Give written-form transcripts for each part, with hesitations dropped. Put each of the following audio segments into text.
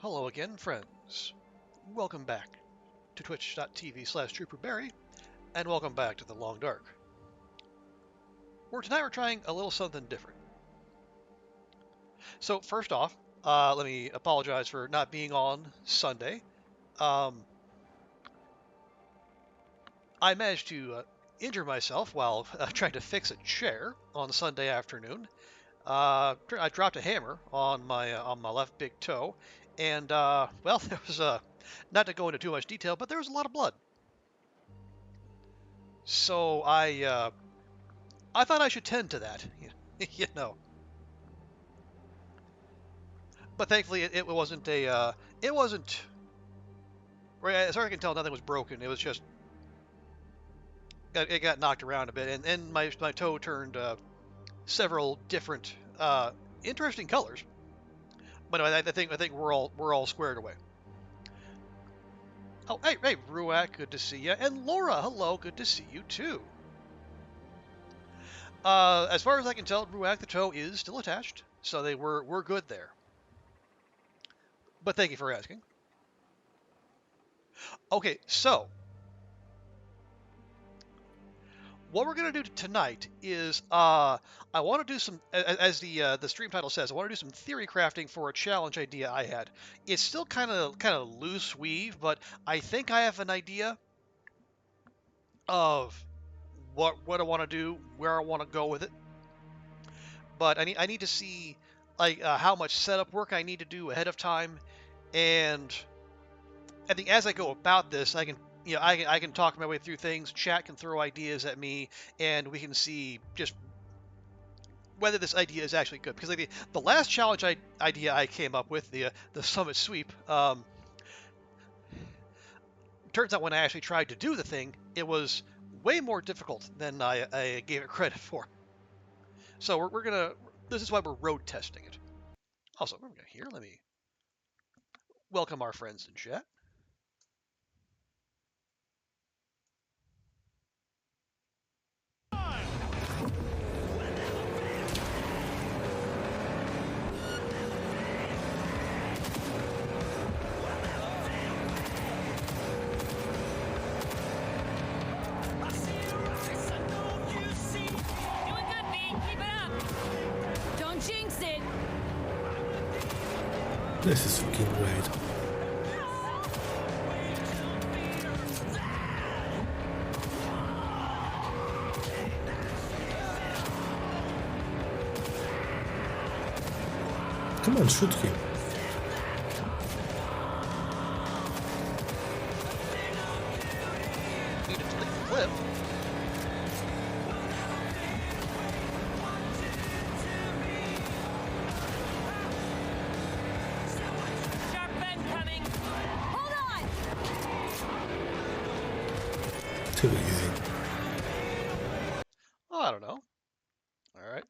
Hello again, friends. Welcome back to twitch.tv/TrooperBerry, and welcome back to The Long Dark, where tonight we're trying a little something different. So first off, let me apologize for not being on Sunday. I managed to injure myself while trying to fix a chair on Sunday afternoon. I dropped a hammer on my left big toe, and well, there was not to go into too much detail, but there was a lot of blood. So I thought I should tend to that, you know. But thankfully, it wasn't it wasn't. Right, as far as I can tell, nothing was broken. It was just it got knocked around a bit, and my toe turned several different interesting colors. But I think we're all squared away. Oh, hey, Ruak, good to see you, and Laura, hello, good to see you too. As far as I can tell, Ruak, the toe is still attached, so we're good there. But thank you for asking. Okay, so what we're gonna do tonight is I want to do some, as the stream title says, I want to do some theory crafting for a challenge idea I had. It's still kind of loose weave, but I think I have an idea of what I want to do, where I want to go with it. But I need to see like how much setup work I need to do ahead of time, and I think as I go about this, I can I can talk my way through things. Chat can throw ideas at me, and we can see just whether this idea is actually good. Because like the last challenge idea I came up with, the summit sweep, turns out when I actually tried to do the thing, it was way more difficult than I gave it credit for. So we're gonna. This is why we're road testing it. Also, here, let me welcome our friends in chat. This is fucking weird. Come on, shoot him. Need to delete the clip. Too easy. Oh, I don't know. All right.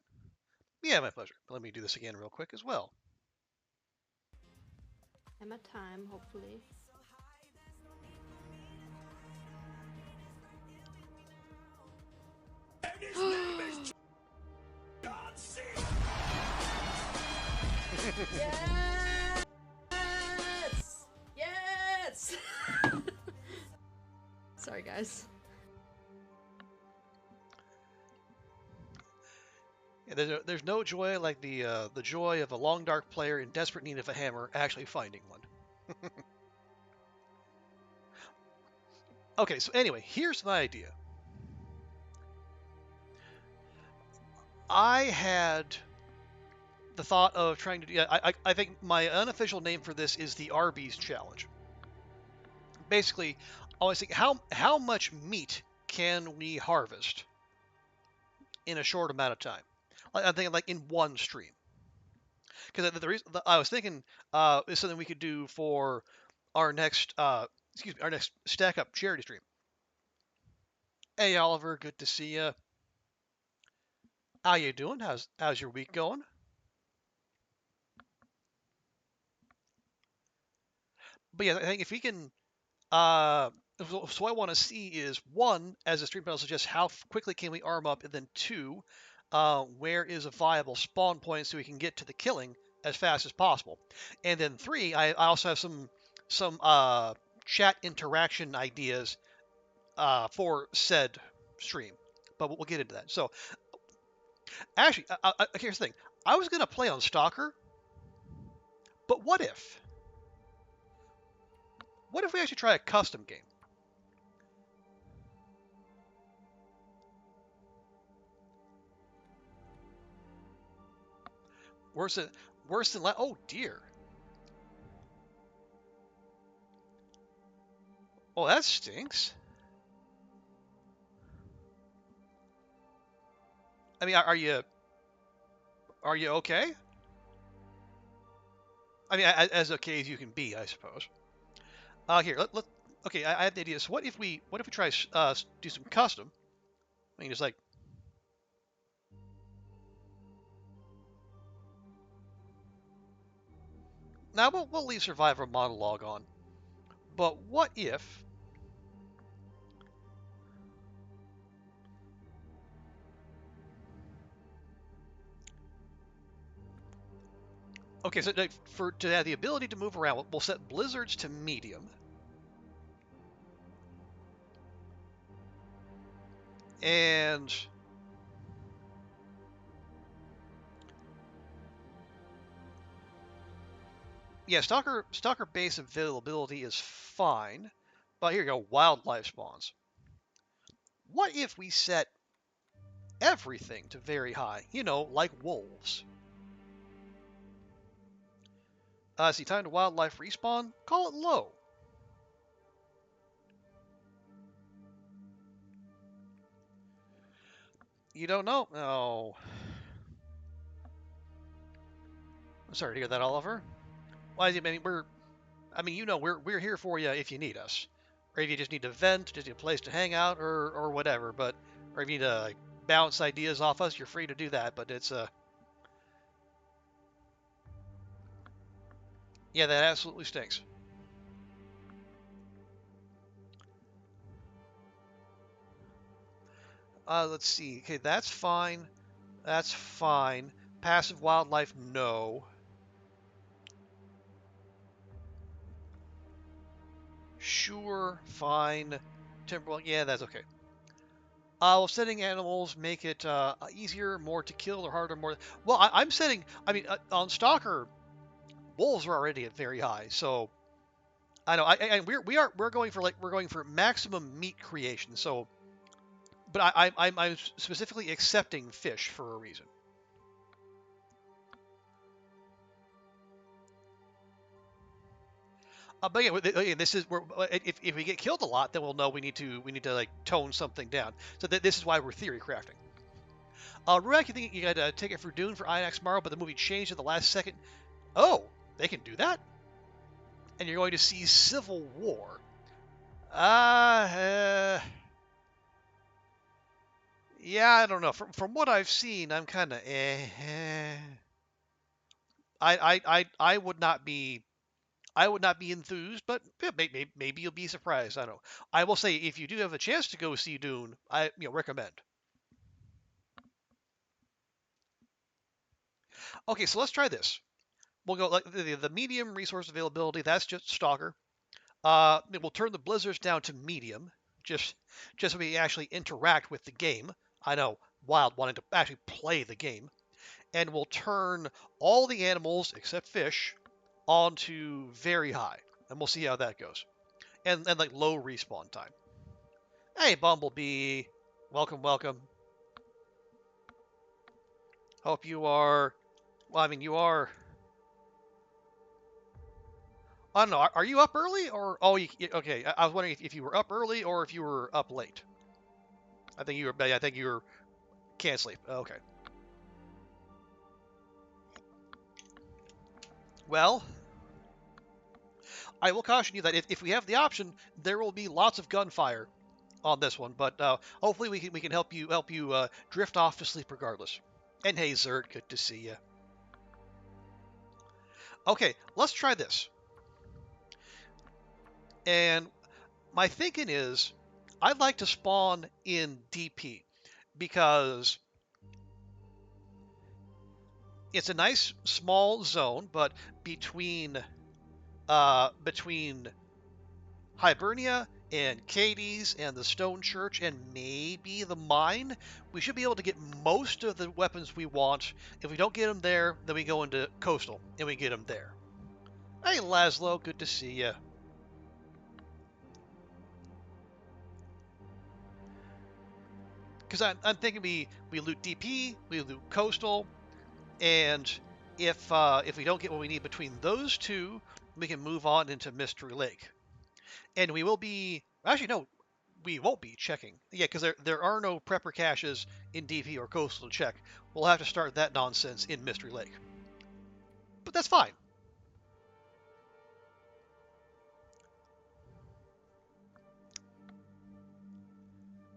Yeah, my pleasure. Let me do this again real quick as well. I'm at time, hopefully. Yes! Yes! Sorry, guys. Yeah, there's no joy like the joy of a long dark player in desperate need of a hammer actually finding one. Okay, so anyway, here's my idea. I had the thought of trying to do. I think my unofficial name for this is the Arby's challenge. Basically, I was thinking how much meat can we harvest in a short amount of time? I'm thinking like in one stream. Because the reason I was thinking is something we could do for our next our next stack up charity stream. Hey Oliver, good to see you. How you doing? How's your week going? But yeah, I think if we can, so what I want to see is one, as the stream panel suggests, how quickly can we arm up, and then two, where is a viable spawn point so we can get to the killing as fast as possible. And then 3, I also have some chat interaction ideas for said stream, but we'll get into that. So actually, here's the thing: I was gonna play on Stalker, but what if? What if we actually try a custom game? Worse than oh dear. Oh, that stinks. I mean, are you okay? I mean, as okay as you can be, I suppose. Here, let okay. I have the idea. So what if we try do some custom? I mean, it's like now we'll leave Survivor monologue on. But what if? Okay, so to have the ability to move around, we'll set blizzards to medium. And yeah, Stalker base availability is fine. But here you go, wildlife spawns. What if we set everything to very high? You know, like wolves. See, time to wildlife respawn, call it low. You don't know? Oh. I'm sorry to hear that, Oliver. Well, I mean, you know, we're here for you if you need us, or if you just need to vent, just need a place to hang out, or whatever. But or if you need to like, bounce ideas off us, you're free to do that. But it's yeah, that absolutely stinks. Let's see. Okay, that's fine. That's fine. Passive wildlife, no. Sure, fine. Timberwolf, yeah, that's okay. Well, setting animals make it easier, more to kill, or harder, more. Well, I'm setting. I mean, on Stalker, wolves are already at very high, so I know. We're going for maximum meat creation. So, but I'm specifically accepting fish for a reason. But yeah, this is where if we get killed a lot, then we'll know we need to like tone something down. So this is why we're theory crafting. Rurak, you think you got a ticket for Dune for IMAX tomorrow, but the movie changed at the last second. Oh, they can do that, and you're going to see Civil War. Yeah, I don't know. From what I've seen, I'm kind of I would not be enthused, but yeah, maybe you'll be surprised. I don't know. I will say if you do have a chance to go see Dune, I recommend. Okay, so let's try this. We'll go like the medium resource availability. That's just Stalker. We'll turn the blizzards down to medium, just so we actually interact with the game. I know, wild wanting to actually play the game, and we'll turn all the animals except fish onto very high, and we'll see how that goes. And like low respawn time. Hey, Bumblebee, welcome, welcome. Hope you are. Well, I mean, you are. I don't know. Are you up early or? Oh, okay. I was wondering if you were up early or if you were up late. I think you were. I think you were. Can't sleep. Okay. Well, I will caution you that if we have the option, there will be lots of gunfire on this one. But hopefully we can help you drift off to sleep regardless. And hey, Zert, good to see you. Okay, let's try this. And my thinking is, I'd like to spawn in DP because it's a nice small zone, but between between Hibernia and Katie's and the Stone Church and maybe the mine, we should be able to get most of the weapons we want. If we don't get them there, then we go into Coastal and we get them there. Hey, Laszlo, good to see you. Because I'm thinking we loot DP, we loot Coastal, and if we don't get what we need between those two, we can move on into Mystery Lake. And we will be actually no, we won't be checking. Yeah, because there are no prepper caches in DP or Coastal to check. We'll have to start that nonsense in Mystery Lake. But that's fine.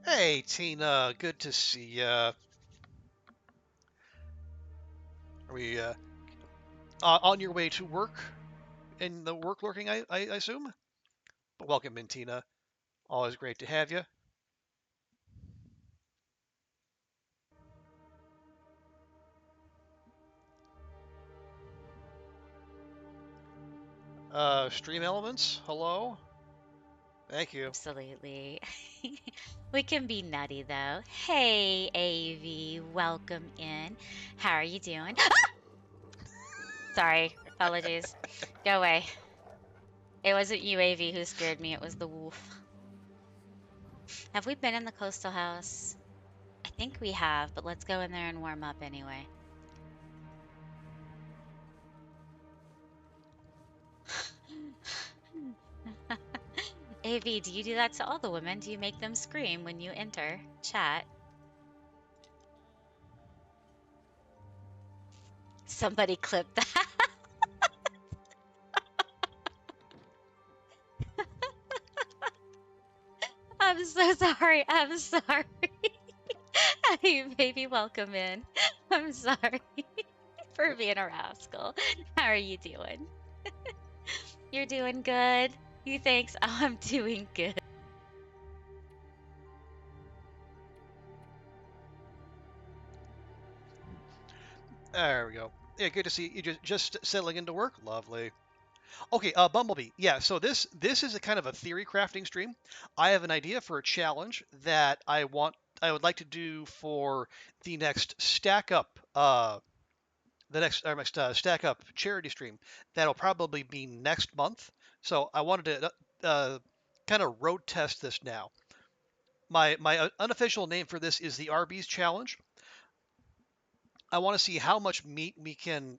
Hey, Tina, good to see ya. Are we on your way to work? In the work lurking, I assume? But welcome in, Tina. Always great to have you. Stream Elements, hello? Thank you. Absolutely. We can be nutty though. Hey, AV, welcome in. How are you doing? Sorry, apologies. Go away. It wasn't you, AV, who scared me. It was the wolf. Have we been in the coastal house? I think we have, but let's go in there and warm up anyway. AV, do you do that to all the women? Do you make them scream when you enter chat? Somebody clip that. I'm so sorry. I'm sorry. Hey, baby, welcome in. I'm sorry for being a rascal. How are you doing? You're doing good? You thanks? Oh, I'm doing good. There we go. Yeah, good to see you just settling into work. Lovely. Okay, Bumblebee. Yeah, so this is a kind of a theory crafting stream. I have an idea for a challenge that I would like to do for the next stack up stack up charity stream. That'll probably be next month. So I wanted to kind of road test this now. My unofficial name for this is the Arby's challenge. I want to see how much meat we can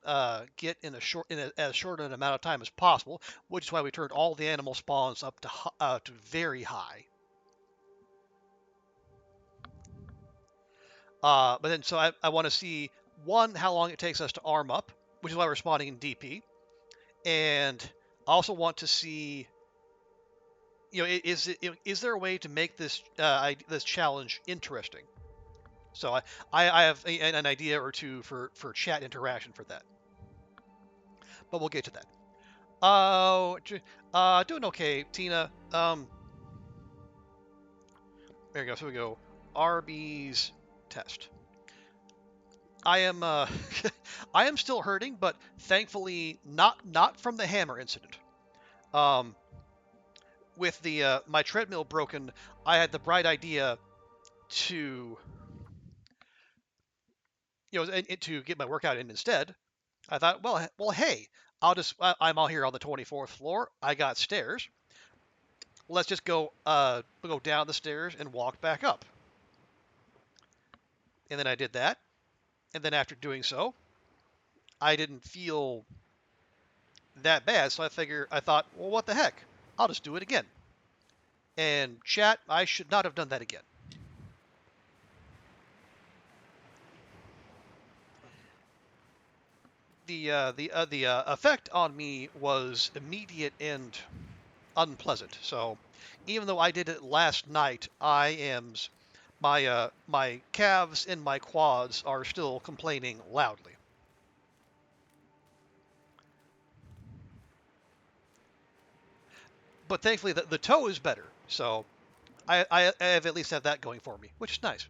get in as short an amount of time as possible, which is why we turned all the animal spawns up to very high. But then, so I want to see one how long it takes us to arm up, which is why we're spawning in DP, and I also want to see, is there a way to make this challenge interesting? So I have an idea or two for chat interaction for that, but we'll get to that. Oh, doing okay, Tina. There we go. So we go. Arby's test. I am I am still hurting, but thankfully not from the hammer incident. Um, with the my treadmill broken, I had the bright idea to to get my workout in instead. I thought, well, hey, I'm out here on the 24th floor. I got stairs. Let's just go down the stairs and walk back up. And then I did that. And then after doing so, I didn't feel that bad. So I thought, well, what the heck? I'll just do it again. And chat, I should not have done that again. The effect on me was immediate and unpleasant. So even though I did it last night, my calves and my quads are still complaining loudly. But thankfully the toe is better, so I have at least have that going for me, which is nice.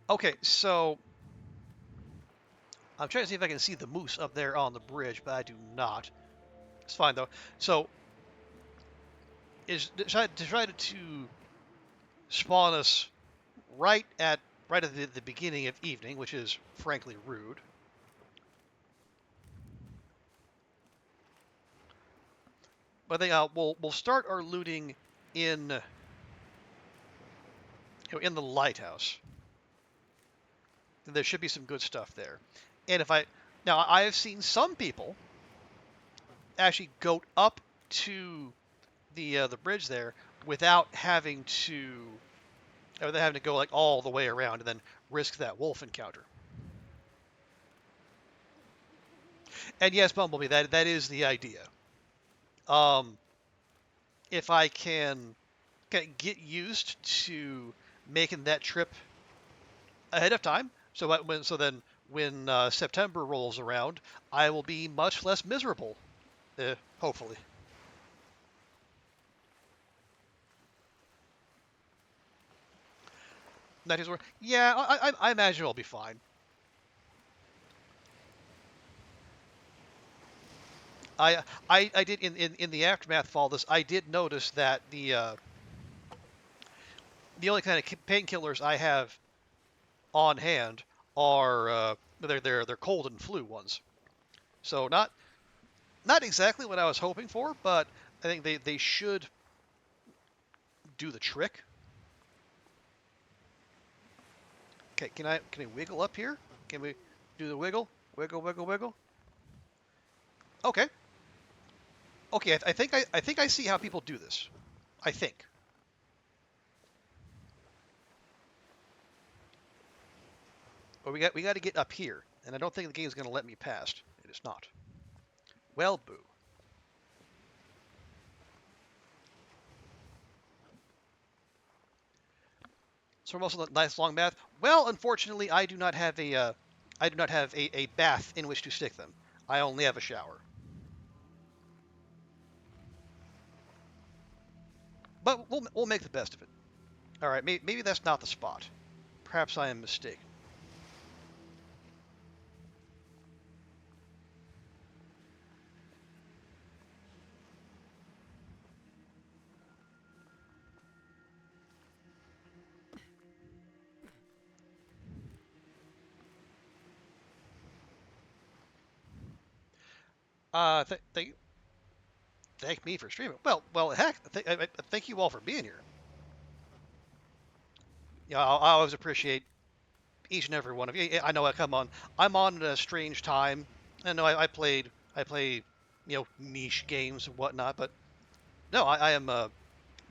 Okay, so I'm trying to see if I can see the moose up there on the bridge, but I do not. It's fine though. So is decided to spawn us right at the beginning of evening, which is frankly rude. But they we'll start our looting in in the lighthouse. There should be some good stuff there. And if I now I have seen some people actually go up to the bridge there without having to go like all the way around and then risk that wolf encounter. And yes, Bumblebee, that is the idea. Um, if I can get used to making that trip ahead of time, then when September rolls around, I will be much less miserable. Hopefully. That is where. Yeah, I imagine I'll be fine. I did in the aftermath of all this. I did notice that the only kind of painkillers I have on hand are they're cold and flu ones. So not exactly what I was hoping for, but I think they should do the trick. Okay, can I wiggle up here? Can we do the wiggle? Wiggle, wiggle, wiggle. Okay. Okay, I think I see how people do this. I think. But we got to get up here, and I don't think the game is going to let me past. It is not. Well, boo. So we're also nice long bath. Well, unfortunately, I do not have a bath in which to stick them. I only have a shower. But we'll make the best of it. All right, maybe that's not the spot. Perhaps I am mistaken. Thank me for streaming. Well, heck, thank you all for being here. Yeah, I always appreciate each and every one of you. I know I'm on at a strange time. I know I play, niche games and whatnot, but no, I am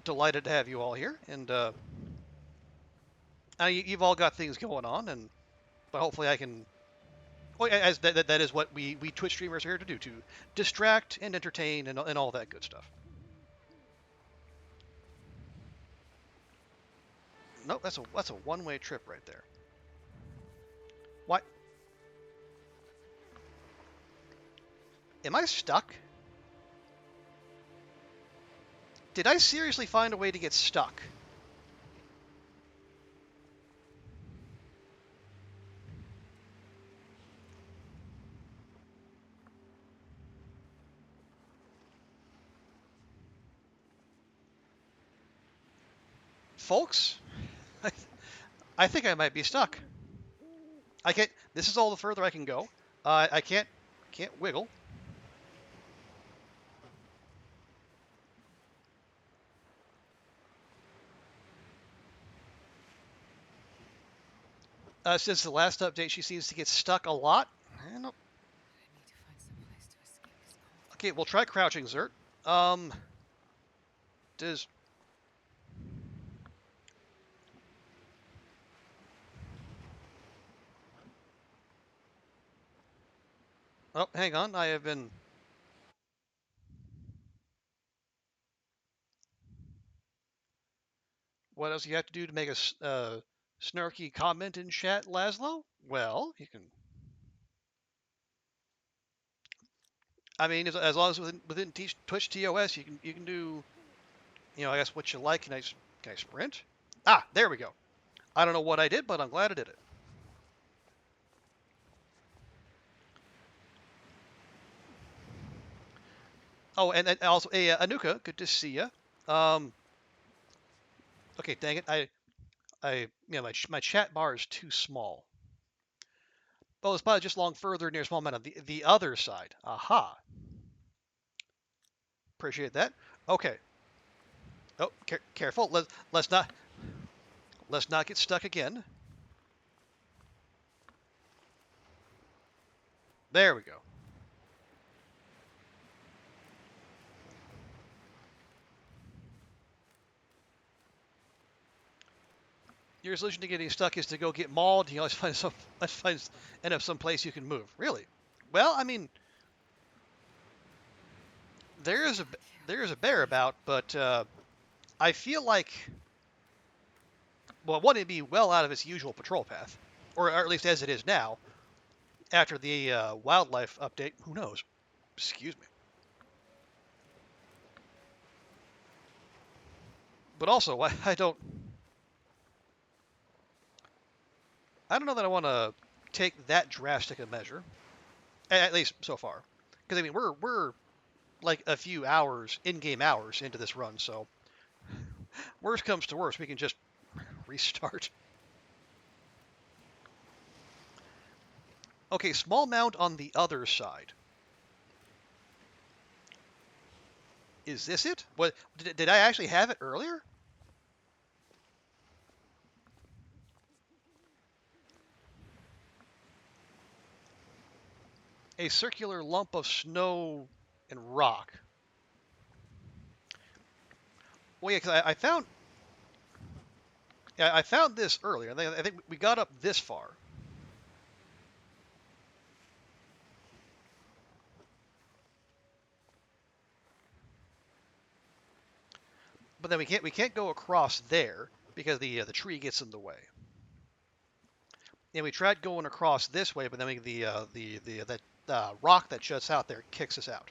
delighted to have you all here, and you've all got things going on, but hopefully I can. Well, as that is what we Twitch streamers are here to do, to distract and entertain and all that good stuff. Nope, that's a one-way trip right there. What? Am I stuck? Did I seriously find a way to get stuck? Folks, I think I might be stuck. I can't. This is all the further I can go. I can't wiggle. Since the last update, she seems to get stuck a lot. Okay, we'll try crouching, Zert. Does... Oh, hang on. I have been... What else do you have to do to make a snarky comment in chat, Laszlo? Well, you can... I mean, as long as within Twitch TOS, you can do, I guess what you like. Can I sprint? Ah, there we go. I don't know what I did, but I'm glad I did it. Oh, and also, hey, Anuka, good to see you. Um, okay, dang it, yeah, my chat bar is too small. Oh, it's probably just along further near small amount of the other side. Aha. Appreciate that. Okay. Oh, careful. Let's not get stuck again. There we go. Your solution to getting stuck is to go get mauled. You always end up someplace you can move. Really? Well, I mean, there is a bear about, but I feel like, well, one, it'd be well out of its usual patrol path, or at least as it is now. After the wildlife update, who knows? Excuse me. But also, I don't know that I want to take that drastic a measure, at least so far. Because I mean, we're like a few hours, in-game hours into this run, so worst comes to worst, we can just restart. Okay, small mound on the other side. Is this it? What did I actually have it earlier? A circular lump of snow and rock. Well, yeah, because I found this earlier. I think we got up this far. But then we can't go across there because the tree gets in the way. And we tried going across this way, but then that rock that juts out there kicks us out.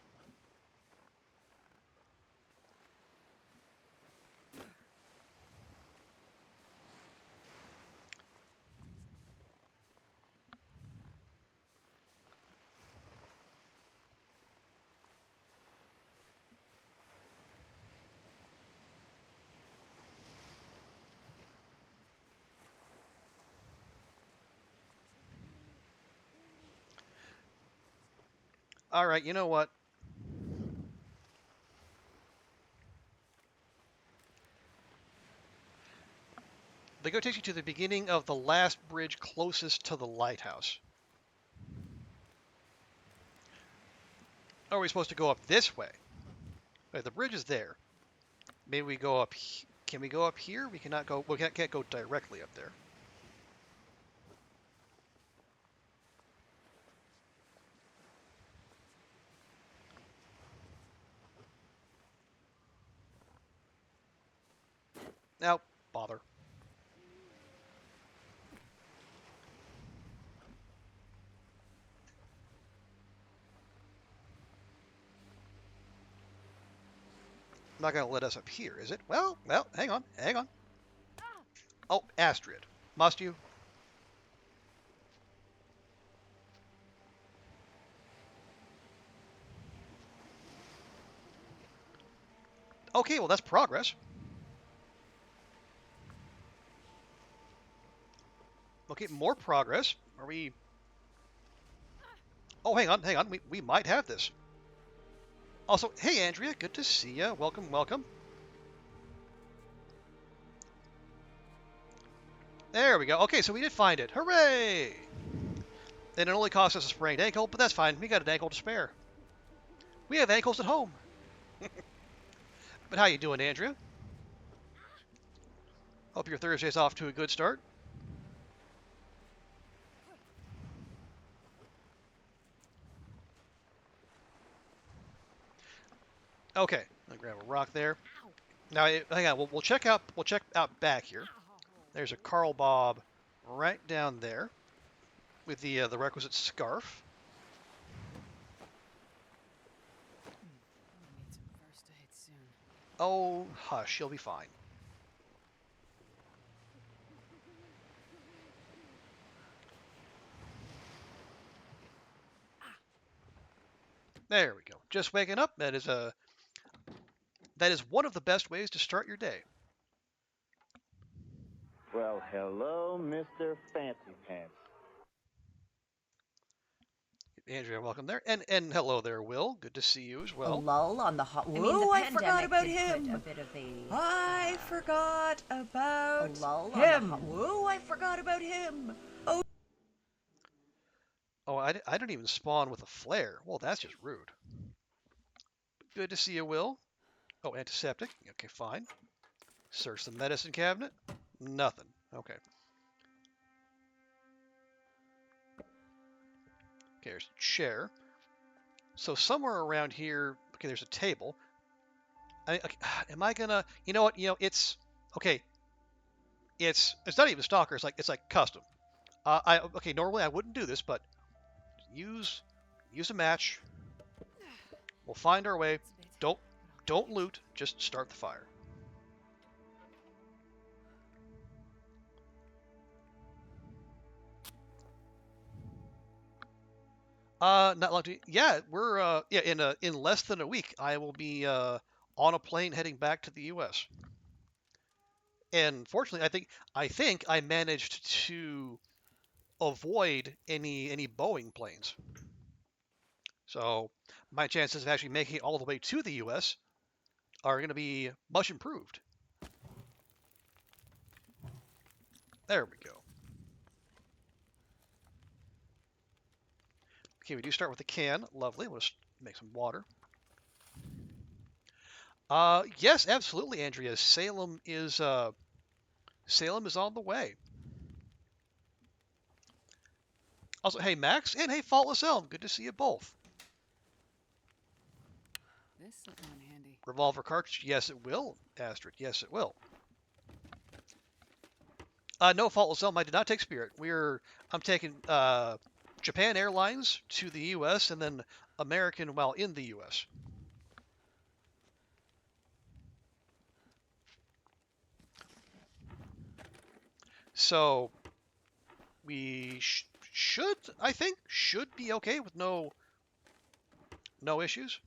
All right, you know what? The go takes you to the beginning of the last bridge closest to the lighthouse. Or are we supposed to go up this way? Wait, the bridge is there. Maybe we go up. Can we go up here? We cannot go. We can't go directly up there. Now, bother. Not going to let us up here, is it? Well, hang on. Oh, Astrid. Must you? Okay, well, that's progress. Okay, more progress. Are we... Oh, hang on. We might have this. Also, hey, Andrea. Good to see you. Welcome. There we go. Okay, so we did find it. Hooray! And it only cost us a sprained ankle, but that's fine. We got an ankle to spare. We have ankles at home. But how you doing, Andrea? Hope your Thursday's off to a good start. Okay, I'll grab a rock there. Now, hang on. We'll check out back here. There's a Carl Bob right down there with the requisite scarf. Oh, hush, you'll be fine. There we go. just waking up. That is one of the best ways to start your day. Well, hello, Mr. Fancy Pants. Andrea, welcome there, and hello there, Will. Good to see you as A well. lull on the hot. I mean, the I forgot pandemic about did him. put a bit of a. I forgot about a lull on him. the hot. Whoa, I forgot about him. Oh, I didn't even spawn with a flare. Well, that's just rude. Good to see you, Will. Oh, antiseptic. Okay, fine. Search the medicine cabinet. Nothing. Okay. Okay, there's a chair. So somewhere around here, okay, there's a table. Okay, am I gonna? You know what? It's okay. It's not even stalker. It's like custom. Okay. Normally I wouldn't do this, but use a match. We'll find our way. Don't loot. Just start the fire. Not long to. Yeah, we're yeah in less than a week. I will be on a plane heading back to the U.S. And fortunately, I think I managed to avoid any Boeing planes. So my chances of actually making it all the way to the U.S. are going to be much improved. There we go. Okay, we do start with a can. Lovely. We'll just make some water. Yes, absolutely, Andrea. Salem is on the way. Also, hey Max, and hey Faultless Elm. Good to see you both. This will come in handy. Revolver cartridge. Yes, it will. Astrid. Yes, it will. No, Faultless Elm. I did not take Spirit. I'm taking Japan Airlines to the U.S. and then American while in the U.S. So we should be okay with no issues.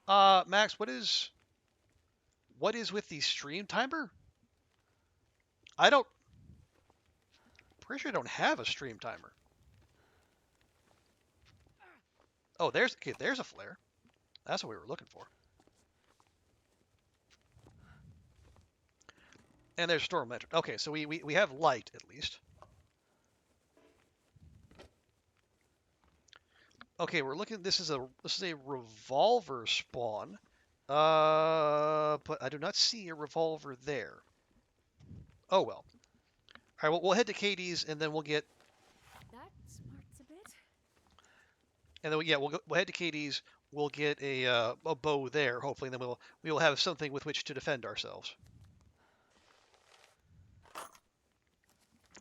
Max, what is with the stream timer? Pretty sure I don't have a stream timer. Oh, there's a flare. That's what we were looking for. And there's storm metric. Okay, so we have light at least. Okay, we're looking. This is a revolver spawn. But I do not see a revolver there. Oh well. All right, we'll head to Katie's and then we'll get. That smarts a bit. And then we'll head to Katie's. We'll get a bow there, hopefully, and then we will have something with which to defend ourselves.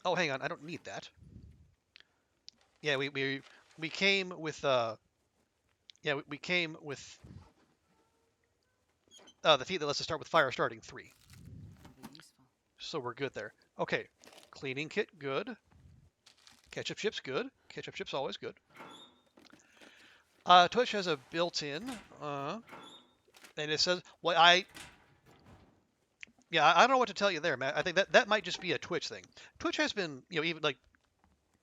Oh, hang on, I don't need that. Yeah, we came with we came with the feat that lets us start with fire starting 3. Be useful. So we're good there. Okay, cleaning kit good. Ketchup chips good. Ketchup chips always good. Twitch has a built-in, and it says, well, I don't know what to tell you there, Matt. I think that might just be a Twitch thing. Twitch has been,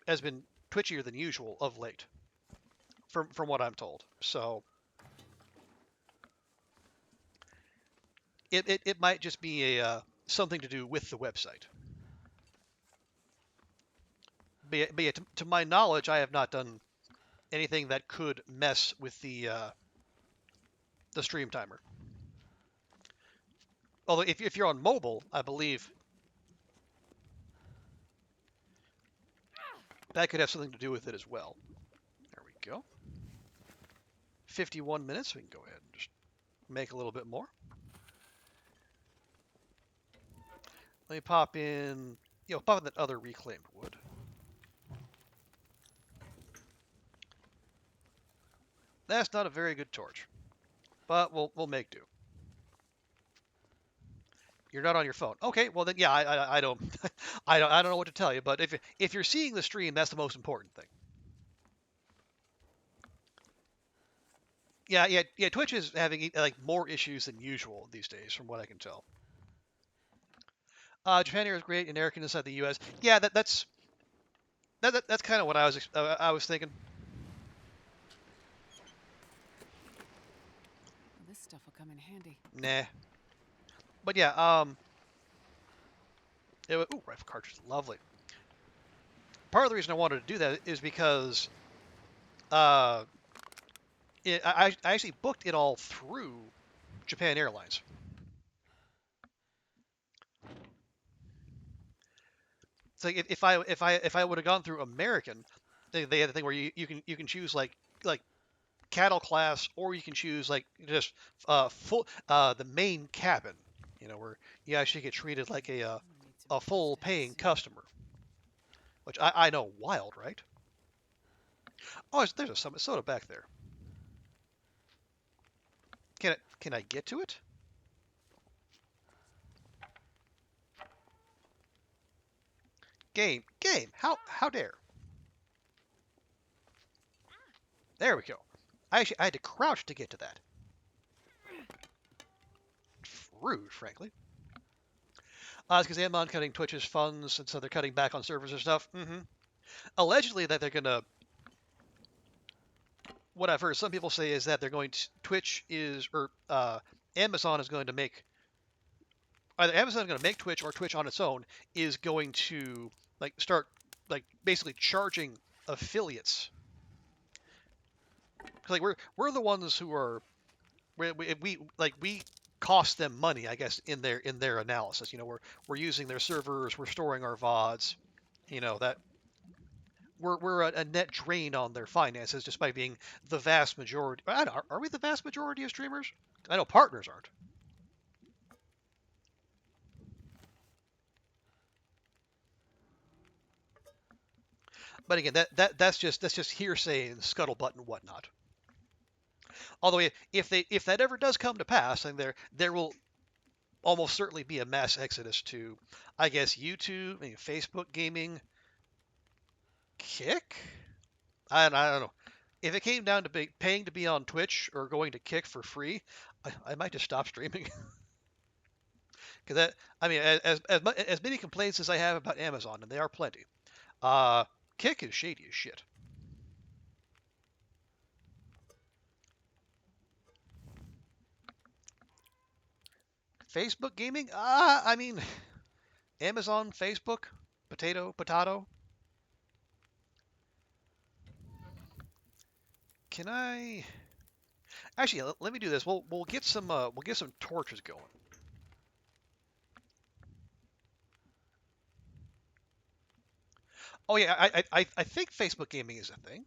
has been twitchier than usual of late, from what I'm told. So it might just be a something to do with the website. But yeah, to my knowledge, I have not done anything that could mess with the stream timer. Although if you're on mobile, I believe that could have something to do with it as well. There we go. 51 minutes. We can go ahead and just make a little bit more. Let me pop in that other reclaimed wood. That's not a very good torch, but we'll make do. You're not on your phone. Okay, well then, yeah, I don't I don't know what to tell you. But if you're seeing the stream, that's the most important thing. yeah. Twitch is having like more issues than usual these days, from what I can tell. Japan Air is great, and American inside the U.S. Yeah, that's kind of what I was thinking. Well, this stuff will come in handy. Nah, but yeah, ooh, rifle cartridge, lovely. Part of the reason I wanted to do that is because uh, I actually booked it all through Japan Airlines. So if I would have gone through American, they had the thing where you can choose like cattle class, or you can choose like just full the main cabin, where you actually get treated like a full paying customer, which I know, wild, right? Oh, there's a Summit Soda back there. Can I get to it? Game, how dare? There we go. I had to crouch to get to that. Rude, frankly. It's because Amazon cutting Twitch's funds, and so they're cutting back on servers and stuff. Allegedly, that they're gonna. What I've heard some people say is that they're going to Amazon is going to make either Amazon is going to make Twitch, or Twitch on its own is going to start basically charging affiliates. Like we're the ones who are we cost them money, I guess, in their analysis. We're using their servers, we're storing our VODs. That we're a net drain on their finances just by being the vast majority. Are we the vast majority of streamers? I know partners aren't. But again, that's just hearsay and scuttlebutt and whatnot. Although if that ever does come to pass, then there will almost certainly be a mass exodus to, I guess, YouTube, maybe Facebook gaming, Kick. I don't know. If it came down to paying to be on Twitch or going to Kick for free, I might just stop streaming. Because as many complaints as I have about Amazon, and they are plenty, Kick is shady as shit. Facebook gaming? Amazon, Facebook, potato. Can I? Actually, let me do this. We'll get some torches going. Oh yeah, I think Facebook gaming is a thing.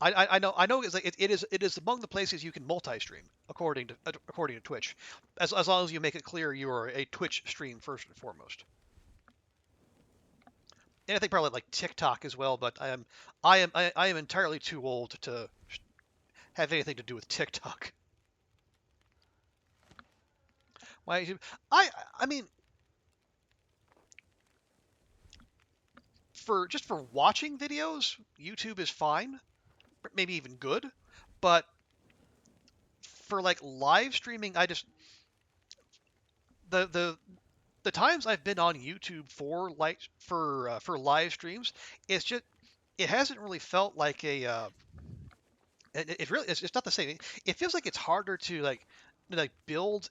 I know it is among the places you can multi-stream according to Twitch, as long as you make it clear you are a Twitch stream first and foremost. And I think probably like TikTok as well, but I am entirely too old to have anything to do with TikTok. Why? I mean, for watching videos, YouTube is fine, maybe even good, but for like live streaming, I just the times I've been on YouTube for live streams, it hasn't really felt like it's not the same. It feels like it's harder to build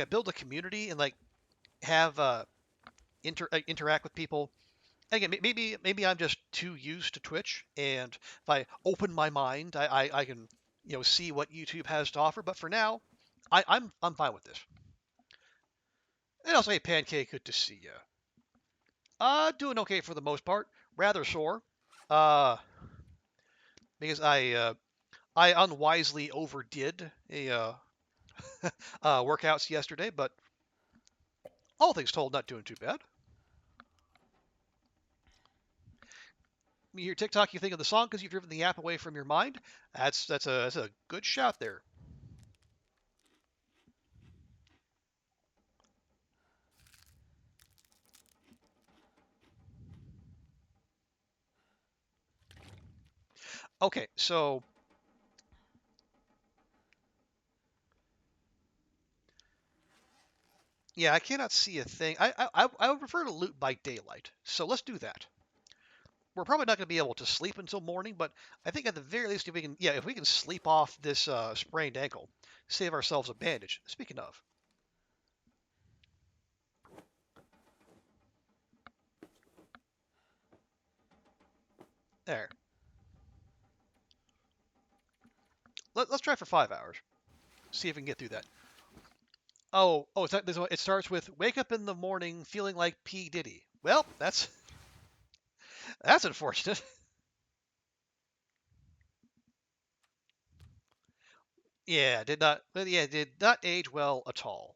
build a community and have interact with people. And again, maybe I'm just too used to Twitch, and if I open my mind, I can see what YouTube has to offer. But for now, I'm fine with this. And also, hey, Pancake, good to see you. Doing okay for the most part. Rather sore, uh, because I unwisely overdid workouts yesterday, but all things told, not doing too bad. You hear TikTok, you think of the song because you've driven the app away from your mind. That's a good shot there. Okay, so Yeah, I cannot see a thing. I would prefer to loot by daylight. So let's do that. We're probably not going to be able to sleep until morning, but I think at the very least, if we can, yeah, if we can sleep off this sprained ankle, save ourselves a bandage. Speaking of, there. Let's try for 5 hours. See if we can get through that. Oh, it starts with wake up in the morning feeling like P Diddy. Well, that's unfortunate. Yeah, did not age well at all.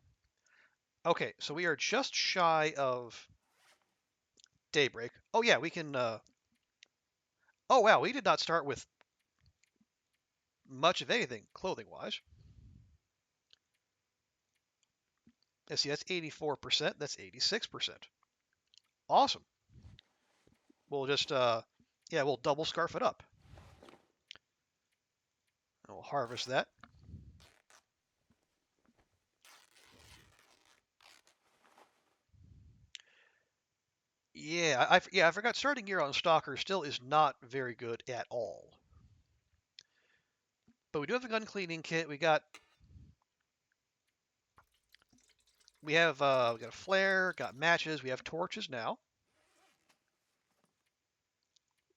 Okay, so we are just shy of daybreak. Oh yeah, we can. Oh wow, we did not start with much of anything clothing wise. Let's see, that's 84%. That's 86%. Awesome. We'll just yeah, we'll double scarf it up. And we'll harvest that. Yeah, I forgot starting gear on Stalker still is not very good at all. But we do have a gun cleaning kit. We got a flare, got matches, we have torches now.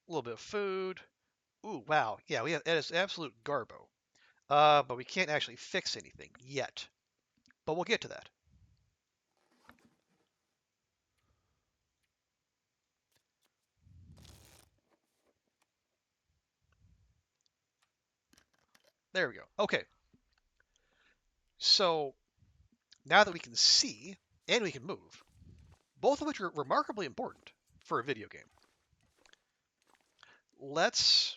A little bit of food. Ooh, wow. Yeah, that is absolute garbo. But we can't actually fix anything yet. But we'll get to that. There we go. Okay. So now that we can see and we can move, both of which are remarkably important for a video game, let's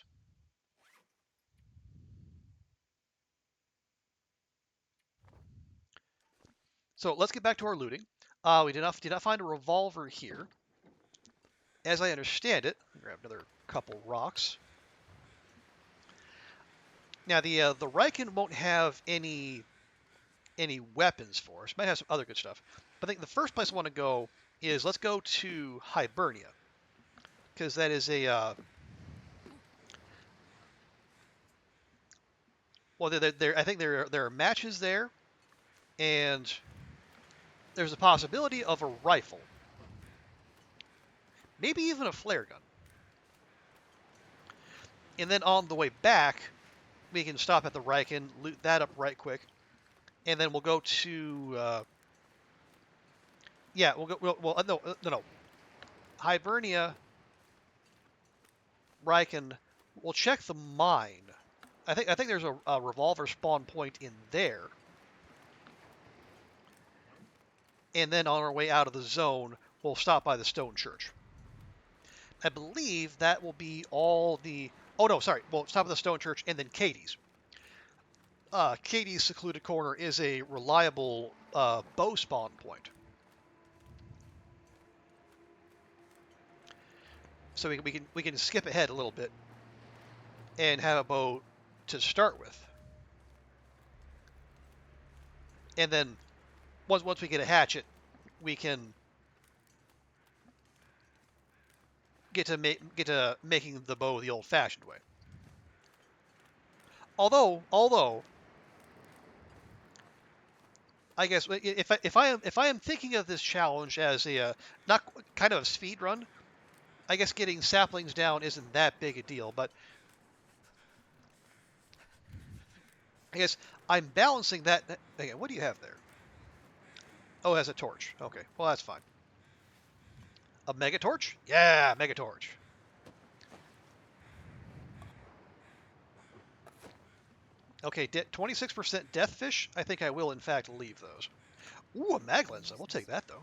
get back to our looting. We did not find a revolver here. As I understand it, grab another couple rocks. Now the Riken won't have any weapons for us. Might have some other good stuff. But I think the first place I want to go is let's go to Hibernia, because that is a well, I think there are matches there, and there's a possibility of a rifle, maybe even a flare gun. And then on the way back, we can stop at the Riken, loot that up right quick, and then we'll go to yeah, we'll go. Well, no. Hibernia, Riken. We'll check the mine. I think there's a revolver spawn point in there. And then on our way out of the zone, we'll stop by the stone church. I believe that will be all the... Oh, no, sorry. We'll stop at the stone church and then Katie's. Katie's secluded corner is a reliable bow spawn point. So we can skip ahead a little bit and have a bow to start with. And then once we get a hatchet, we can get to making the bow the old-fashioned way. Although, I guess if I am thinking of this challenge as a not kind of a speed run, I guess getting saplings down isn't that big a deal. But I guess I'm balancing that. Again, what do you have there? Oh, it has a torch. Okay, well that's fine. A mega torch? Yeah, mega torch. Okay, 26% deathfish. I think I will in fact leave those. Ooh, a mag lens. We'll take that though.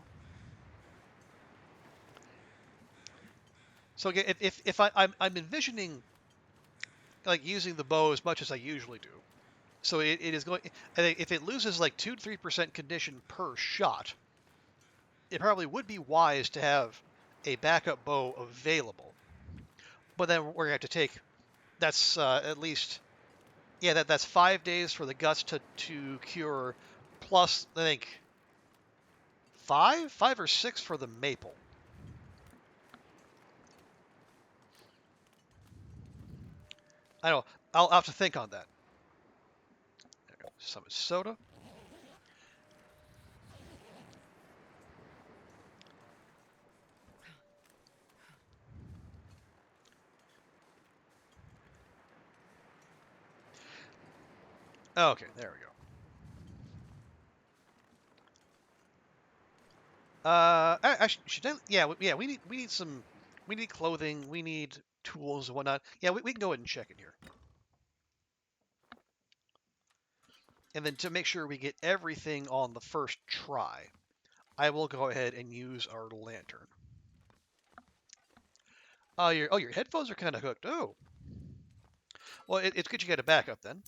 So again, if I'm envisioning like using the bow as much as I usually do, so it is going. I think if it loses like 2 to 3% condition per shot, it probably would be wise to have a backup bow available. But then we're gonna have to take. That's at least. Yeah, that's 5 days for the guts to cure, plus I think 5 or 6 for the maple. I don't know. I'll have to think on that. There we go. Some soda. Okay, there we go. Actually, yeah. We need clothing. We need tools and whatnot. Yeah, we can go ahead and check in here. And then to make sure we get everything on the first try, I will go ahead and use our lantern. Your headphones are kind of hooked. Oh, well, it's good you got a backup then.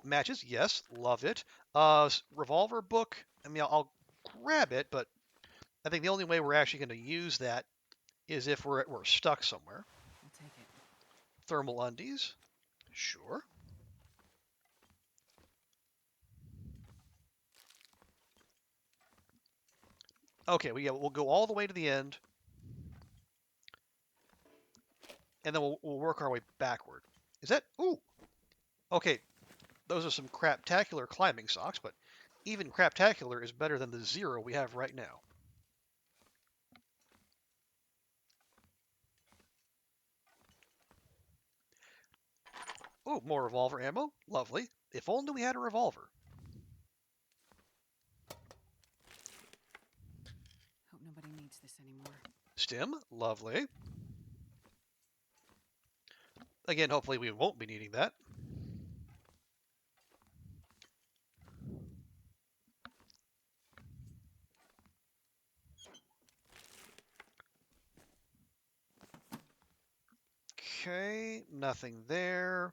Matches. Yes, love it. Revolver book. I mean, I'll grab it, but I think the only way we're actually going to use that is if we're stuck somewhere. I'll take it. Thermal undies. Sure. Okay, we'll go all the way to the end, and then we'll work our way backward. Is that? Ooh. Okay, those are some craptacular climbing socks, but even craptacular is better than the 0 we have right now. Oh, more revolver ammo. Lovely. If only we had a revolver. Hope nobody needs this anymore. Stim. Lovely. Again, hopefully we won't be needing that. Okay, nothing there.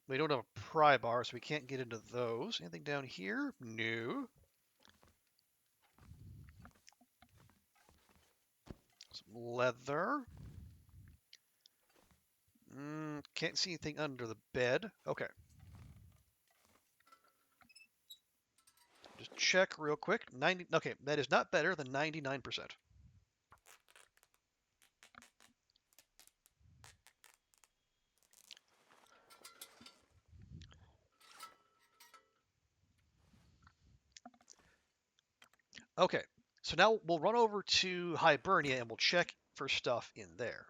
We don't have a pry bar, so we can't get into those. Anything down here? No. Some leather. Can't see anything under the bed. Okay. Just check real quick. 90. Okay, that is not better than 99%. Okay, so now we'll run over to Hibernia and we'll check for stuff in there.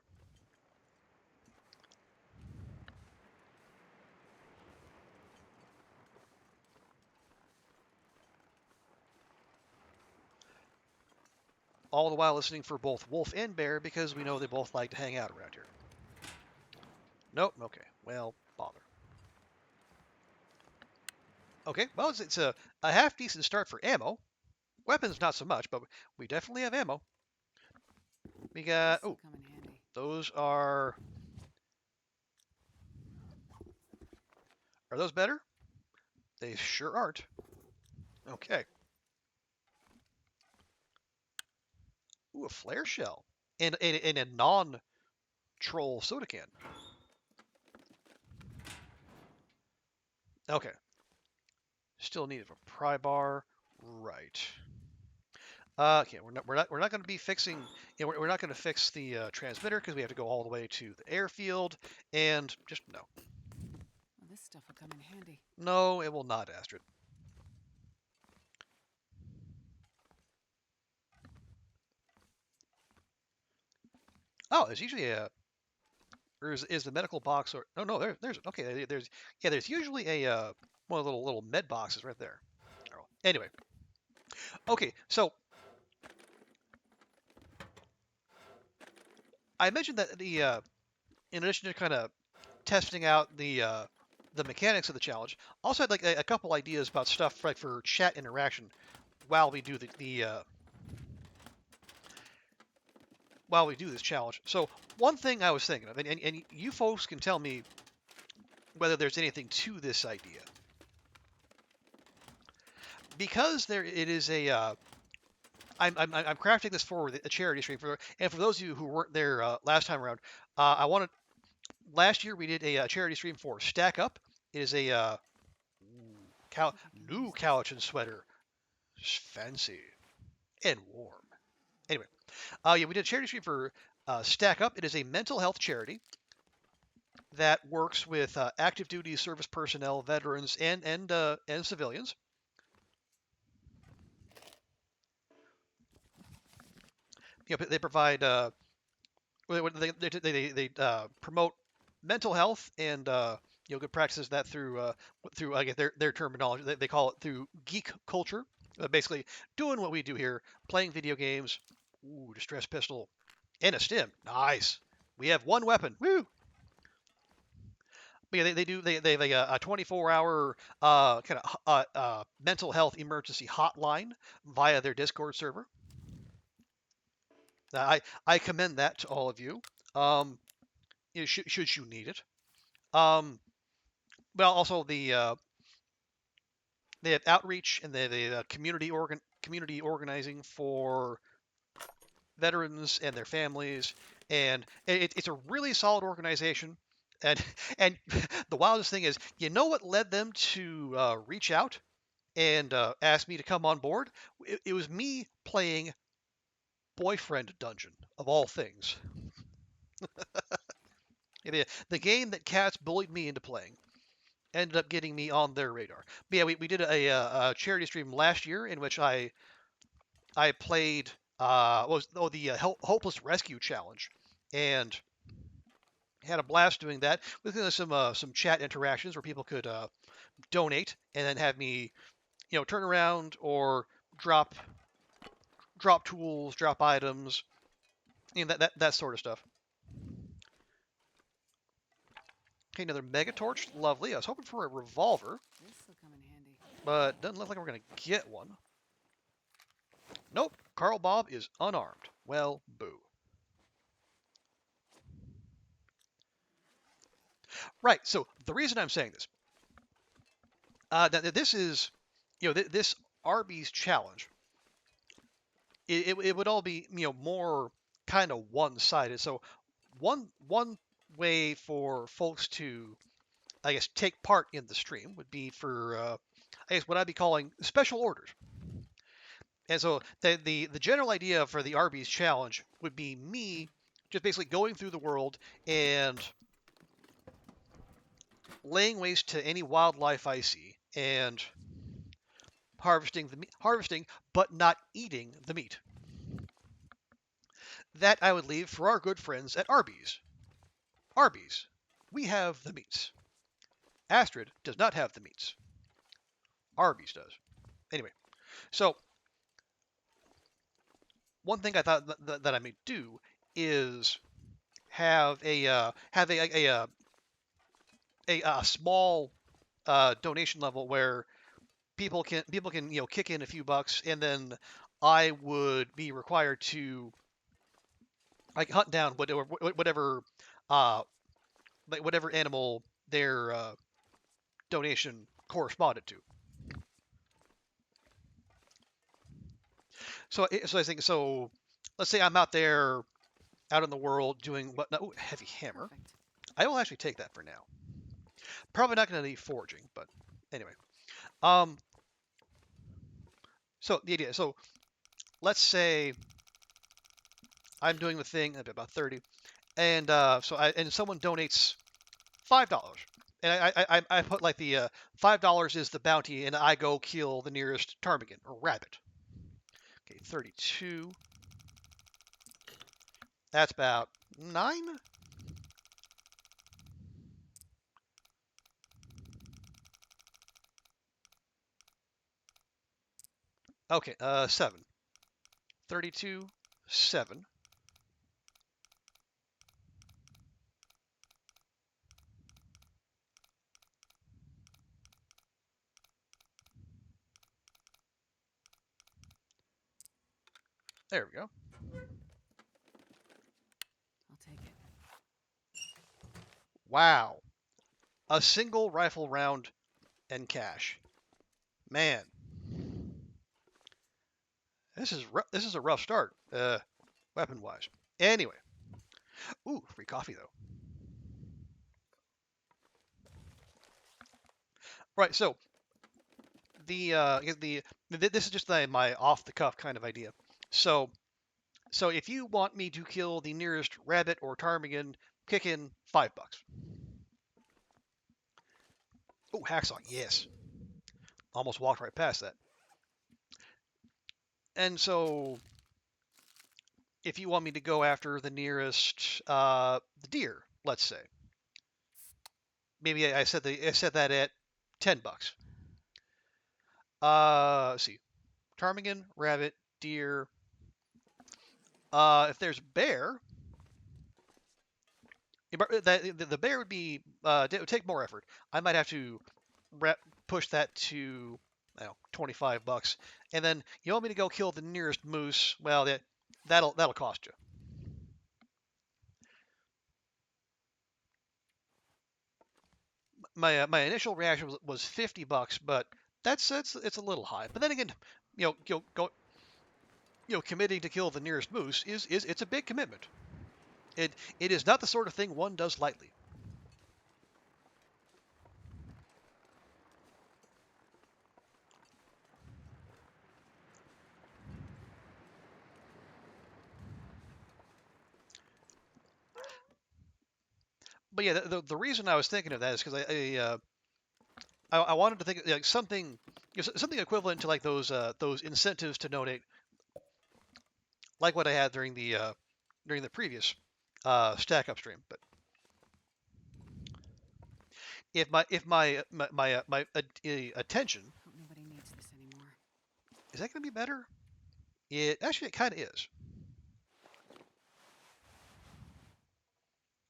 All the while listening for both wolf and bear because we know they both like to hang out around here. Nope, okay, well, bother. Okay, well, it's a half-decent start for ammo. Weapons, not so much, but we definitely have ammo. We got, This'll come in handy. those are those better? They sure aren't. Okay. Ooh, a flare shell. And a non-troll soda can. Okay. Still need a pry bar. Right. Okay, we're not going to be fixing. We're not going to fix the transmitter because we have to go all the way to the airfield, and just no. Well, this stuff will come in handy. No, it will not, Astrid. Oh, there's usually or is the medical box or no, there's okay, there's usually a one of the little med boxes right there. Oh, anyway, okay, so I mentioned that in addition to kind of testing out the mechanics of the challenge, also had like a couple ideas about stuff like for chat interaction while we do while we do this challenge. So one thing I was thinking of, and you folks can tell me whether there's anything to this idea, because it is a I'm crafting this for a charity stream and for those of you who weren't there last time around, last year we did a charity stream for Stack Up. It is a new couch and sweater. Fancy and warm. Anyway, yeah, we did a charity stream for Stack Up. It is a mental health charity that works with active duty service personnel, veterans, and civilians. They provide they promote mental health and good practices that through I get their terminology. They call it through geek culture. Basically, doing what we do here, playing video games. Ooh, distress pistol and a stim. Nice. We have one weapon. Woo! But yeah, they have a 24-hour kind of mental health emergency hotline via their Discord server. I commend that to all of you. Should you need it. Well, also they have outreach and they have community organizing for veterans and their families, and it's a really solid organization. And and the wildest thing is, you know what led them to reach out and ask me to come on board? It was me playing Boyfriend Dungeon of all things. The game that cats bullied me into playing ended up getting me on their radar. But yeah, we did a charity stream last year in which I played the Hopeless Rescue Challenge, and had a blast doing that with some chat interactions where people could donate and then have me turn around or drop tools, drop items, that sort of stuff. Okay, another mega torch, lovely. I was hoping for a revolver, This'll come in handy. but doesn't look like we're gonna get one. Nope, Carl Bob is unarmed. Well, boo. Right. So the reason I'm saying this, that this is, this Arby's challenge. It would all be more kind of one-sided. So one way for folks to, I guess, take part in the stream would be for I guess what I'd be calling special orders. And so the general idea for the Arby's challenge would be me just basically going through the world and laying waste to any wildlife I see and harvesting but not eating the meat. That I would leave for our good friends at Arby's. Arby's, we have the meats. Astrid does not have the meats. Arby's does. Anyway, so one thing I thought that I may do is have a small donation level where people can kick in a few bucks, and then I would be required to like hunt down whatever whatever animal their donation corresponded to. So I think so. Let's say I'm out there, out in the world doing what? Ooh, heavy hammer. Perfect. I will actually take that for now. Probably not going to need foraging, but anyway. So the idea. So let's say I'm doing the thing at about 30, and and someone donates $5, and I put like the $5 is the bounty, and I go kill the nearest ptarmigan or rabbit. Okay, 32. That's about 9. Okay, 7. 32, 7. There we go. I'll take it. Wow. A single rifle round and cash. Man. This is a rough start, weapon-wise. Anyway. Ooh, free coffee, though. Right, so this is just my off the cuff kind of idea. So if you want me to kill the nearest rabbit or ptarmigan, kick in $5. Oh, hacksaw, yes. Almost walked right past that. And so if you want me to go after the nearest the deer, let's say, maybe I said that at $10. Let's see, ptarmigan, rabbit, deer. If there's bear, the bear would be it would take more effort. I might have to push that to $25, and then you want me to go kill the nearest moose? Well, that'll cost you. My initial reaction was $50, but it's a little high. But then again, committing to kill the nearest moose is it's a big commitment. It is not the sort of thing one does lightly. But yeah, the reason I was thinking of that is because I wanted to think like something equivalent to like those incentives to donate, like what I had during the previous stack up stream. But if my attention Hope nobody needs this anymore. is that going to be better? It kind of is.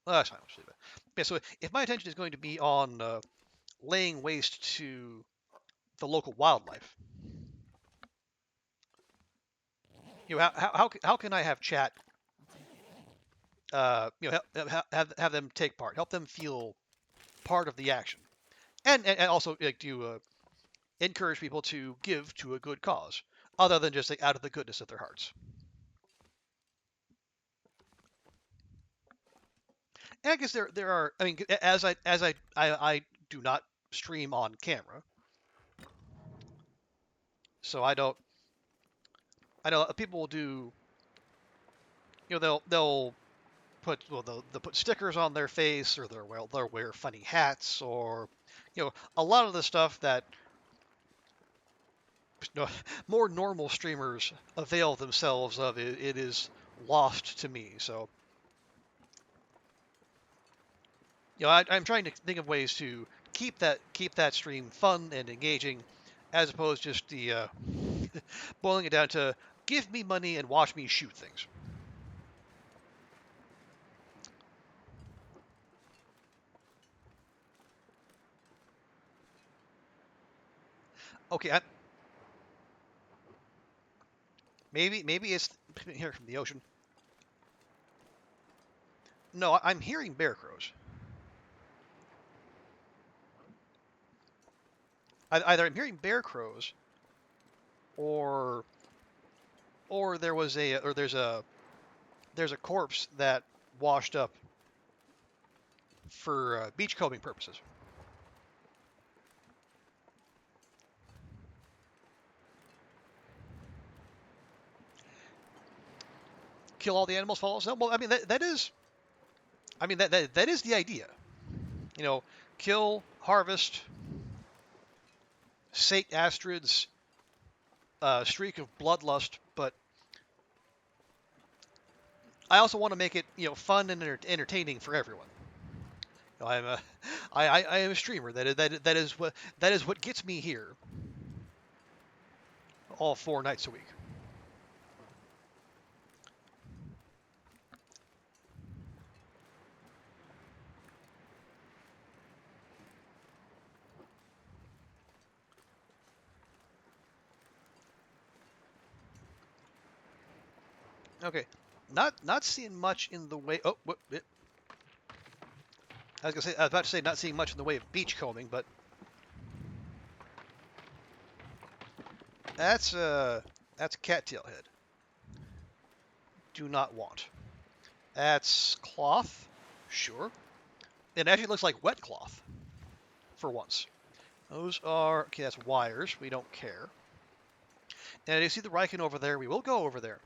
Well, that's fine. Let's leave it. Yeah, so if my attention is going to be on laying waste to the local wildlife, how can I have chat? Have them take part, help them feel part of the action, and also to encourage people to give to a good cause, other than just like out of the goodness of their hearts. And I guess there are. I mean, as I do not stream on camera, so I don't. I know people will do. They'll put they'll put stickers on their face, or they'll wear funny hats, or a lot of the stuff that more normal streamers avail themselves of. It is lost to me. So I'm trying to think of ways to keep that stream fun and engaging, as opposed to just the boiling it down to give me money and watch me shoot things. Okay, maybe it's here from the ocean. No, I'm hearing bear crows. Either I'm hearing bear crows, or there's a corpse that washed up for beach combing purposes. Kill all the animals, follow them. Well, I mean that is, I mean that is the idea. Kill, harvest, sate Astrid's streak of bloodlust, but I also want to make it fun and entertaining for everyone. I am a streamer. That is what gets me here all 4 nights a week. Okay, not seeing much in the way. Oh, what? I was about to say not seeing much in the way of beach combing, but that's a cattail head. Do not want. That's cloth, sure. It actually looks like wet cloth, for once. Those are, okay, that's wires. We don't care. And you see the Riken over there. We will go over there.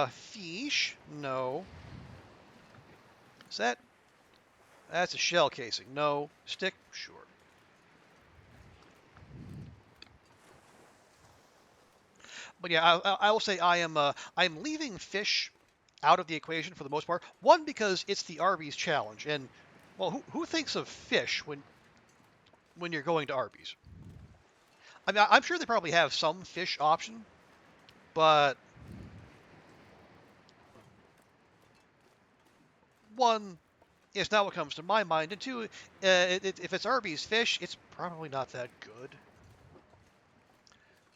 Fish? No. Is that? That's a shell casing. No. Stick? Sure. But yeah, I will say I'm leaving fish out of the equation for the most part. One, because it's the Arby's challenge, and well, who thinks of fish when you're going to Arby's? I mean, I'm sure they probably have some fish option, but one, it's not what comes to my mind, and two, if it's Arby's fish, it's probably not that good.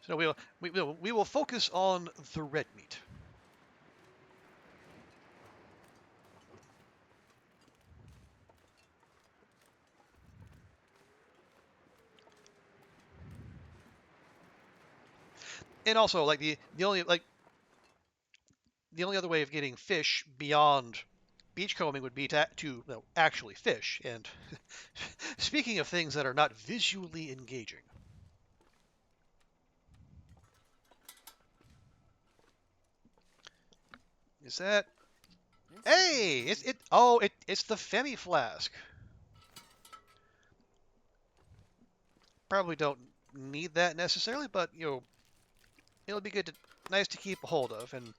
So we will focus on the red meat. And also, like the only other way of getting fish beyond beachcombing would be to actually fish. And speaking of things that are not visually engaging, is that? This is Hey, amazing. it's the Femi flask. Probably don't need that necessarily, but it'll be nice to keep a hold of, and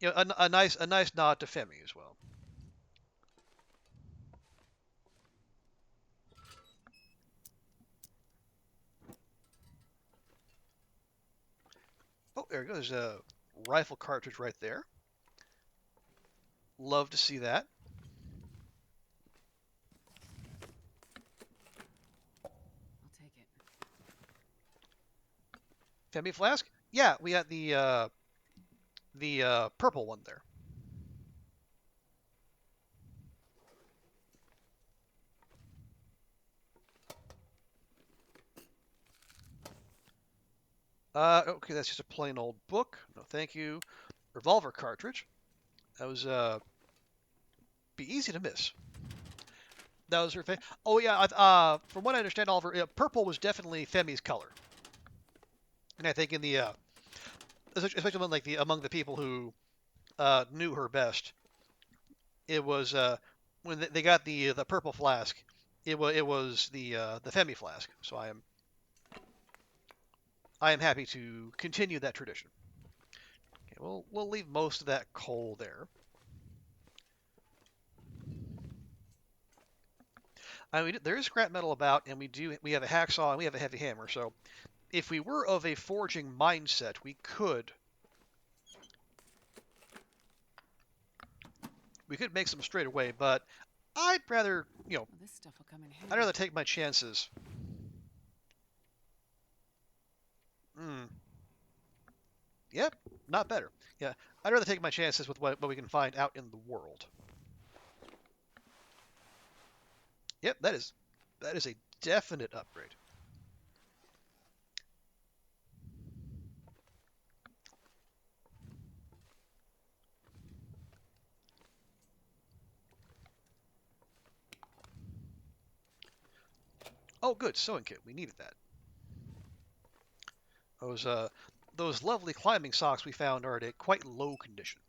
a nice nod to Femi as well. Oh, there goes a rifle cartridge right there. Love to see that. I'll take it. Femi flask? Yeah, we got the purple one there. Okay, that's just a plain old book. No, thank you. Revolver cartridge. That was be easy to miss. That was her thing. Oh yeah, from what I understand, Oliver, purple was definitely Femi's color. And I think in the especially among the people who knew her best, it was when they got the purple flask. It was the Femi flask. So I am happy to continue that tradition. Okay, we'll leave most of that coal there. I mean, there is scrap metal about, and we have a hacksaw and we have a heavy hammer. So if we were of a forging mindset, we could make some straight away. But I'd rather Well, this stuff will come in handy. I'd rather take my chances. Yep, not better. Yeah, I'd rather take my chances with what we can find out in the world. Yep, that is a definite upgrade. Oh, good, sewing kit. We needed that. Those those lovely climbing socks we found are at a quite low condition.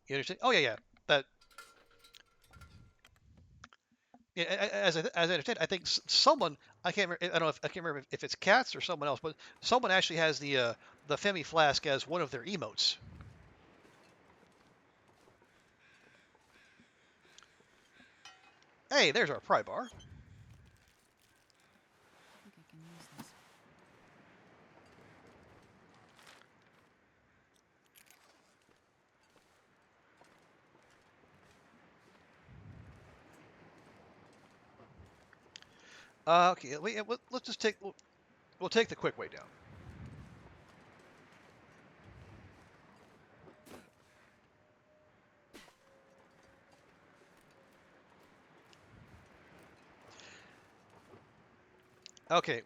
You understand? Oh yeah. That yeah, as I understand, I think someone I can't remember, I don't know if I can't remember if it's cats or someone else, but someone actually has the Femi flask as one of their emotes. Hey, there's our pry bar. I think I can use this. Okay, let's just we'll take the quick way down. Okay,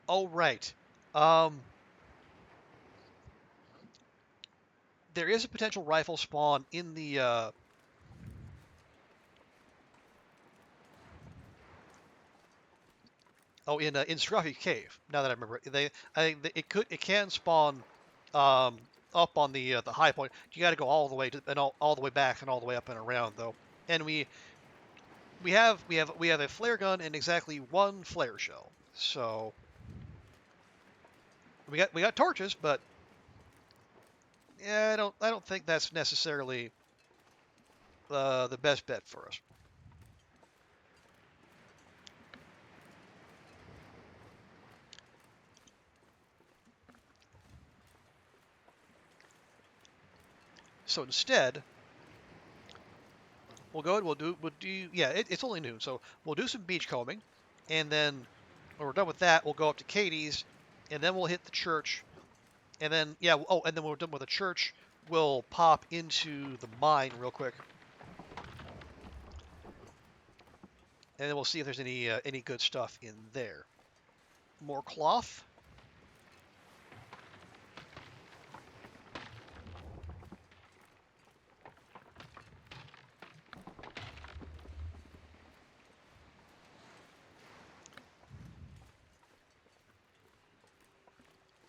oh right. Um, there is a potential rifle spawn in the Oh, in Scruffy Cave. Now that I remember it, it can spawn up on the high point. You got to go all the way to and all the way back and all the way up and around though. And we have a flare gun and exactly one flare shell. So we got torches, but yeah, I don't think that's necessarily the best bet for us. So instead, we'll go and we'll do yeah, it's only noon, so we'll do some beach combing, and then when we're done with that, we'll go up to Katie's, and then we'll hit the church, and then yeah, oh, and then when we're done with the church, we'll pop into the mine real quick, and then we'll see if there's any good stuff in there. More cloth.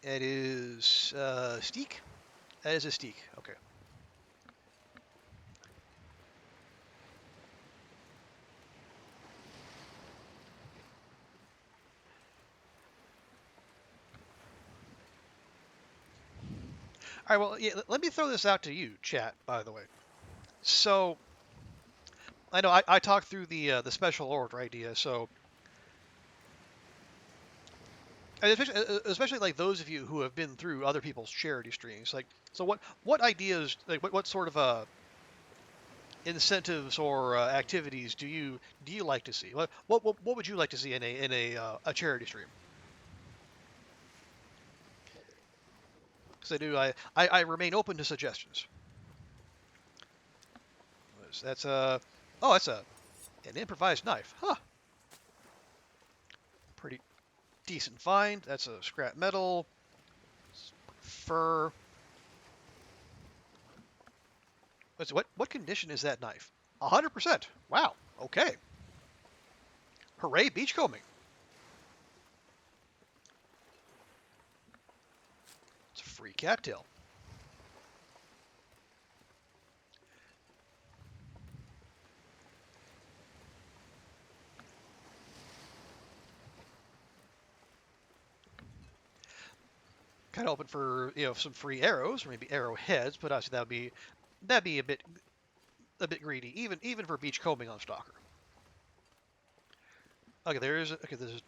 It is steak. That is a steak. Okay. All right. Well, yeah. Let me throw this out to you, chat. By the way, so I know I talked through the special order idea. So and especially like those of you who have been through other people's charity streams, like so what ideas like what sort of incentives or activities do you like to see? What would you like to see in a charity stream? Because I remain open to suggestions. That's a oh that's an improvised knife, huh? Pretty decent find. That's a scrap metal fur. What condition is that knife? 100%. Wow. Okay. Hooray, beachcombing. It's a free cattail. Kind of open for some free arrows or maybe arrowheads, but obviously that'd be a bit greedy, even for beachcombing on Stalker. Okay, there's a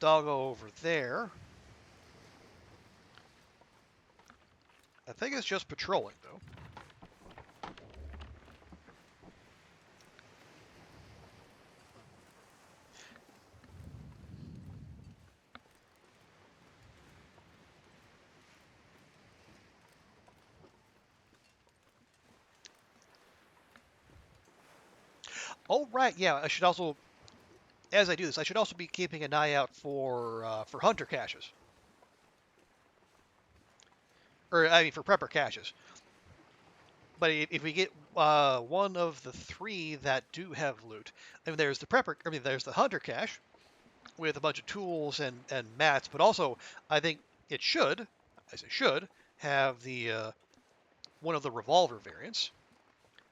doggo over there. I think it's just patrolling though. Oh right, yeah. I should also, as I do this, I should also be keeping an eye out for hunter caches, or I mean for prepper caches. But if we get one of the three that do have loot, I mean there's the prepper, I mean there's the hunter cache with a bunch of tools and mats, but also I think it should, as it should, have the one of the revolver variants.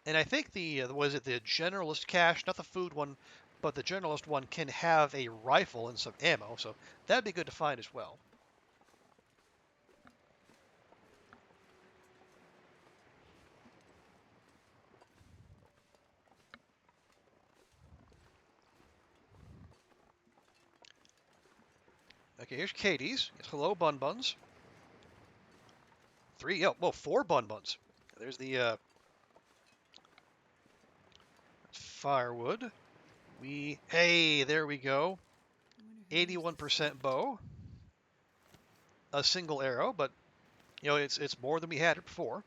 And I think was it the generalist cache, not the food one, but the generalist one can have a rifle and some ammo, so that'd be good to find as well. Okay, here's Katie's. Yes, hello, Bun Buns. 3, oh, well, 4 Bun Buns. There's the firewood. Hey, there we go. 81% bow. A single arrow, but it's more than we had before.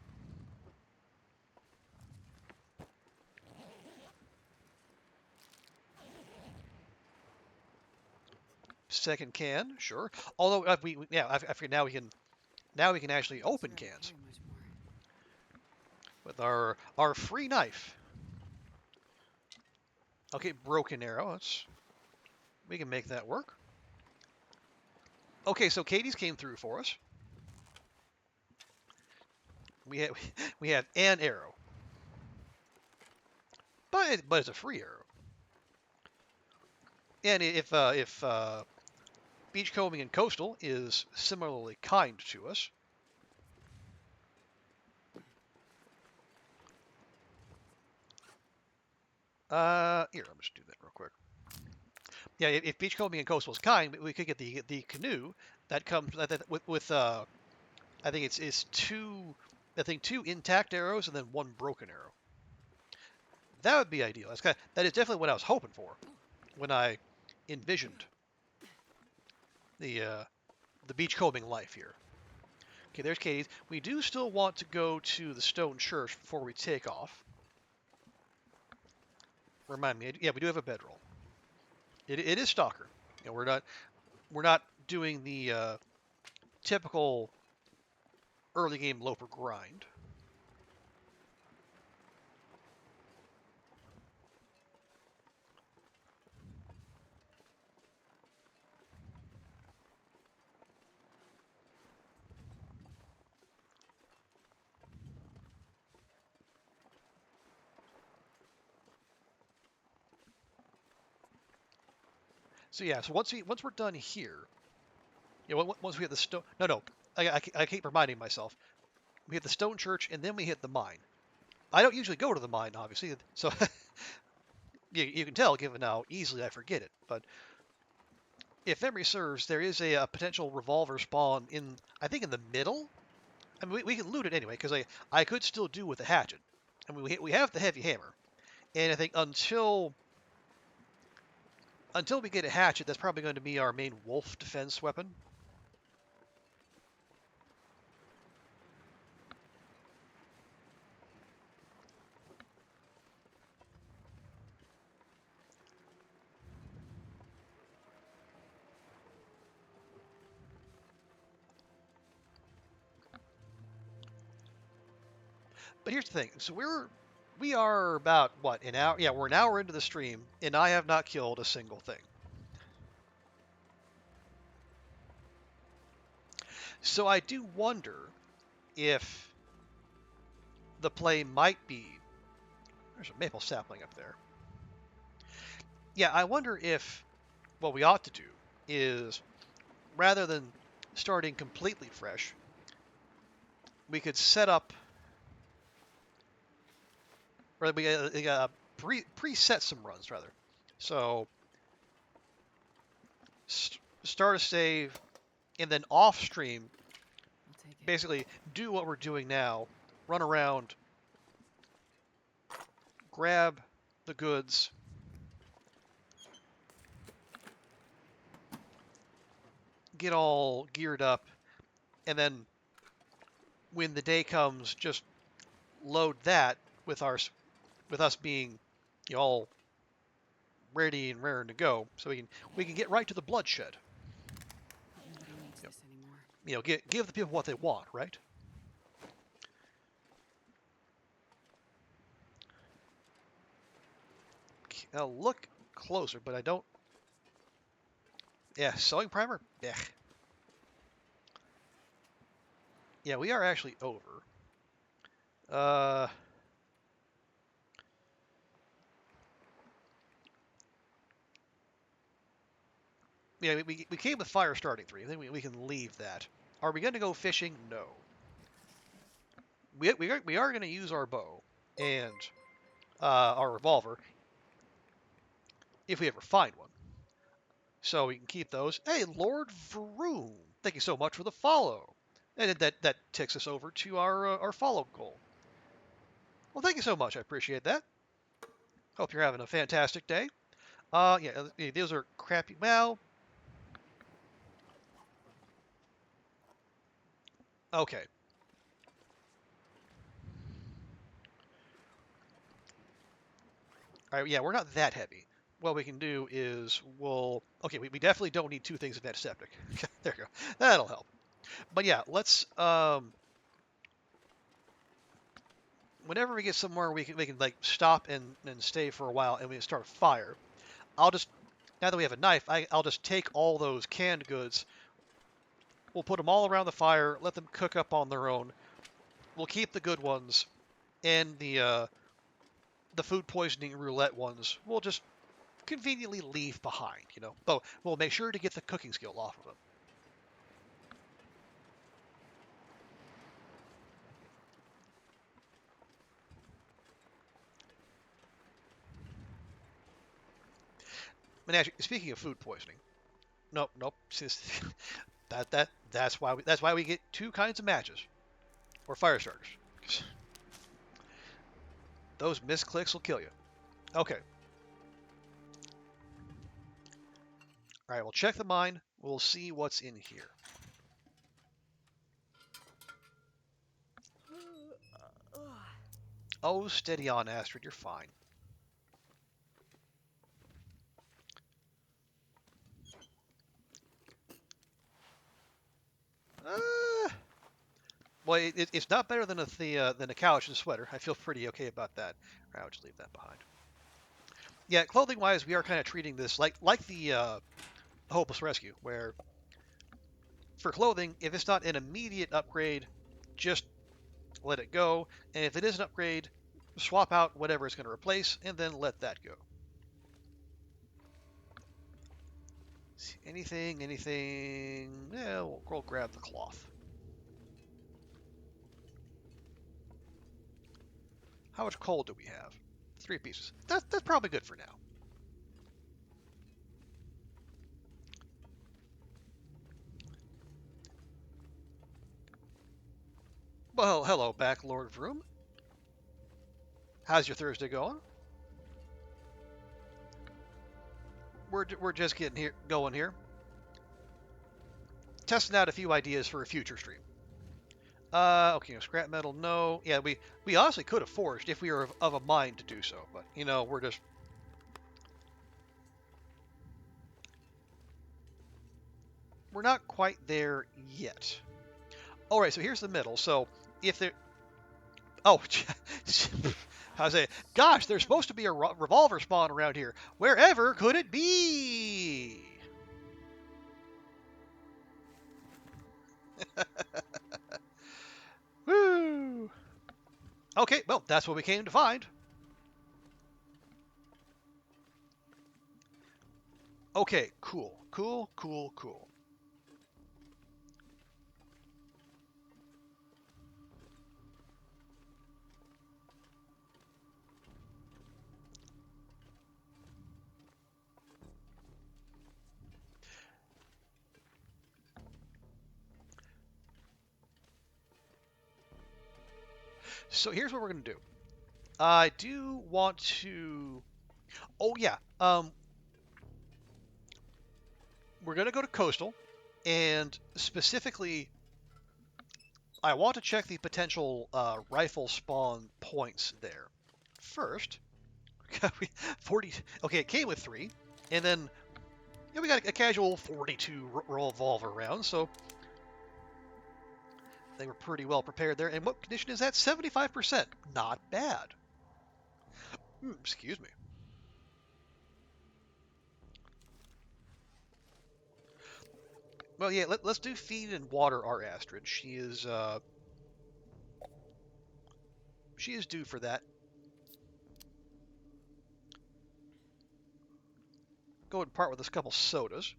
Second can, sure. Although I forget now we can actually open cans with our free knife. Okay, broken arrow. We can make that work. Okay, so Katie's came through for us. We have we have an arrow, but it's a free arrow. And if beachcombing and coastal is similarly kind to us, here, let me just do that real quick. Yeah, if beachcombing and coastal is kind, we could get the canoe that comes with I think it's two intact arrows and then one broken arrow. That would be ideal. That is definitely what I was hoping for when I envisioned the beachcombing life here. Okay, there's Katie's. We do still want to go to the stone church before we take off. Remind me, yeah, we do have a bedroll. It is Stalker. You know, we're not doing the typical early game loper grind. So yeah, so once we're done here, you know, once we hit the stone, no, I keep reminding myself, we hit the stone church and then we hit the mine. I don't usually go to the mine, obviously, so you can tell given how easily I forget it. But if memory serves, there is a potential revolver spawn I think in the middle. I mean, we can loot it anyway because I could still do with a hatchet. I mean, we have the heavy hammer, and I think until we get a hatchet, that's probably going to be our main wolf defense weapon. But here's the thing. So we are about what, an hour? Yeah, we're an hour into the stream, and I have not killed a single thing. So I do wonder if the play might be. There's a maple sapling up there. Yeah, I wonder if what we ought to do is, rather than starting completely fresh, we could set up, or we preset some runs rather. So start a save, and then off stream, I'll take it. basically do what we're doing now, run around, grab the goods, get all geared up, and then when the day comes, just load that with us being, you know, all ready and raring to go, so we can get right to the bloodshed. Nobody needs this anymore. You know, give the people what they want, right? I'll look closer, but I don't. Yeah, sewing primer. Yeah. Yeah, we are actually over. Yeah, we came with fire starting 3. I think we can leave that. Are we going to go fishing? No. We are going to use our bow and our revolver if we ever find one. So we can keep those. Hey, Lord Vroom, thank you so much for the follow. And that takes us over to our follow goal. Well, thank you so much. I appreciate that. Hope you're having a fantastic day. Yeah, those are crappy. Well, okay. All right, yeah, we're not that heavy. What we can do is okay, we definitely don't need 2 things of antiseptic. There you go. That'll help. But yeah, let's whenever we get somewhere we can like stop and stay for a while and we can start a fire. I'll just, now that we have a knife, I'll just take all those canned goods, We'll put them all around the fire, let them cook up on their own. We'll keep the good ones, and the food poisoning roulette ones we'll just conveniently leave behind, you know. But we'll make sure to get the cooking skill off of them. And actually, speaking of food poisoning, nope. That's why we get two kinds of matches or fire starters. Those misclicks will kill you. Okay. All right, we'll check the mine. We'll see what's in here. Oh, steady on, Astrid. You're fine. Well, it's not better than a couch and sweater. I feel pretty okay about that. All right, I'll just leave that behind. Yeah, clothing-wise, we are kind of treating this like the Hopeless Rescue, where for clothing, if it's not an immediate upgrade, just let it go. And if it is an upgrade, swap out whatever it's going to replace, and then let that go. Anything? Yeah, we'll grab the cloth. How much coal do we have? 3 pieces. That's probably good for now. Well, hello back, Lord Vroom. How's your Thursday going? We're just getting going here. Testing out a few ideas for a future stream. Okay, no, scrap metal, no. Yeah, we honestly could have forged if we were of a mind to do so, but you know, we're not quite there yet. All right, so here's the middle. So if there, oh, I was saying, gosh, there's supposed to be a revolver spawn around here. Wherever could it be? Woo! Okay, well, that's what we came to find. Okay, cool. So here's what we're going to do. I do want to... Oh, yeah. We're going to go to Coastal, and specifically, I want to check the potential rifle spawn points there. First, 40... Okay, it came with 3, and then we got a casual 42 revolver rounds, so they were pretty well prepared there. And what condition is that? 75%. Not bad. Excuse me. Well, yeah, let's do feed and water our Astrid. She is due for that. Go and part with us a couple sodas.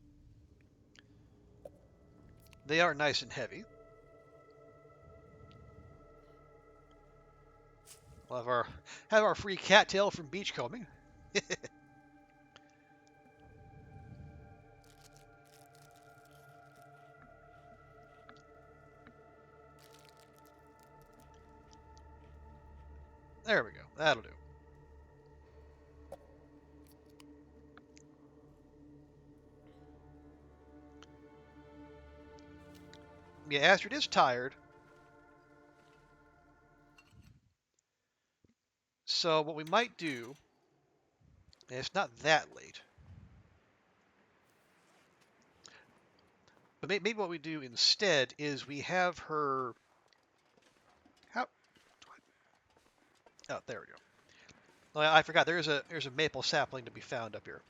They are nice and heavy. We'll have our free cattail from beachcombing. There we go. That'll do. Yeah, Astrid is tired. So what we might do, and it's not that late, but maybe what we do instead is we have her... How? Oh, there we go. Oh, I forgot. There's a maple sapling to be found up here.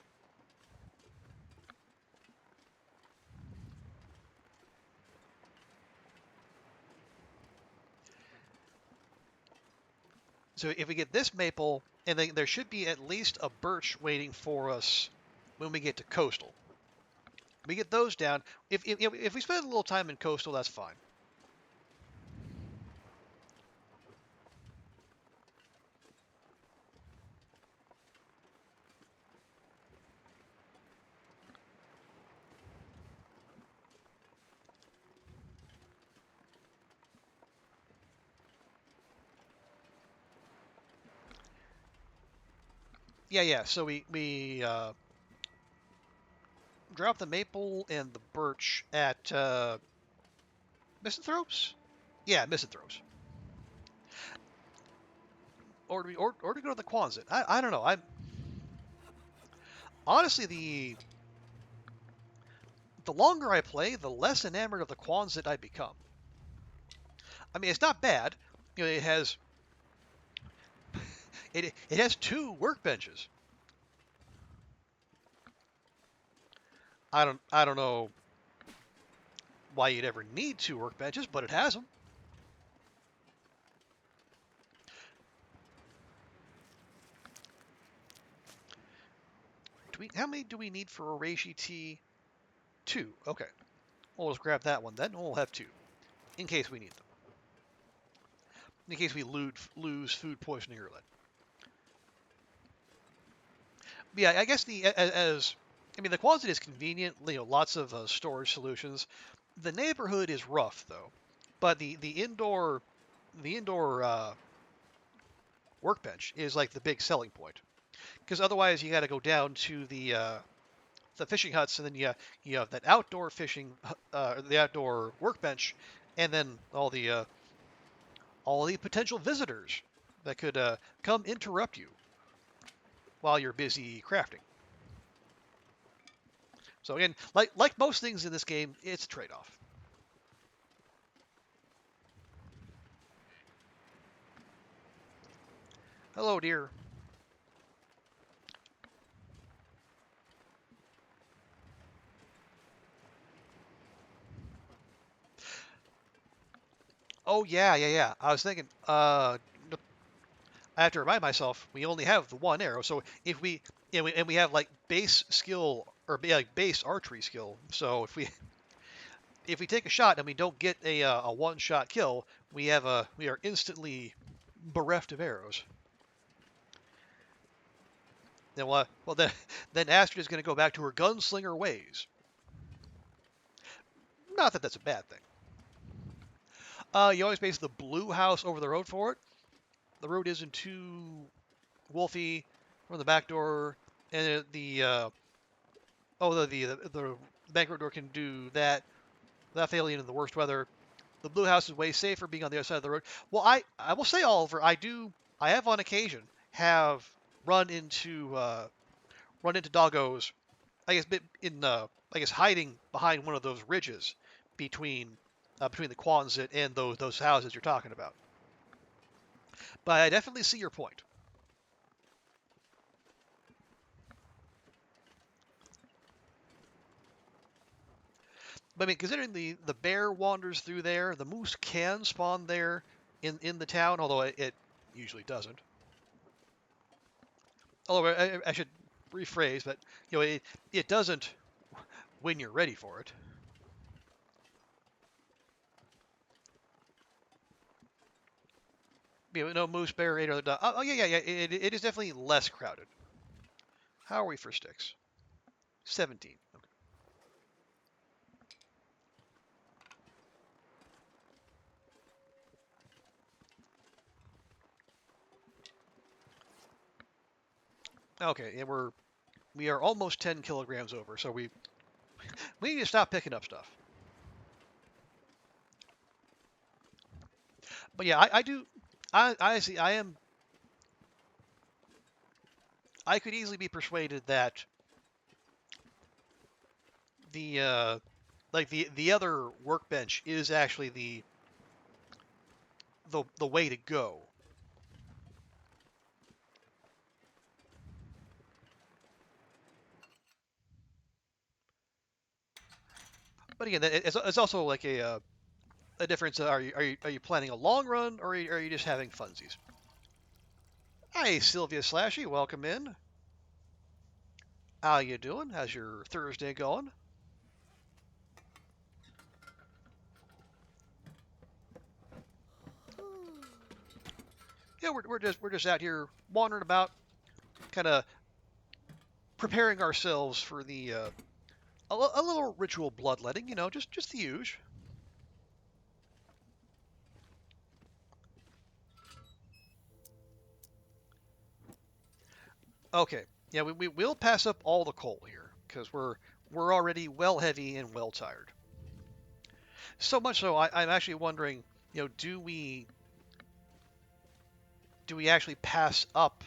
So if we get this maple, and then there should be at least a birch waiting for us when we get to coastal. We get those down. If we spend a little time in coastal, that's fine. Yeah. So we drop the maple and the birch at Misanthropes? Yeah, Misanthropes. Or to go to the Quonset. I don't know. I'm honestly the longer I play, the less enamored of the Quonset I become. I mean, it's not bad. You know, it has 2 workbenches. I don't know why you'd ever need 2 workbenches, but it has them. How many do we need for a Reishi T? 2. Okay. We'll just grab that one then. We'll have 2 in case we need them. In case we lose food poisoning or lead. But yeah, I guess I mean the Quonset is convenient. You know, lots of storage solutions. The neighborhood is rough though, but the indoor workbench is like the big selling point. Because otherwise you got to go down to the fishing huts, and then you have that outdoor fishing, the outdoor workbench, and then all the potential visitors that could come interrupt you while you're busy crafting. So again, like most things in this game, it's a trade-off. Hello, dear. Oh yeah. I was thinking, I have to remind myself we only have the 1 arrow. So if we have like base skill or like base archery skill. So if we take a shot and we don't get a 1-shot kill, we are instantly bereft of arrows. Then then Astrid is going to go back to her gunslinger ways. Not that that's a bad thing. You always base the blue house over the road for it. The road isn't too wolfy from the back door, and the bank road door can do that without failing in the worst weather. The blue house is way safer being on the other side of the road. Well, I will say, Oliver, I have on occasion have run into doggos. I guess hiding behind one of those ridges between the Quonset and those houses you're talking about. But I definitely see your point. But I mean, considering the bear wanders through there, the moose can spawn there in the town, although it usually doesn't. Although I should rephrase, but you know it doesn't when you're ready for it. You know, no moose, bear, 8 other dog. Oh yeah. It is definitely less crowded. How are we for sticks? 17. Okay, and we are almost 10 kilograms over, so we need to stop picking up stuff. But yeah, I do. I see. I could easily be persuaded that the other workbench is actually the way to go. But again, it's also like a difference. Are you planning a long run, or are you just having funsies? Hi, Sylvia Slashy. Welcome in. How you doing? How's your Thursday going? Yeah, we're just out here wandering about, kind of preparing ourselves for the a little ritual bloodletting. You know, just the usual. Okay. Yeah, we will pass up all the coal here because we're already well heavy and well tired. So much so, I'm actually wondering, you know, do we actually pass up?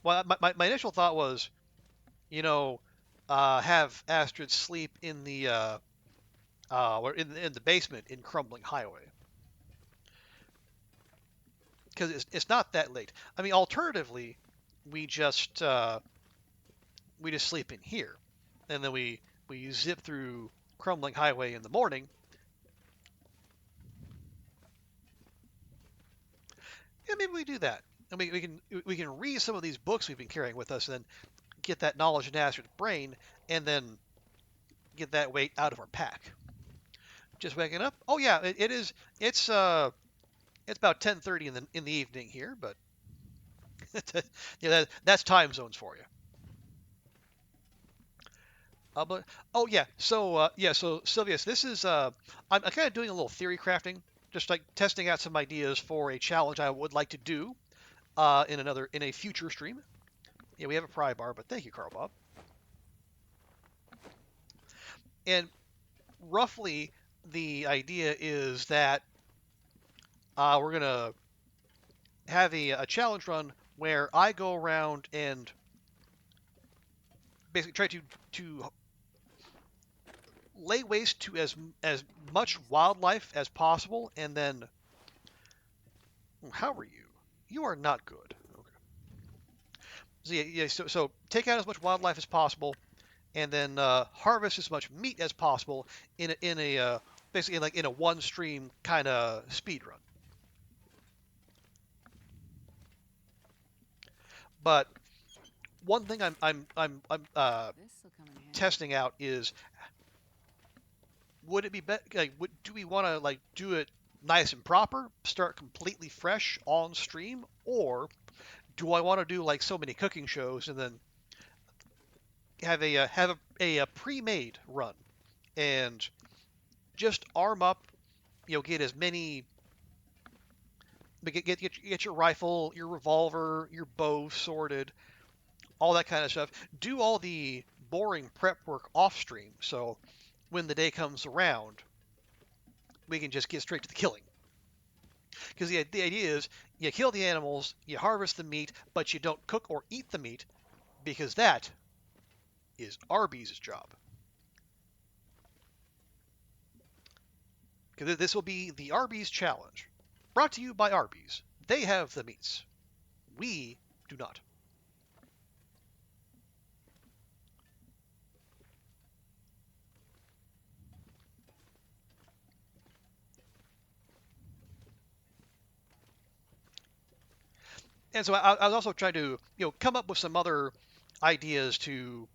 Well, my initial thought was, you know, have Astrid sleep in the or in the basement in Crumbling Highway because it's not that late. I mean, alternatively, we just uh, we just sleep in here, and then we zip through Crumbling Highway in the morning. Yeah, maybe we do that, and we can read some of these books we've been carrying with us, and then get that knowledge in Astrid's brain, and then get that weight out of our pack. Just waking up. Oh yeah, it is. It's about 10:30 in the evening here, but yeah, that's time zones for you. But oh yeah, so Sylvius, this is I'm kind of doing a little theory crafting, just like testing out some ideas for a challenge I would like to do in a future stream. Yeah, we have a pry bar, but thank you, Carl Bob. And roughly the idea is that we're gonna have a challenge run where I go around and basically try to lay waste to as much wildlife as possible, and then how are you? You are not good. Okay. So so take out as much wildlife as possible, and then harvest as much meat as possible in a basically like in a one stream kind of speed run. But one thing I'm This'll come in handy. testing out is would it be better? Like, do we want to like do it nice and proper, start completely fresh on stream, or do I want to do like so many cooking shows and then have a pre-made run and just arm up, you know, get as many, get your rifle, your revolver, your bow sorted, all that kind of stuff. Do all the boring prep work off stream, so when the day comes around, we can just get straight to the killing. Because the idea is you kill the animals, you harvest the meat, but you don't cook or eat the meat because that is Arby's job. Because this will be the Arby's challenge, brought to you by Arby's. They have the meats. We do not. And so I was also trying to, you know, come up with some other ideas to, you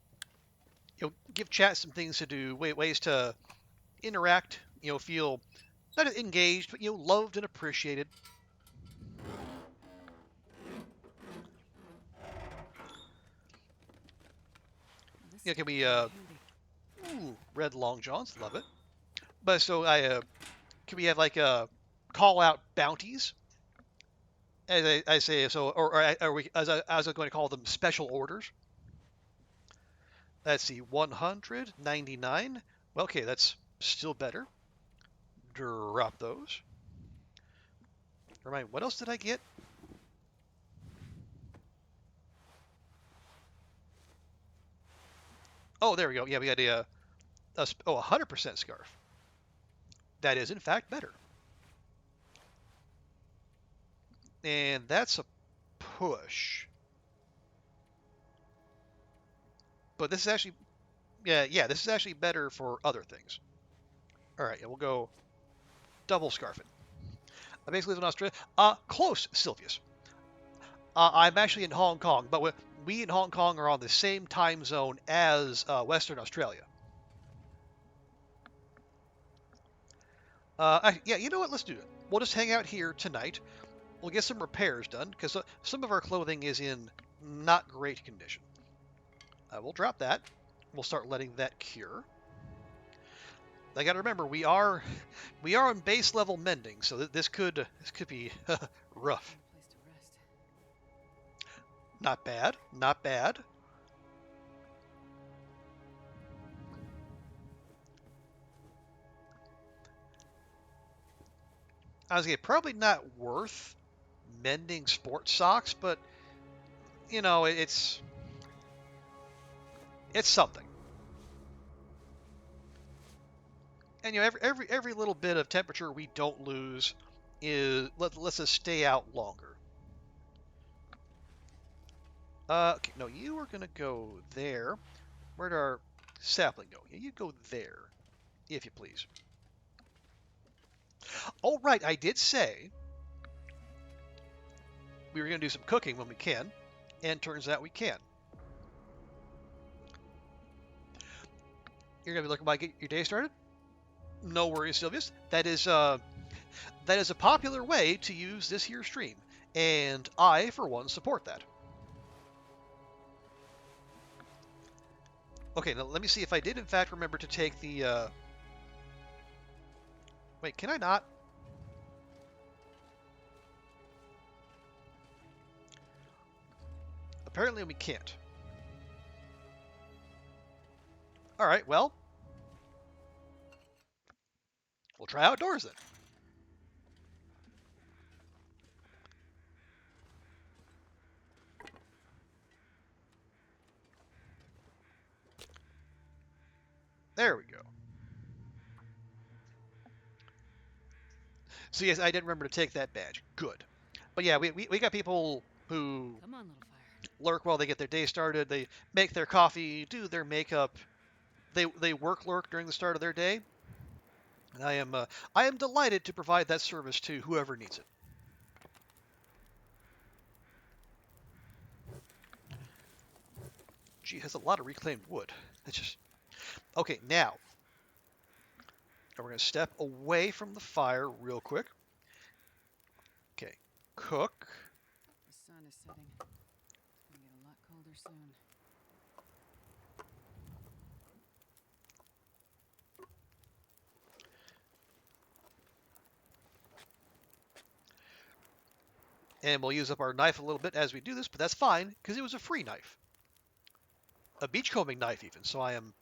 know, give chat some things to do, ways to interact, you know, feel not engaged, but, you know, loved and appreciated. This'll Yeah, can we, come in handy. ooh, red long johns, love it. But so can we have like call out bounties? As I say, so, or are we, as I was going to call them, special orders. Let's see, 199. Well, okay, that's still better. Drop those. Remind, what else did I get? Oh, there we go. Yeah, we got a 100% scarf. That is, in fact, better. And that's a push. But this is actually, yeah, this is actually better for other things. All right, yeah, we'll go double scarf it. I basically live in Australia. Close, Sylvius. I'm actually in Hong Kong, but we in Hong Kong are on the same time zone as Western Australia. Yeah, you know what? Let's do it. We'll just hang out here tonight. We'll get some repairs done, because some of our clothing is in not great condition. We'll drop that. We'll start letting that cure. I got to remember, we are on base level mending, so this could be rough. Place to rest. Not bad, not bad. I was gonna say, probably not worth mending sports socks, but you know, it's something. And you know, every little bit of temperature we don't lose lets us stay out longer. Okay, no, you are gonna go there. Where'd our sapling go? Yeah, you go there, if you please. Oh, right, I did say we were gonna do some cooking when we can, and turns out we can. You're gonna be looking to get your day started? No worries, Sylvius. That is a popular way to use this here stream, and I, for one, support that. Okay, now let me see if I did in fact remember to take the. Wait, can I not? Apparently we can't. All right, well, we'll try outdoors then. There we go. So yes, I did remember to take that badge. Good. But yeah, we got people who Come on, little fire. lurk while they get their day started. They make their coffee, do their makeup. They lurk during the start of their day. And I am delighted to provide that service to whoever needs it. Gee, has a lot of reclaimed wood. That's just okay. Now we're gonna step away from the fire real quick. Okay, cook. The sun is setting. It's gonna get a lot colder soon. And we'll use up our knife a little bit as we do this, but that's fine because it was a free knife, a beachcombing knife even. So I am.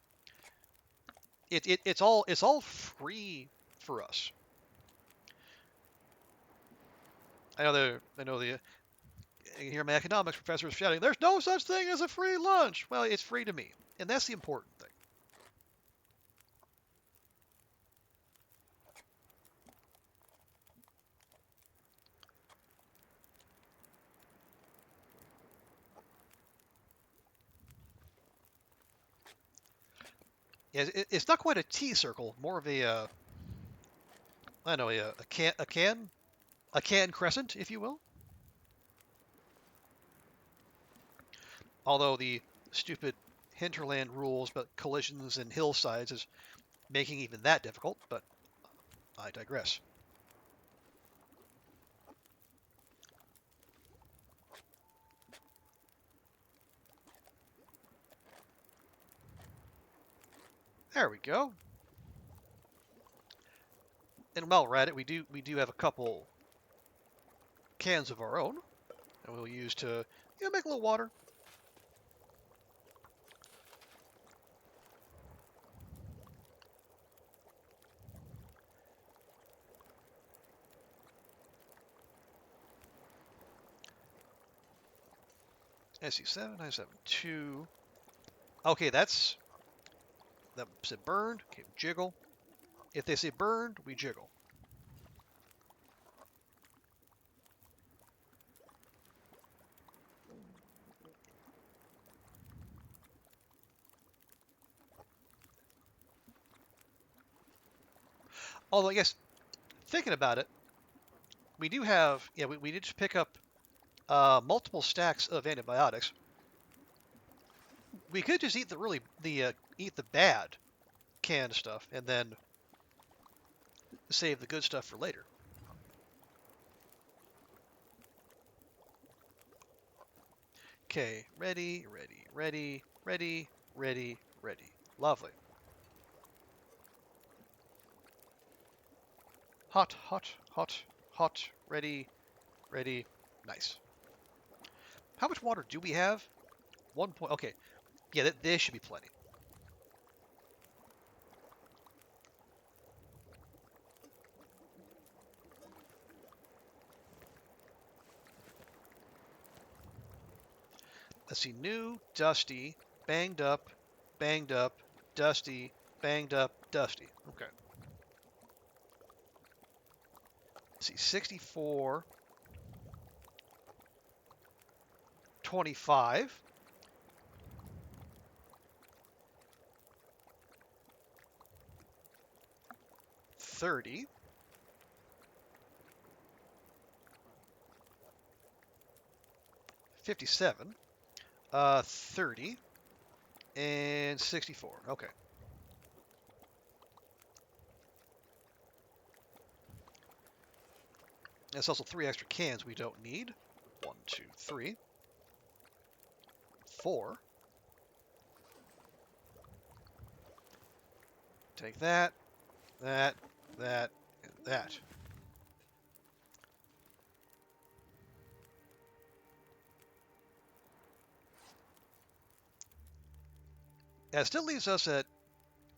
It's all free for us. I know the. I can hear my economics professors shouting, "There's no such thing as a free lunch." Well, it's free to me, and that's the important thing. Yeah, it's not quite a T circle, more of a I don't know, a can crescent, if you will. Although the stupid hinterland rules about collisions and hillsides is making even that difficult, but I digress. There we go. And while we're at it, we do have a couple cans of our own, and we'll use to make a little water. SC7, 972. Okay, that said burned. Okay, jiggle. If they say burned, we jiggle. Although, yes, thinking about it, we do have, we did pick up multiple stacks of antibiotics. We could just eat eat the bad canned stuff and then save the good stuff for later. Okay, ready, ready, ready, ready, ready, ready. Lovely. Hot, hot, hot, hot, ready, ready, nice. How much water do we have? 1 point, okay. Yeah, this should be plenty. Let's see, new, dusty, banged up, dusty, banged up, dusty. Okay. Let's see, 64, 25, 30, 57, 30, and 64. Okay. There's also 3 extra cans we don't need. 1, 2, 3, 4. Take that, that, and that. That still leaves us at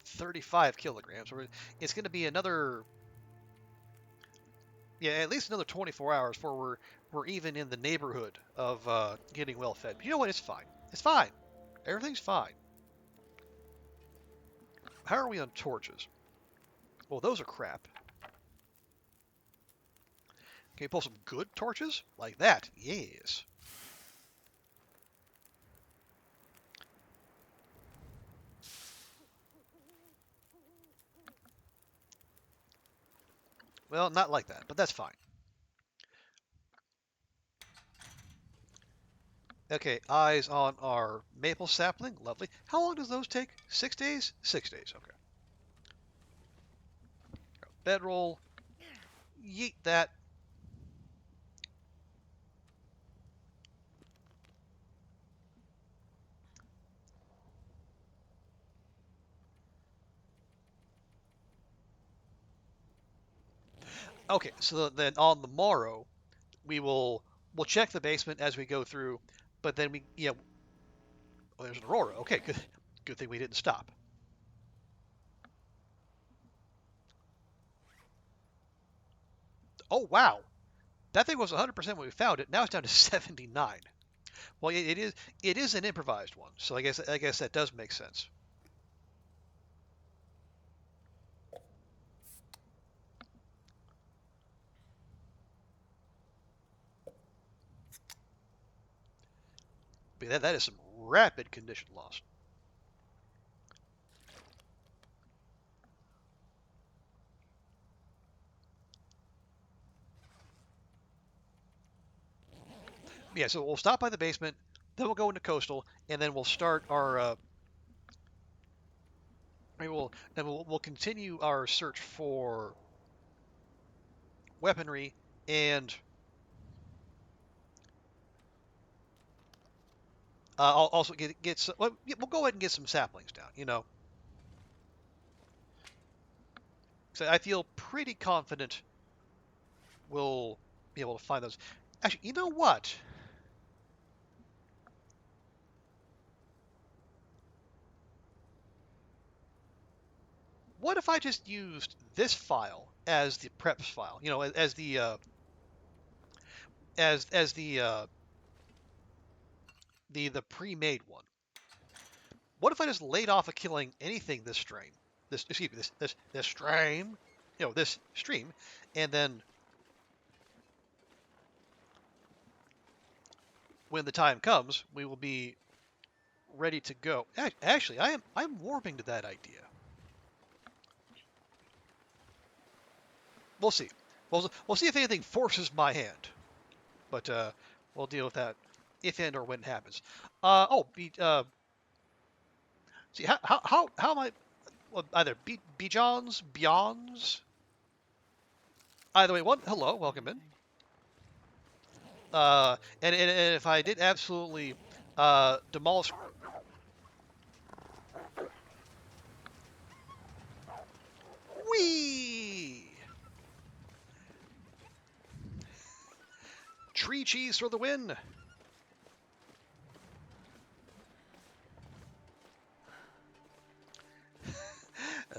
35 kilograms. It's going to be another, yeah, at least another 24 hours before we're even in the neighborhood of getting well fed. But you know what? It's fine. It's fine. Everything's fine. How are we on torches? Well, those are crap. Can you pull some good torches? Like that. Yes. Well, not like that, but that's fine. Okay, eyes on our maple sapling. Lovely. How long does those take? 6 days? 6 days, okay. Bedroll. Yeet that. Okay, so then on the morrow, we'll check the basement as we go through, but then oh, there's an aurora. Okay, good. Good thing we didn't stop. Oh wow, that thing was 100% when we found it. Now it's down to 79. Well, it is an improvised one, so I guess that does make sense. But that is some rapid condition loss. Yeah, so we'll stop by the basement, then we'll go into coastal, and then we'll start our. We'll continue our search for weaponry and I'll also get some. Well, we'll go ahead and get some saplings down. You know, so I feel pretty confident we'll be able to find those. Actually, you know what? What if I just used this file as the preps file? You know, as the as the pre-made one. What if I just laid off of killing anything this stream? This stream, you know, this stream, and then when the time comes, we will be ready to go. Actually, I'm warming to that idea. We'll see. We'll see if anything forces my hand. But we'll deal with that if and or when it happens. See how am I? Well, either Beyonds, Beyonds. Either way, one hello, welcome in. And if I did absolutely demolish. Whee! Tree cheese for the win.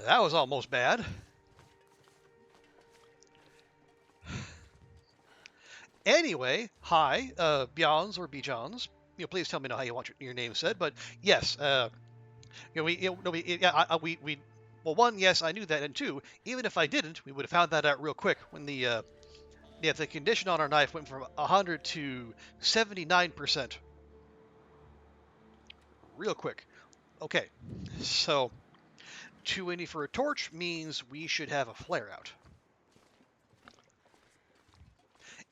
That was almost bad. Anyway, hi, Beyonds or Bejons. Please tell me how you want your name said. But yes, well, one, yes, I knew that, and two, even if I didn't, we would have found that out real quick when the condition on our knife went from 100 to 79%. Real quick. Okay, so 280 for a torch means we should have a flare out.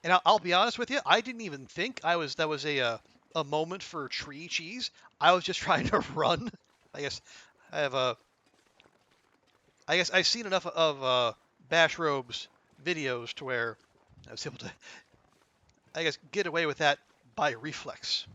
And I'll be honest with you, I didn't even think that was a moment for tree cheese. I was just trying to run. I guess I've seen enough of Bash Robe's videos to where I was able to, I guess, get away with that by reflex.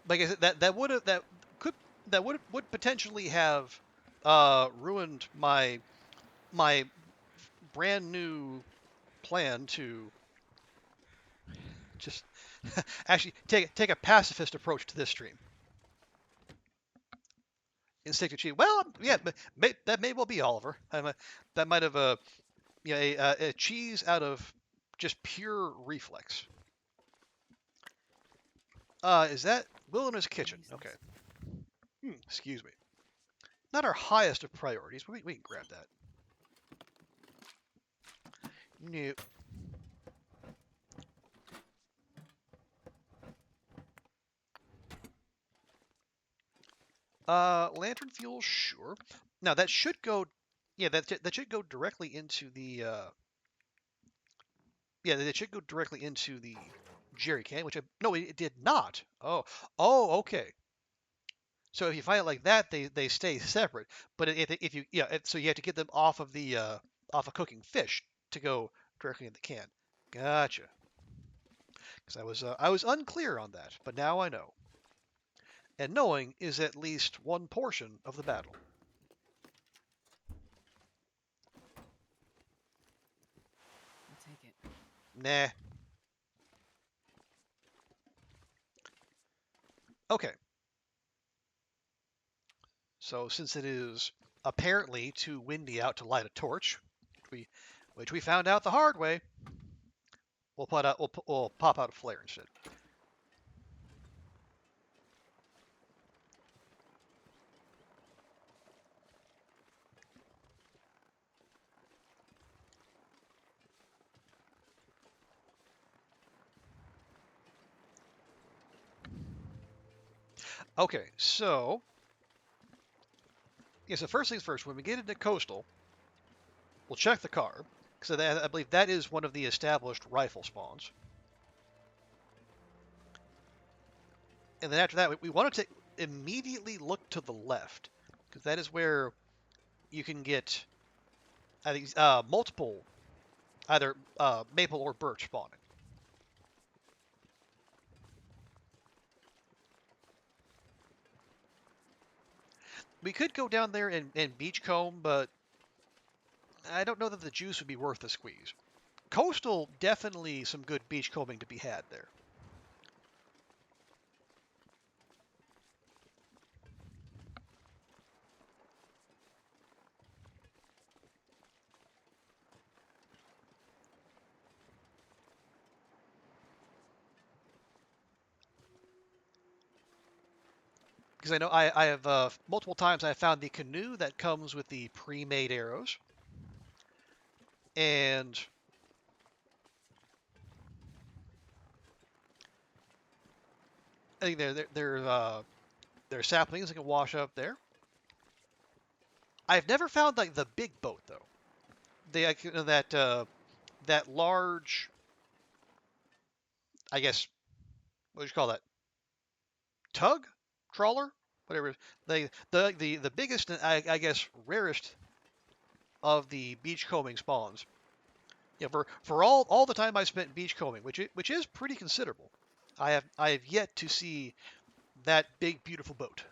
Like I said, that would potentially have ruined my brand new plan to just actually take a pacifist approach to this stream. Instinctive cheese. Well, yeah, that may well be Oliver. That might have a cheese out of just pure reflex. Is that Wilderness Kitchen? Okay. Excuse me. Not our highest of priorities, but we can grab that. Nope. Lantern fuel, sure. Now that should go, yeah, that should go directly into the, yeah, that should go directly into the jerry can, which no, it did not. Oh, okay. So if you find it like that, they stay separate. But if you, yeah, so you have to get them off of the off of cooking fish to go directly in the can. Gotcha. Because I was unclear on that, but now I know. And knowing is at least one portion of the battle. I'll take it. Nah. Okay. So since it is apparently too windy out to light a torch, which we found out the hard way, we'll pop out a flare instead. Okay, so yeah, so first things first, when we get into coastal, we'll check the car, because I believe that is one of the established rifle spawns. And then after that, we want to immediately look to the left, because that is where you can get multiple, either maple or birch spawning. We could go down there and beachcomb, but I don't know that the juice would be worth the squeeze. Coastal, definitely some good beachcombing to be had there. because I know I have multiple times I found the canoe that comes with the pre-made arrows, and I think there are saplings that can wash up there. I've never found like the big boat though. That large, I guess, what would you call that? Tug, trawler, whatever. The biggest and I guess rarest of the beachcombing spawns. Yeah, for all the time I spent beachcombing, which is pretty considerable, I have yet to see that big beautiful boat.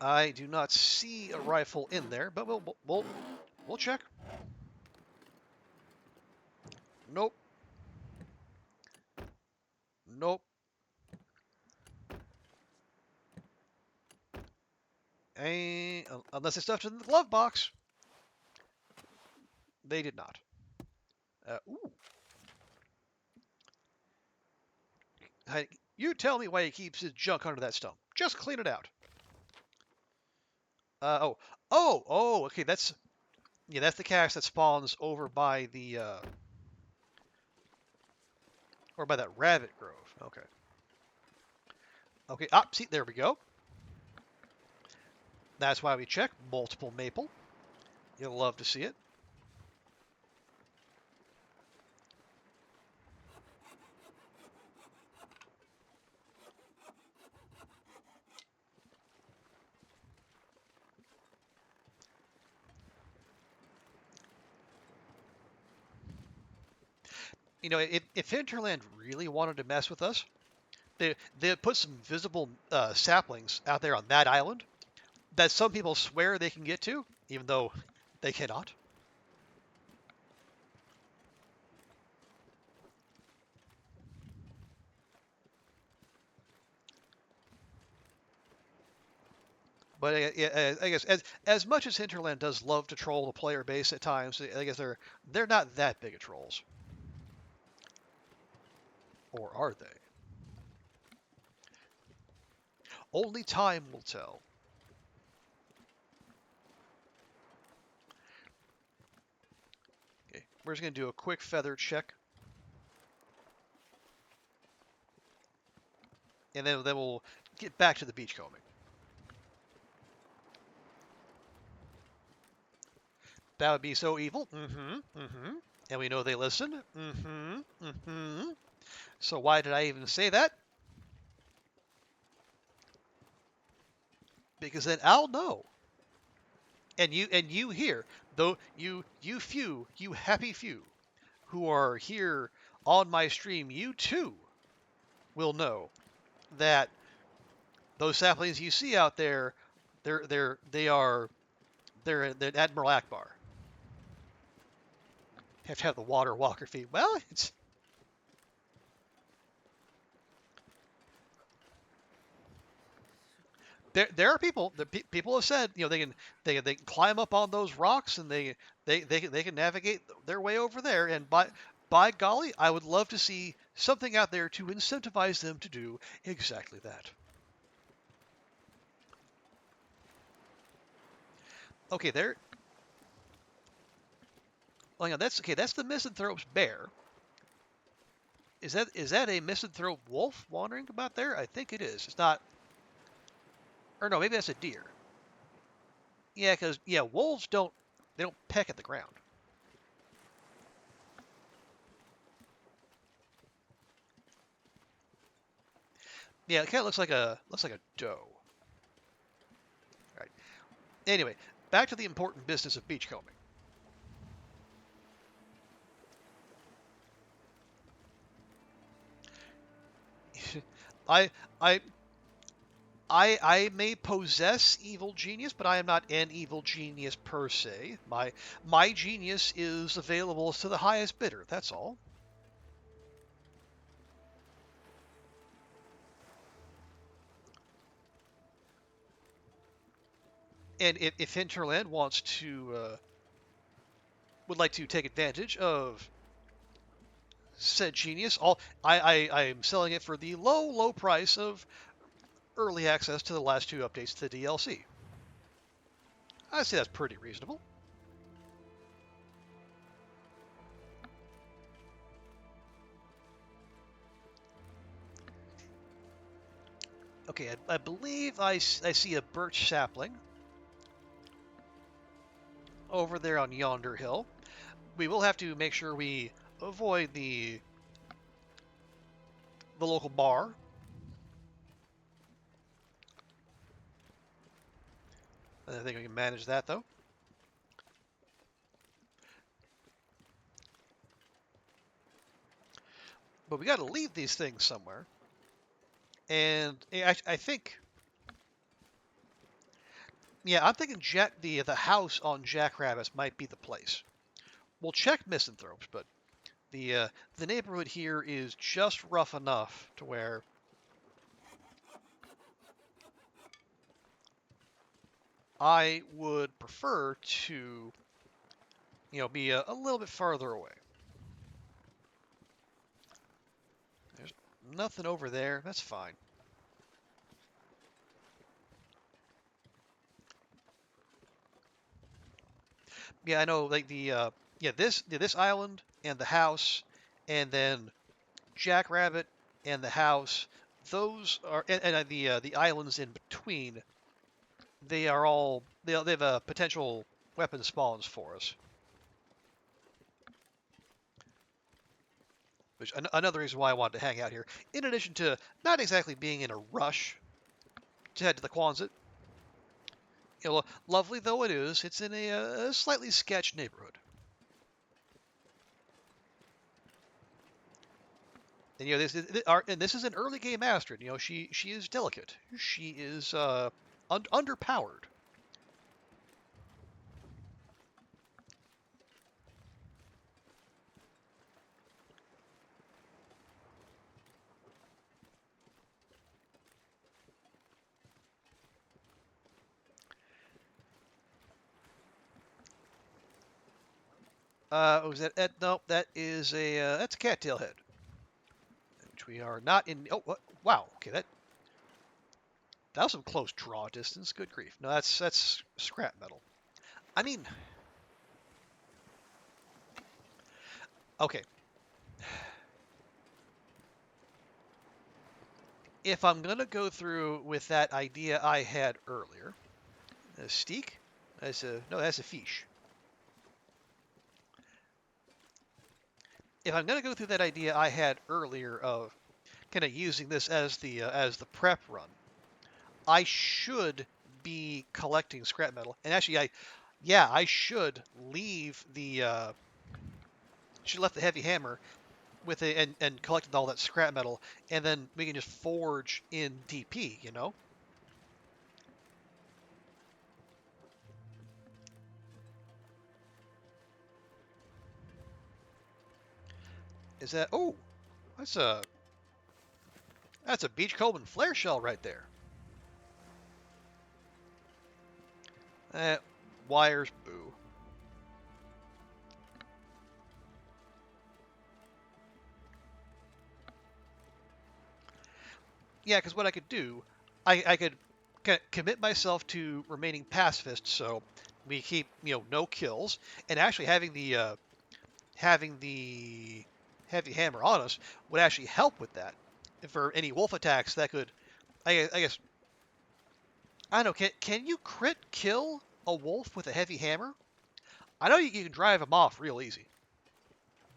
I do not see a rifle in there, but we'll check. Nope. Nope. Unless they stuffed it in the glove box. They did not. Ooh. Hey, you tell me why he keeps his junk under that stump. Just clean it out. Okay. That's the cache that spawns over by the or by that rabbit grove. Okay. Okay. See, there we go. That's why we check multiple maple. You'll love to see it. You know, if Hinterland really wanted to mess with us, they put some visible saplings out there on that island that some people swear they can get to, even though they cannot. But I guess as much as Hinterland does love to troll the player base at times, I guess they're not that big of trolls. Or are they? Only time will tell. Okay, we're just going to do a quick feather check. And then we'll get back to the beachcombing. That would be so evil. And we know they listen. So why did I even say that? Because then I'll know. And you here, though you happy few who are here on my stream, you too will know that those saplings you see out there, they're Admiral Akbar. Have to have the water walker feet. Well, it's there are people. People have said, you know, they can climb up on those rocks and they can navigate their way over there. And by golly, I would love to see something out there to incentivize them to do exactly that. Okay, there. Oh, yeah, that's okay. That's the misanthrope's bear. Is that a misanthrope wolf wandering about there? I think it is. It's not. Or no, maybe that's a deer. Yeah, because wolves don't peck at the ground. Yeah, it kind of looks like a doe. All right. Anyway, back to the important business of beachcombing. I I I may possess evil genius, but I am not an evil genius per se. My genius is available to the highest bidder. That's all. And if Hinterland wants to would like to take advantage of said genius, I'm selling it for the low price of early access to the last 2 updates to the DLC. I say that's pretty reasonable. Okay, I believe I see a birch sapling over there on yonder hill. We will have to make sure we avoid the local bar. I think we can manage that, though. But we got to leave these things somewhere. And I think, yeah, I'm thinking the house on Jackrabbits might be the place. We'll check Misanthropes, but the neighborhood here is just rough enough to where I would prefer to, be a little bit farther away. There's nothing over there. That's fine. Yeah, I know. Like this island and the house, and then Jackrabbit and the house. Those are and the islands in between. They are all they have a potential weapon spawns for us. Which another reason why I wanted to hang out here. In addition to not exactly being in a rush to head to the Quonset. Lovely though it is, it's in a slightly sketched neighborhood. And this is an early game Astrid. She is delicate. She is underpowered. Was that? No, that is that's a cattail head, which we are not in. Oh, what? Wow. Okay, that was some close draw distance. Good grief. No, that's scrap metal. I mean, okay. If I'm gonna go through with that idea I had earlier, a steak. That's a fish. If I'm going to go through that idea I had earlier of kind of using this as the prep run, I should be collecting scrap metal. And actually, I should leave should left the heavy hammer with it and collected all that scrap metal, and then we can just forge in DP. Is that? Oh, that's a beachcomb flare shell right there. Wires, boo. Yeah, because what I could do, I could commit myself to remaining pacifist, so we keep no kills, and actually having the heavy hammer on us would actually help with that. For any wolf attacks, that could, I guess, I don't know. Can you crit kill a wolf with a heavy hammer? I know you can drive them off real easy,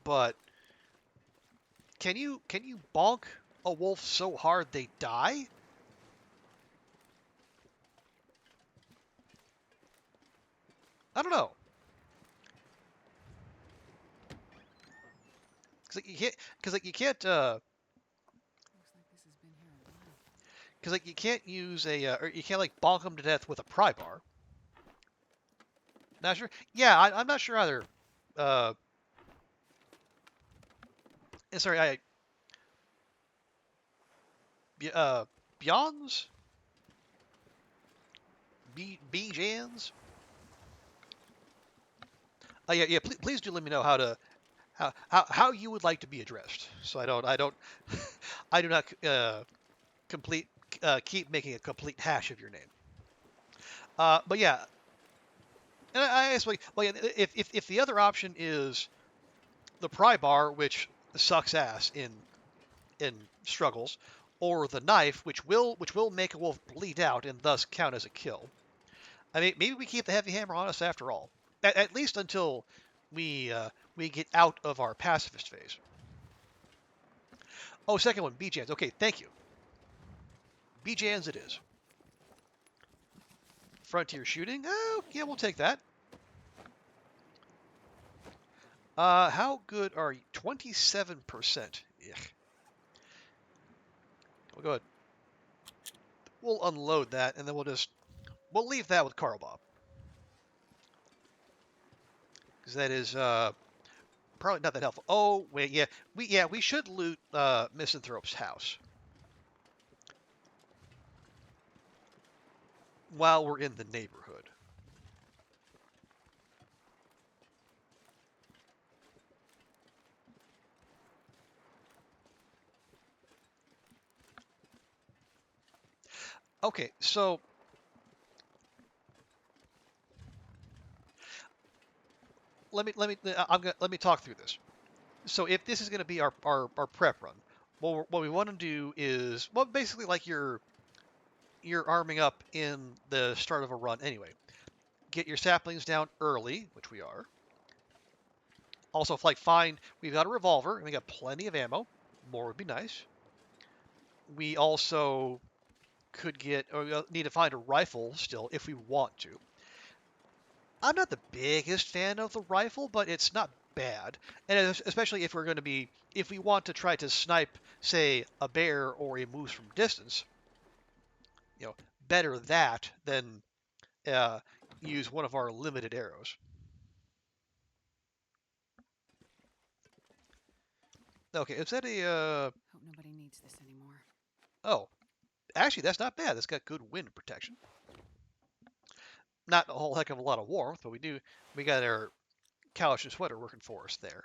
but can you bonk a wolf so hard they die? I don't know. Because you can't you can't use or you can't bonk them to death with a pry bar. Not sure. Yeah, I'm not sure either. Sorry, Beyond's B Jans. Yeah. Please do let me know how you would like to be addressed. So I don't I do not complete keep making a complete hash of your name. But yeah, and I guess well, yeah, if the other option is the pry bar, which sucks ass in struggles, or the knife, which will make a wolf bleed out and thus count as a kill. I mean, maybe we keep the heavy hammer on us after all, at least until we get out of our pacifist phase. Oh, second one, B-Jans. Okay, thank you. B-Jans it is. Frontier shooting? Oh, yeah, we'll take that. How good are you? 27%. Ugh. We'll go ahead. We'll unload that, and then we'll leave that with Carl Bob. Because that is probably not that helpful. Oh, wait, yeah. We should loot Misanthrope's house while we're in the neighborhood. Okay, so let me talk through this. So if this is going to be our prep run, what we want to do is, well, basically like you're arming up in the start of a run anyway. Get your saplings down early, which we are. Also, like we've got a revolver and we got plenty of ammo. More would be nice. We also could get, or we'll need to find a rifle still if we want to. I'm not the biggest fan of the rifle, but it's not bad. And especially if if we want to try to snipe, say, a bear or a moose from distance, better that than use one of our limited arrows. Okay, is that a, Hope nobody needs this anymore. oh, actually, that's not bad. That's got good wind protection. Not a whole heck of a lot of warmth, but we got our calash and sweater working for us there.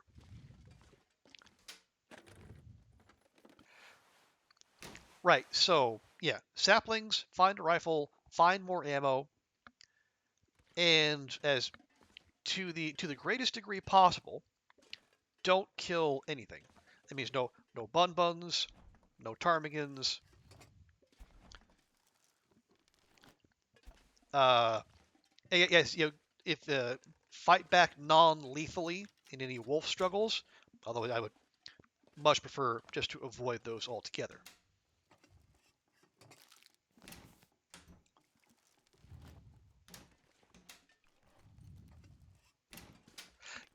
Right, so, yeah, saplings, find a rifle, find more ammo, and as to the greatest degree possible, don't kill anything. That means no bun-buns, no ptarmigans. Yes, if fight back non-lethally in any wolf struggles. Although I would much prefer just to avoid those altogether.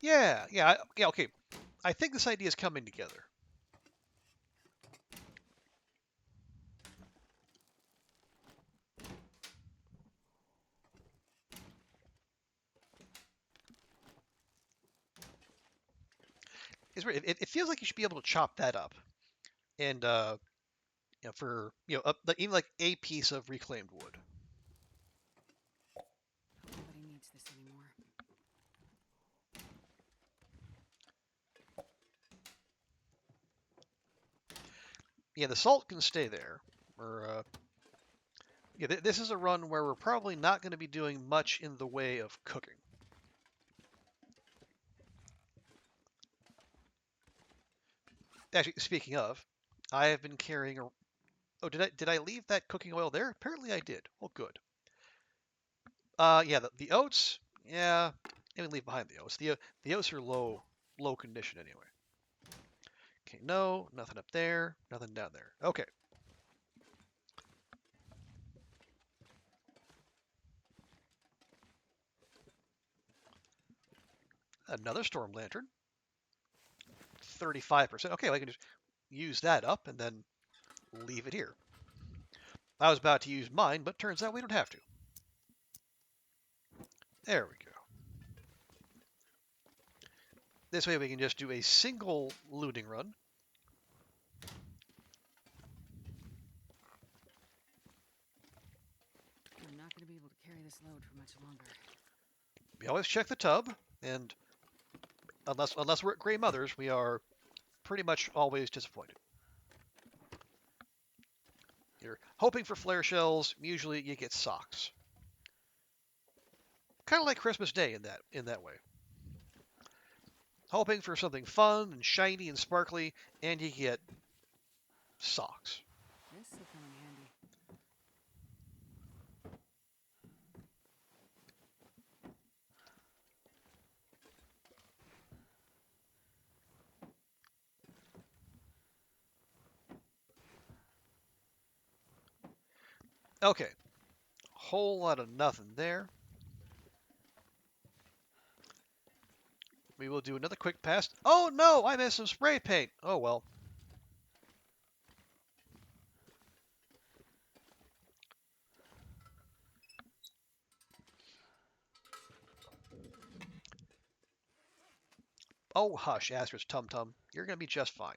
Yeah. Okay. I think this idea is coming together. It feels like you should be able to chop that up, and for even like a piece of reclaimed wood. Hope nobody needs this anymore. Yeah, the salt can stay there. Or this is a run where we're probably not going to be doing much in the way of cooking. Actually, speaking of, I have been carrying a. Oh, did I leave that cooking oil there? Apparently I did. Well, good. Yeah, the oats. Yeah, let me leave behind the oats. The oats are low condition anyway. Okay, no, nothing up there, nothing down there. Okay. Another storm lantern. 35%. Okay, well, I can just use that up and then leave it here. I was about to use mine, but turns out we don't have to. There we go. This way we can just do a single looting run. We're not going to be able to carry this load for much longer. We always check the tub, and unless we're at Grey Mother's, we are pretty much always disappointed. You're hoping for flare shells. Usually, you get socks. Kind of like Christmas Day in that way. Hoping for something fun and shiny and sparkly, and you get socks. This will come in handy. Okay. Whole lot of nothing there. We will do another quick pass. Oh no, I missed some spray paint. Oh well. Oh hush, Astrid's Tum Tum. You're gonna be just fine.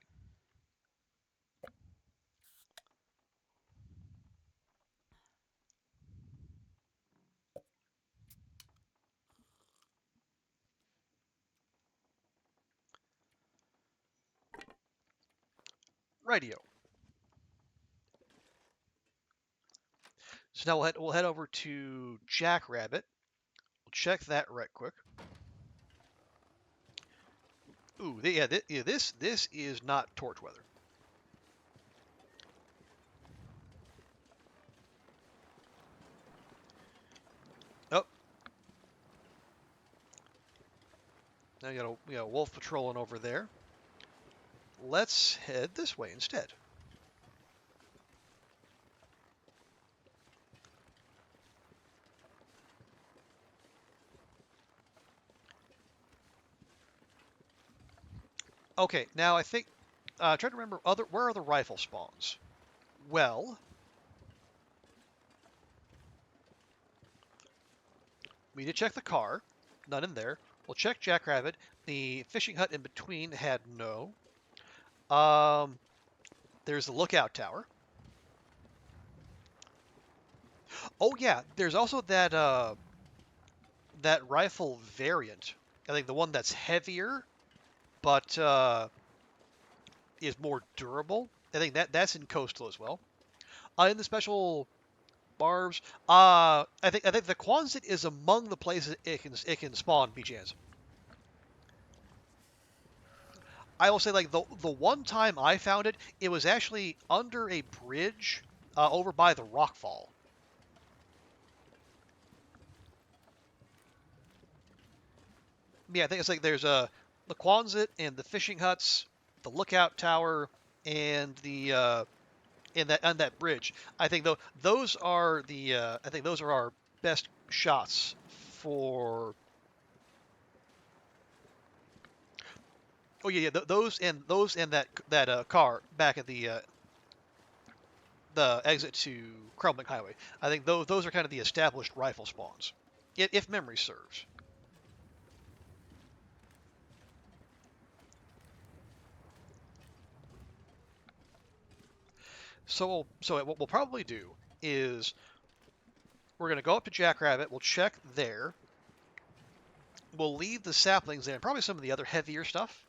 Radio. So now we'll head over to Jackrabbit. We'll check that right quick. Ooh, this is not torch weather. Oh. Now we got a wolf patrolling over there. Let's head this way instead. Okay, now I think try to remember where are the rifle spawns? Well, we did check the car, none in there. We'll check Jackrabbit. The fishing hut in between had no. There's the lookout tower. Oh yeah, there's also that rifle variant. I think the one that's heavier, but is more durable. I think that's in coastal as well. In the special barbs, I think the Quonset is among the places it can spawn BJs. I will say, like, the one time I found it, it was actually under a bridge over by the rockfall. Yeah, I think it's like there's the Quonset and the fishing huts, the lookout tower, and the on that bridge. I think those are our best shots for. Oh yeah, those and that car back at the exit to Crumlink Highway. I think those are kind of the established rifle spawns, if memory serves. So what we'll probably do is we're going to go up to Jackrabbit. We'll check there. We'll leave the saplings there and probably some of the other heavier stuff.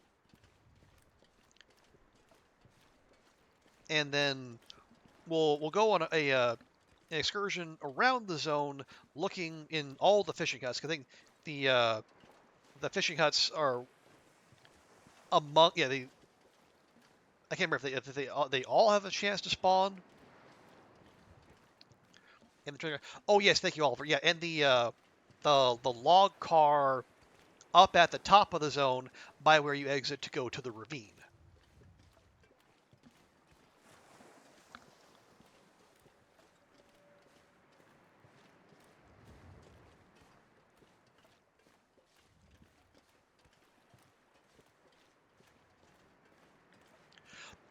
And then we'll go on an excursion around the zone, looking in all the fishing huts. I think the fishing huts are among I can't remember if they all have a chance to spawn. And oh yes, thank you, Oliver. Yeah, and the log car up at the top of the zone by where you exit to go to the ravine.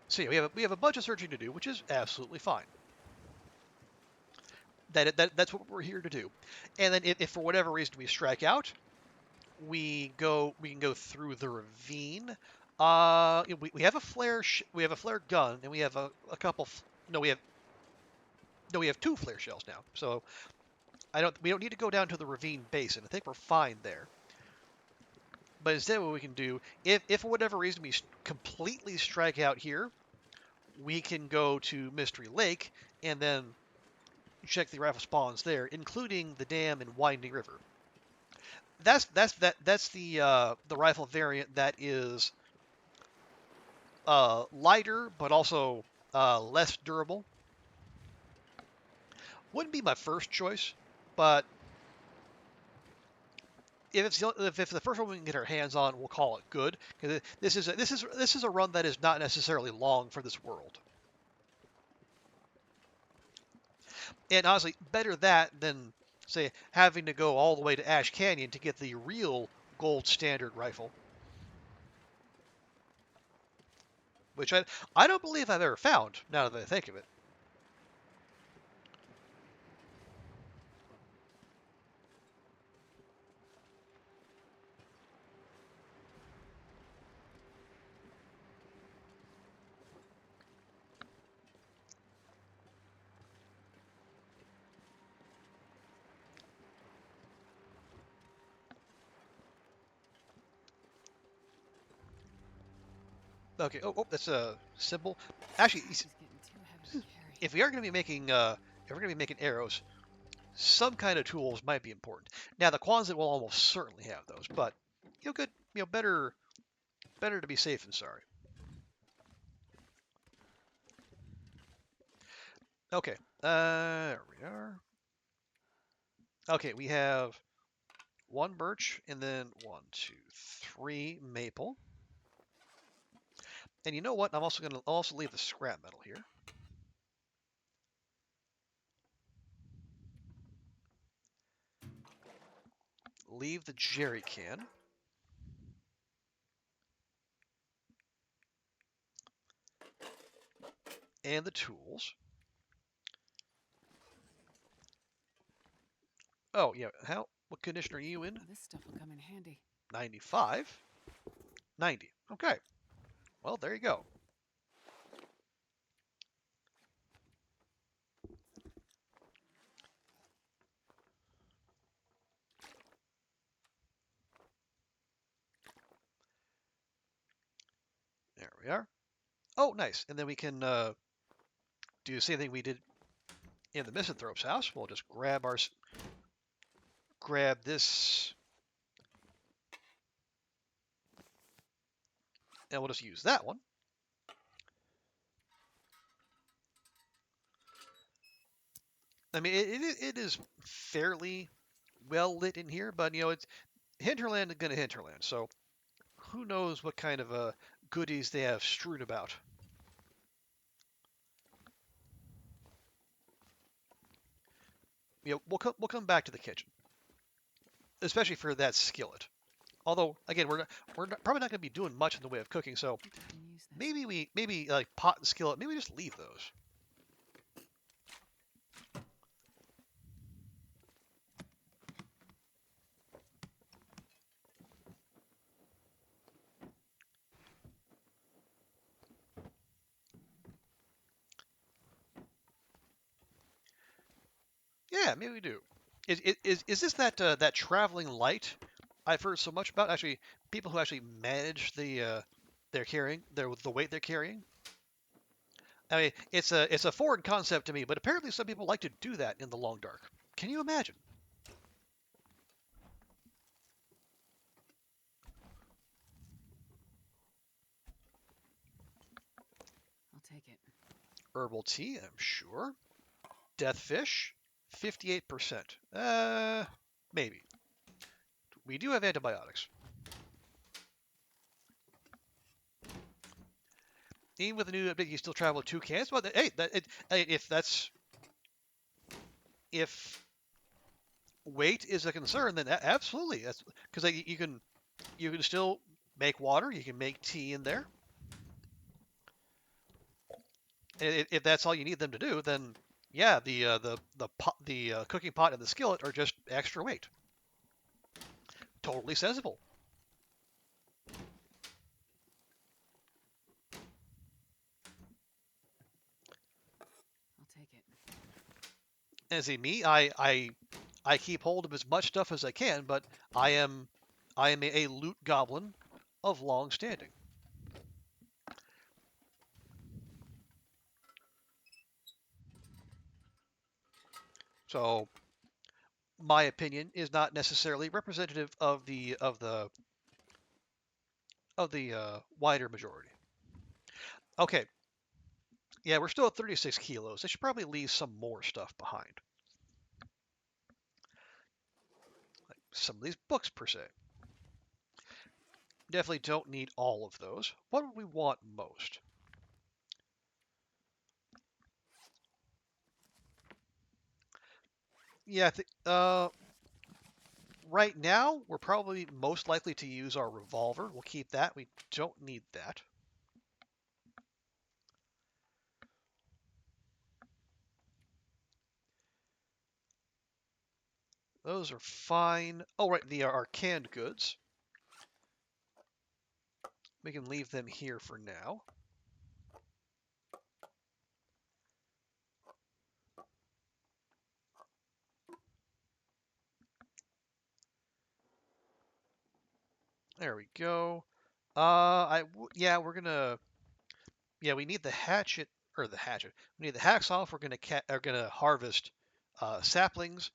So yeah, we have a bunch of searching to do, which is absolutely fine. That's what we're here to do. And then if for whatever reason we strike out, we can go through the ravine. We have a flare gun, and we have a couple. No, we have two flare shells now. So We don't need to go down to the ravine basin. I think we're fine there. But instead, what we can do, if for whatever reason we completely strike out here, we can go to Mystery Lake and then check the rifle spawns there, including the dam and Winding River. That's the rifle variant that is lighter but also less durable. Wouldn't be my first choice, but if it's the first one we can get our hands on, we'll call it good. Because this is a run that is not necessarily long for this world. And honestly, better that than, say, having to go all the way to Ash Canyon to get the real gold standard rifle. Which I don't believe I've ever found, now that I think of it. Okay, oh, that's a symbol. Actually, It's getting too heavy to carry. if we are going to be making arrows, some kind of tools might be important. Now the Quonset will almost certainly have those, but good, better to be safe than sorry. Okay, there we are. Okay, we have 1 birch and then 1, 2, 3 maple. And you know what? I'll also leave the scrap metal here. Leave the jerry can. And the tools. Oh, yeah. What condition are you in? Oh, this stuff will come in handy. 95. 90. Okay. Well, there you go. There we are. Oh, nice. And then we can do the same thing we did in the Misanthrope's house. We'll just grab this, and we'll just use that one. I mean, it is fairly well lit in here, but it's hinterland gonna hinterland, so who knows what kind of goodies they have strewn about. We'll come back to the kitchen, especially for that skillet. Although, again, we're probably not going to be doing much in the way of cooking, so I can use this. maybe like pot and skillet, maybe just leave those. Yeah, maybe we do. Is this that traveling light I've heard so much about? Actually, people who actually manage the the weight they're carrying. I mean, it's a foreign concept to me, but apparently some people like to do that in the long dark. Can you imagine? I'll take it. Herbal tea, I'm sure. Death fish, 58%. Maybe. We do have antibiotics. Even with the new update, you still travel with 2 cans. Well, hey, if weight is a concern, then absolutely. That's because you can still make water. You can make tea in there. And if that's all you need them to do, then yeah, the cooking pot and the skillet are just extra weight. Totally sensible. I'll take it. And see me, I I keep hold of as much stuff as I can, but I am a loot goblin of long standing. So my opinion is not necessarily representative of the wider majority. Okay, yeah, we're still at 36 kilos. I should probably leave some more stuff behind. Like some of these books, per se. Definitely don't need all of those. What would we want most? Yeah, right now, we're probably most likely to use our revolver. We'll keep that. We don't need that. Those are fine. Oh, right, our canned goods. We can leave them here for now. There we go. Yeah, we're gonna. Yeah, we need the hatchet or the hatchet. We need the hacksaw if we're gonna harvest saplings.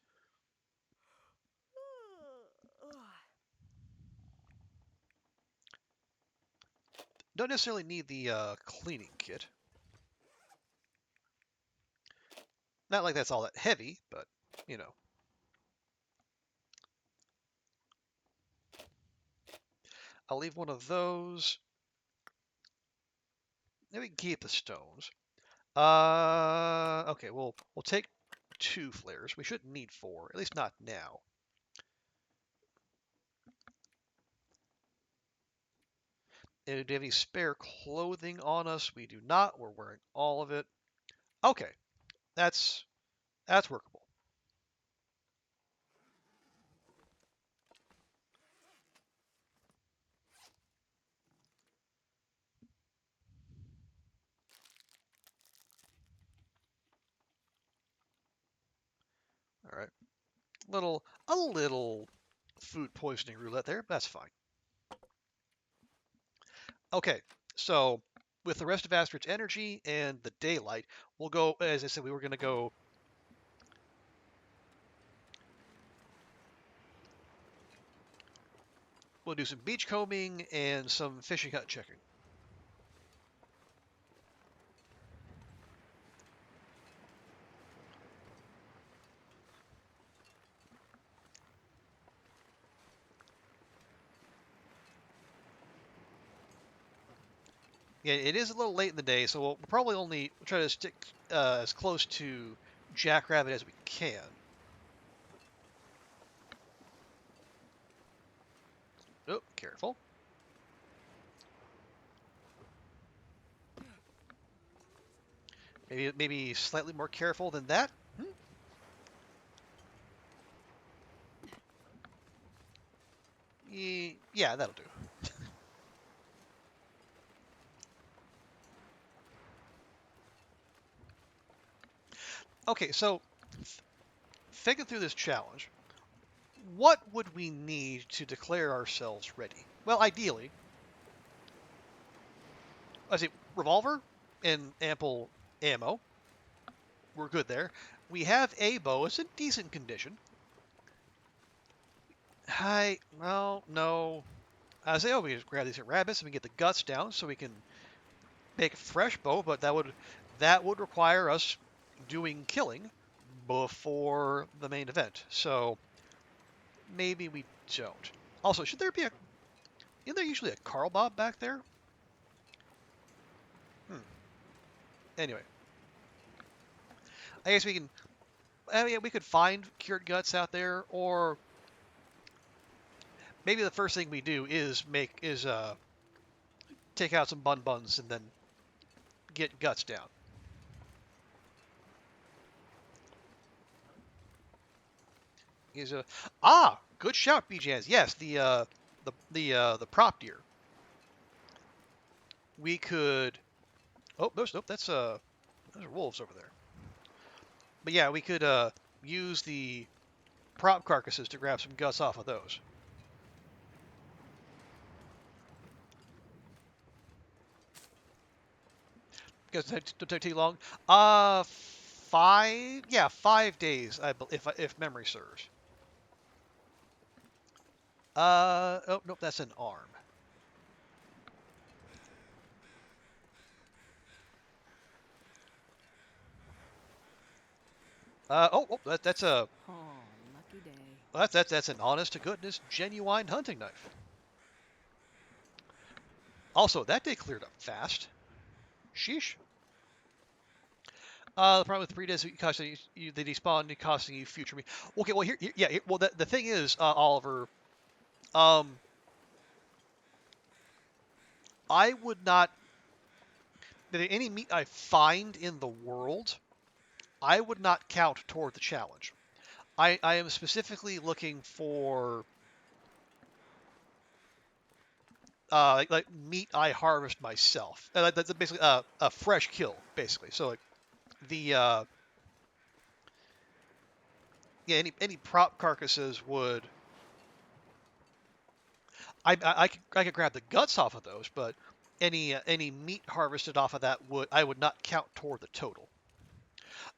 Don't necessarily need the cleaning kit. Not like that's all that heavy, but you know. I'll leave one of those. Then we can keep the stones. Okay, we'll take 2 flares. We shouldn't need 4, at least not now. And do we have any spare clothing on us? We do not. We're wearing all of it. Okay, that's workable. All right, a little food poisoning roulette there. That's fine. Okay, so with the rest of Astrid's energy and the daylight, we'll go. As I said, we were going to go. We'll do some beach combing and some fishing hut checking. Yeah, it is a little late in the day, so we'll probably only try to stick as close to Jackrabbit as we can. Oh, careful. Maybe slightly more careful than that. Yeah, that'll do. Okay, so thinking through this challenge, what would we need to declare ourselves ready? Well, ideally, I say revolver and ample ammo. We're good there. We have a bow. It's in decent condition. Well, no. I say, we just grab these rabbits and we get the guts down so we can make a fresh bow, but that would require us doing killing before the main event. So maybe we don't. Also, isn't there usually a Carl Bob back there? Anyway, I guess we could find cured guts out there, or maybe the first thing we do is take out some buns and then get guts down. Good shout, BJs. Yes, the prop deer. We could. Oh, nope. Those are wolves over there. But yeah, we could use the prop carcasses to grab some guts off of those. Guess it don't take too long. 5 days, if memory serves. Oh nope, that's an arm. That's a Oh, lucky day. that's an honest to goodness, genuine hunting knife. Also, that day cleared up fast. Sheesh. The problem with 3 days costing you, they despawn costing you future me. Okay, well well the thing is, Oliver, I would not that any meat I find in the world, I would not count toward the challenge. I am specifically looking for like meat I harvest myself. That's basically a fresh kill, basically. So like the any prop carcasses would I could grab the guts off of those, but any meat harvested off of that I would not count toward the total.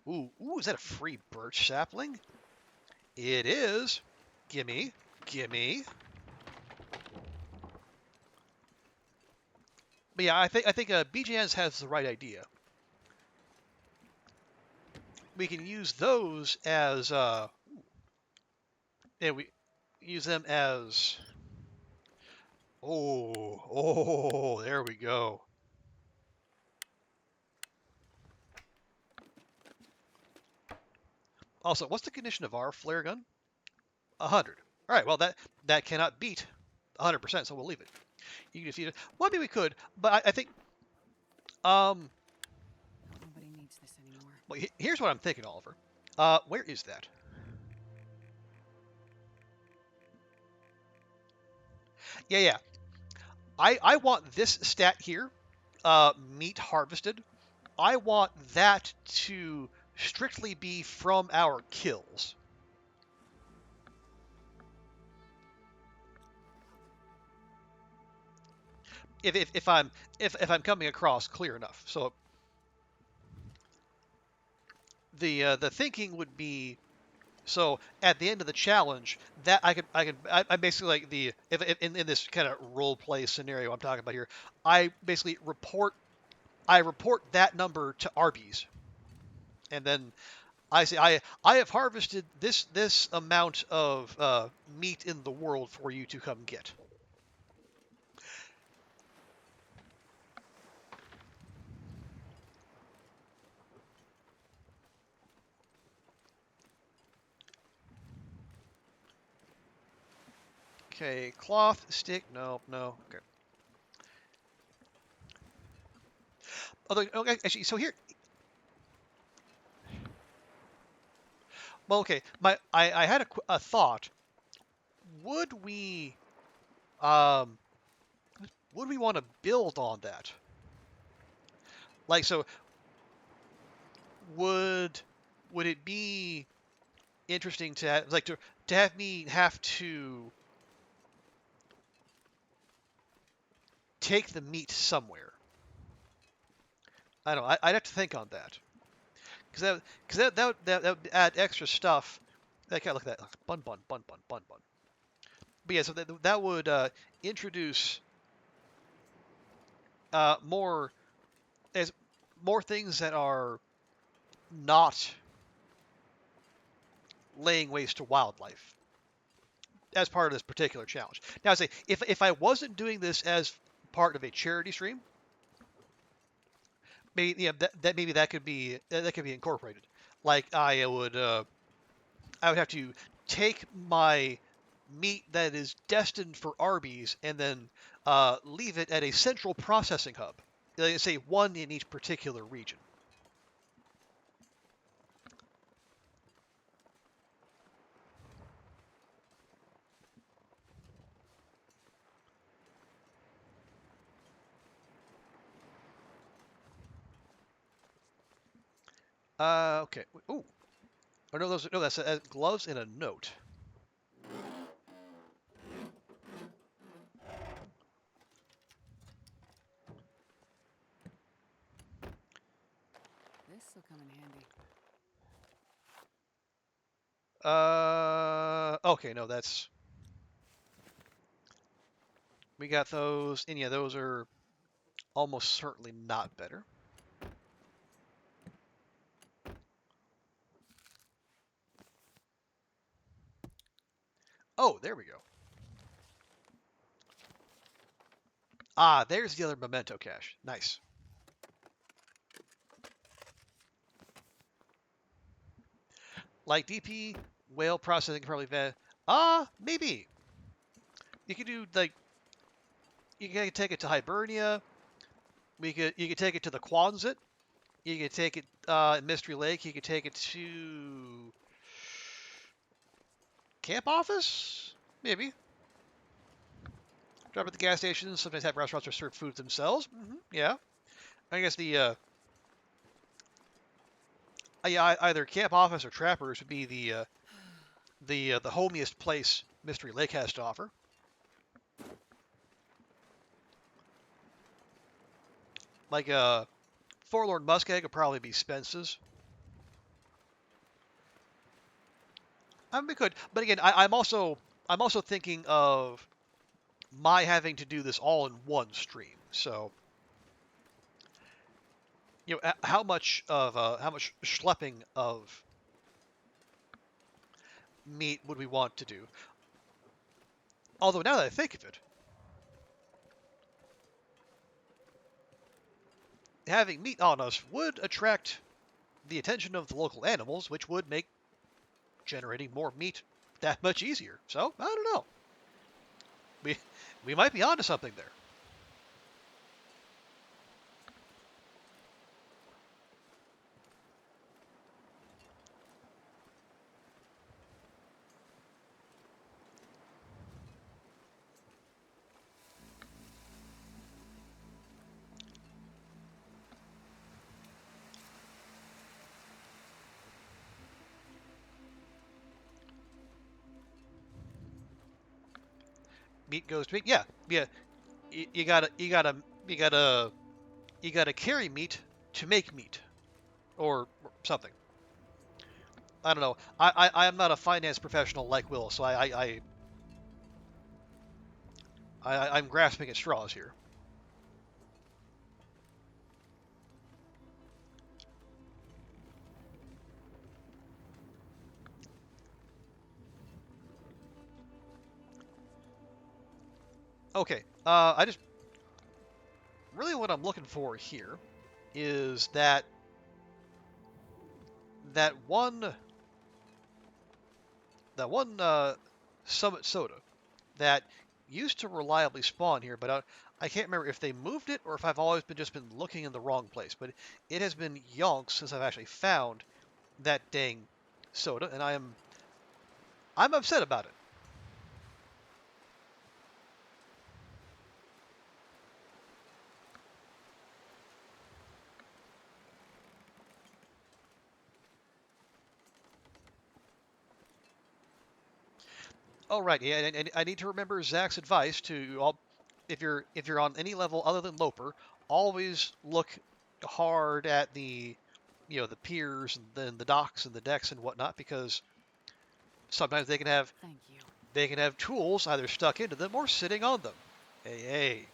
Ooh, is that a free birch sapling? It is. Gimme, gimme. But yeah, I think BJNs has the right idea. We can use those as we use them as there we go. Also, what's the condition of our flare gun? 100. All right, well that cannot beat 100%, so we'll leave it. You can defeat it. Well, maybe we could, but I think Nobody needs this anymore. well, here's what I'm thinking, Oliver. Where is that? Yeah. I want this stat here, meat harvested. I want that to strictly be from our kills. If I'm coming across clear enough. So the thinking would be, so at the end of the challenge, that I basically like if in this kind of role play scenario I'm talking about here, I basically report that number to Arby's, and then I say I have harvested this amount of meat in the world for you to come get. Okay, cloth, stick, no. Okay. Although, okay, actually, so here, well, okay, I had a thought. Would we, um, want to build on that? Like, so, would it be interesting to have, like to have me have to take the meat somewhere? I don't know. I'd have to think on that, because that would add extra stuff. That kind of look at that bun. But yeah, so that would introduce more things that are not laying waste to wildlife as part of this particular challenge. Now, I say if I wasn't doing this as part of a charity stream, maybe maybe that could be incorporated. Like I would have to take my meat that is destined for Arby's and then leave it at a central processing hub. Like, say one in each particular region. Okay. Ooh. Oh no, that's gloves and a note. come in handy. Okay, no, that's... We got those, and yeah, those are almost certainly not better. Oh, there we go. Ah, there's the other memento cache. Nice. Like DP, whale processing probably bad. Maybe. You could do like you could take it to Hibernia. You could take it to the Quonset. You could take it at Mystery Lake. You could take it to Camp Office, maybe. Drop at the gas stations. Sometimes have restaurants or serve food themselves. Yeah, I guess yeah, either Camp Office or Trappers would be the homiest place Mystery Lake has to offer. Like Forlorn Muskeg would probably be Spence's. I mean, we could, but again, I'm also thinking of my having to do this all in one stream. So, how much schlepping of meat would we want to do? Although now that I think of it, having meat on us would attract the attention of the local animals, which would make generating more meat that much easier. So, I don't know. We might be onto something there. Meat goes to meat. Yeah, yeah. You gotta carry meat to make meat, or something. I don't know. I'm not a finance professional like Will, so I'm grasping at straws here. Okay. I just really what I'm looking for here is that one Summit Soda that used to reliably spawn here, but I can't remember if they moved it or if I've always just been looking in the wrong place. But it has been yonks since I've actually found that dang soda, and I'm upset about it. Oh right, yeah, and I need to remember Zach's advice to all, if you're on any level other than Loper, always look hard at the piers and then the docks and the decks and whatnot, because sometimes Thank you. they can have tools either stuck into them or sitting on them. Hey.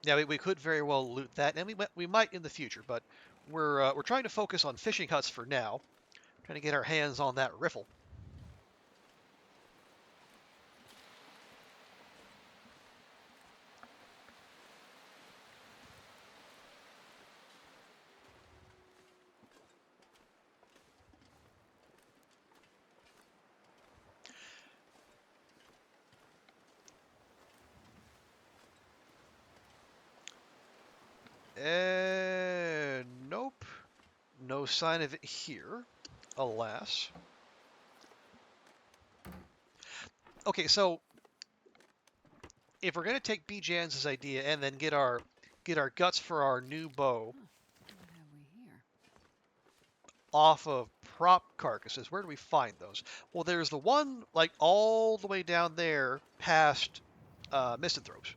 Yeah, we could very well loot that, and we might in the future, but we're trying to focus on fishing huts for now, trying to get our hands on that riffle. Nope. No sign of it here, alas. Okay, so if we're gonna take B-Jan's idea and then get our guts for our new bow What have we here? off of prop carcasses, where do we find those? Well, there's the one like all the way down there past Misanthropes.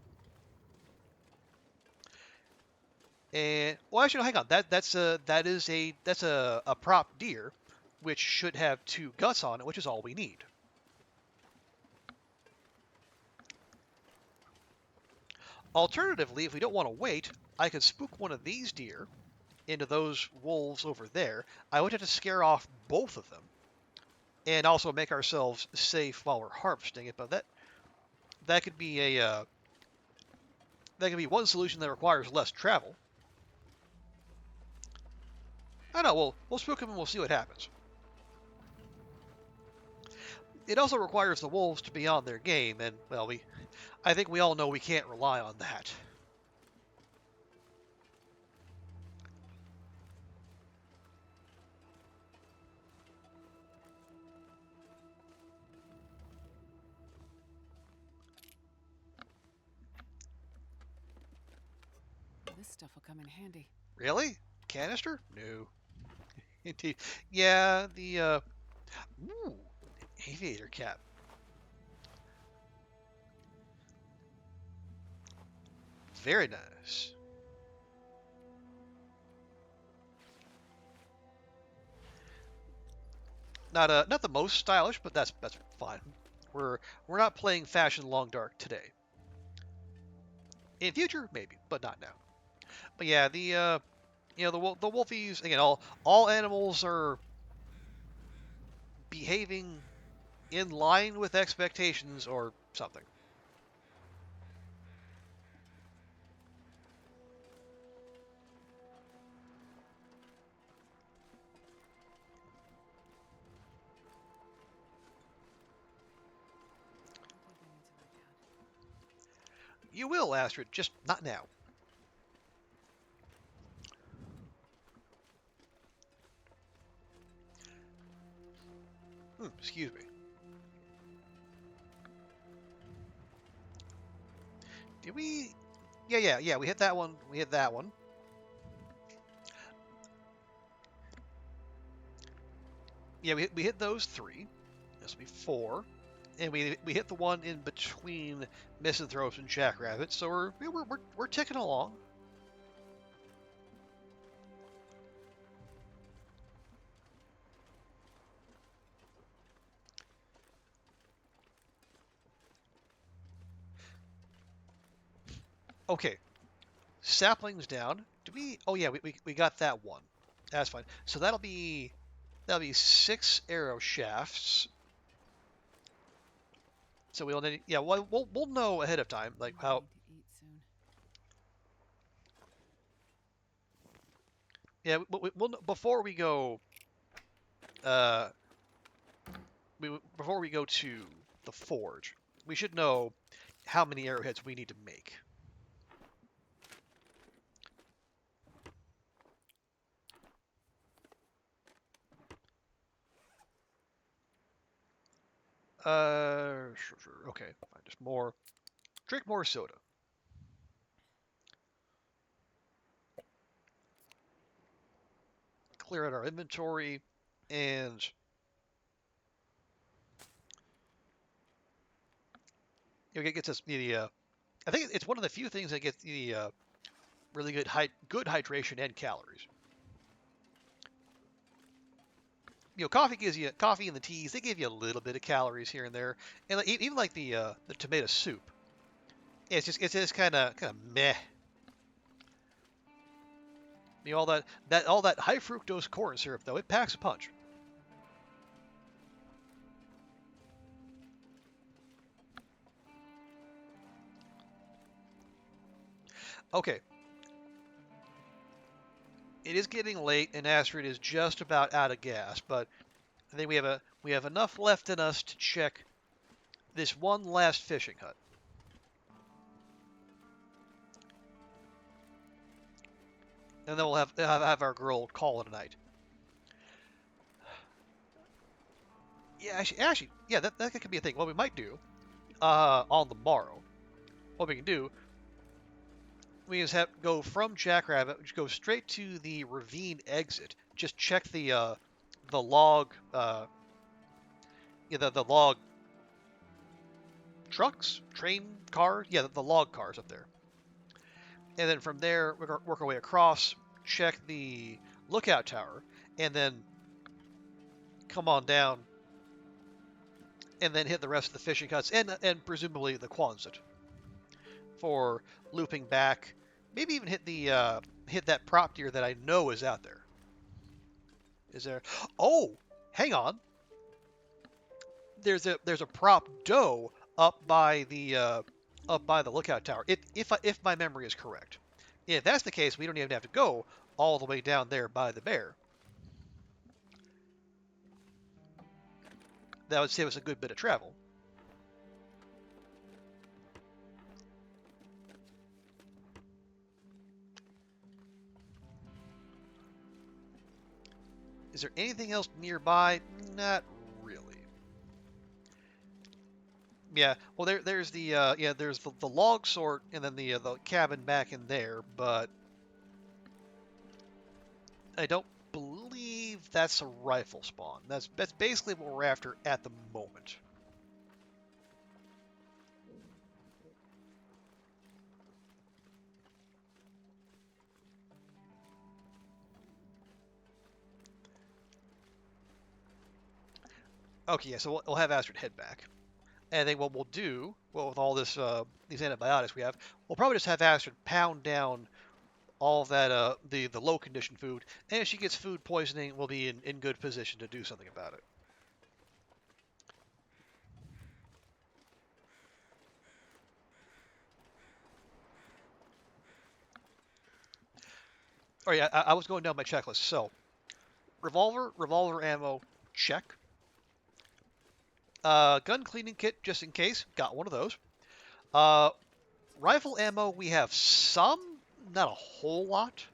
And well, actually, no, hang on. That's a prop deer, which should have 2 guts on it, which is all we need. Alternatively, if we don't want to wait, I could spook one of these deer into those wolves over there. I would have to scare off both of them, and also make ourselves safe while we're harvesting it. But that could be that could be one solution that requires less travel. I don't know. We'll spook them and we'll see what happens. It also requires the wolves to be on their game, and well, I think we all know we can't rely on that. This stuff will come in handy. Really? Canister? No. Indeed. Yeah, the ooh, aviator cap. Very nice. Not the most stylish, but that's fine. We're not playing fashion long dark today. In future, maybe, but not now. But yeah, the the wolfies again. All animals are behaving in line with expectations or something. You will, Astrid, just not now. Excuse me. Did we? Yeah. We hit that one. We hit that one. Yeah, we hit those 3. This will be 4. And we hit the one in between Misanthropes and Jackrabbits, so we're ticking along. Okay, saplings down. Do we? Oh yeah, we got that one. That's fine. So that'll be 6 arrow shafts. So we'll need, yeah, we'll know ahead of time like how. Need to eat soon. Yeah, we'll before we go. Before we go to the forge, we should know how many arrowheads we need to make. Sure. Okay, fine. Just more. Drink more soda. Clear out our inventory, and it gets us the. I think it's one of the few things that gets the really good hydration and calories. Coffee gives you coffee and the teas. They give you a little bit of calories here and there, and even like the tomato soup. Yeah, it's just kind of meh. All that high fructose corn syrup though, it packs a punch. Okay. It is getting late, and Astrid is just about out of gas, but I think we have enough left in us to check this one last fishing hut. And then we'll have our girl call it a night. Yeah, actually, yeah, that could be a thing. What we might do on the morrow, what we can do, we just go from Jackrabbit, go straight to the ravine exit. Just check the log, the log trucks, train car, yeah, the log cars up there. and then from there work our way across, check the lookout tower, and then come on down, and then hit the rest of the fishing huts and presumably the Quonset for looping back. Maybe even hit that prop deer that I know is out there. Is there? Oh, hang on. There's a prop doe up by the lookout tower. If my memory is correct. If that's the case, we don't even have to go all the way down there by the bear. That would save us a good bit of travel. Is there anything else nearby? Not really. Yeah, well there's the log sort and then the cabin back in there, but I don't believe that's a rifle spawn. That's basically what we're after at the moment. Okay, yeah, so we'll have Astrid head back. And I think what we'll do, well, with all this these antibiotics we have, we'll probably just have Astrid pound down all of that the low condition food, and if she gets food poisoning, we'll be in good position to do something about it. Oh yeah, I was going down my checklist. So, revolver ammo, check. Gun cleaning kit, just in case, got one of those. Uh, Rifle ammo, we have some, not a whole lot.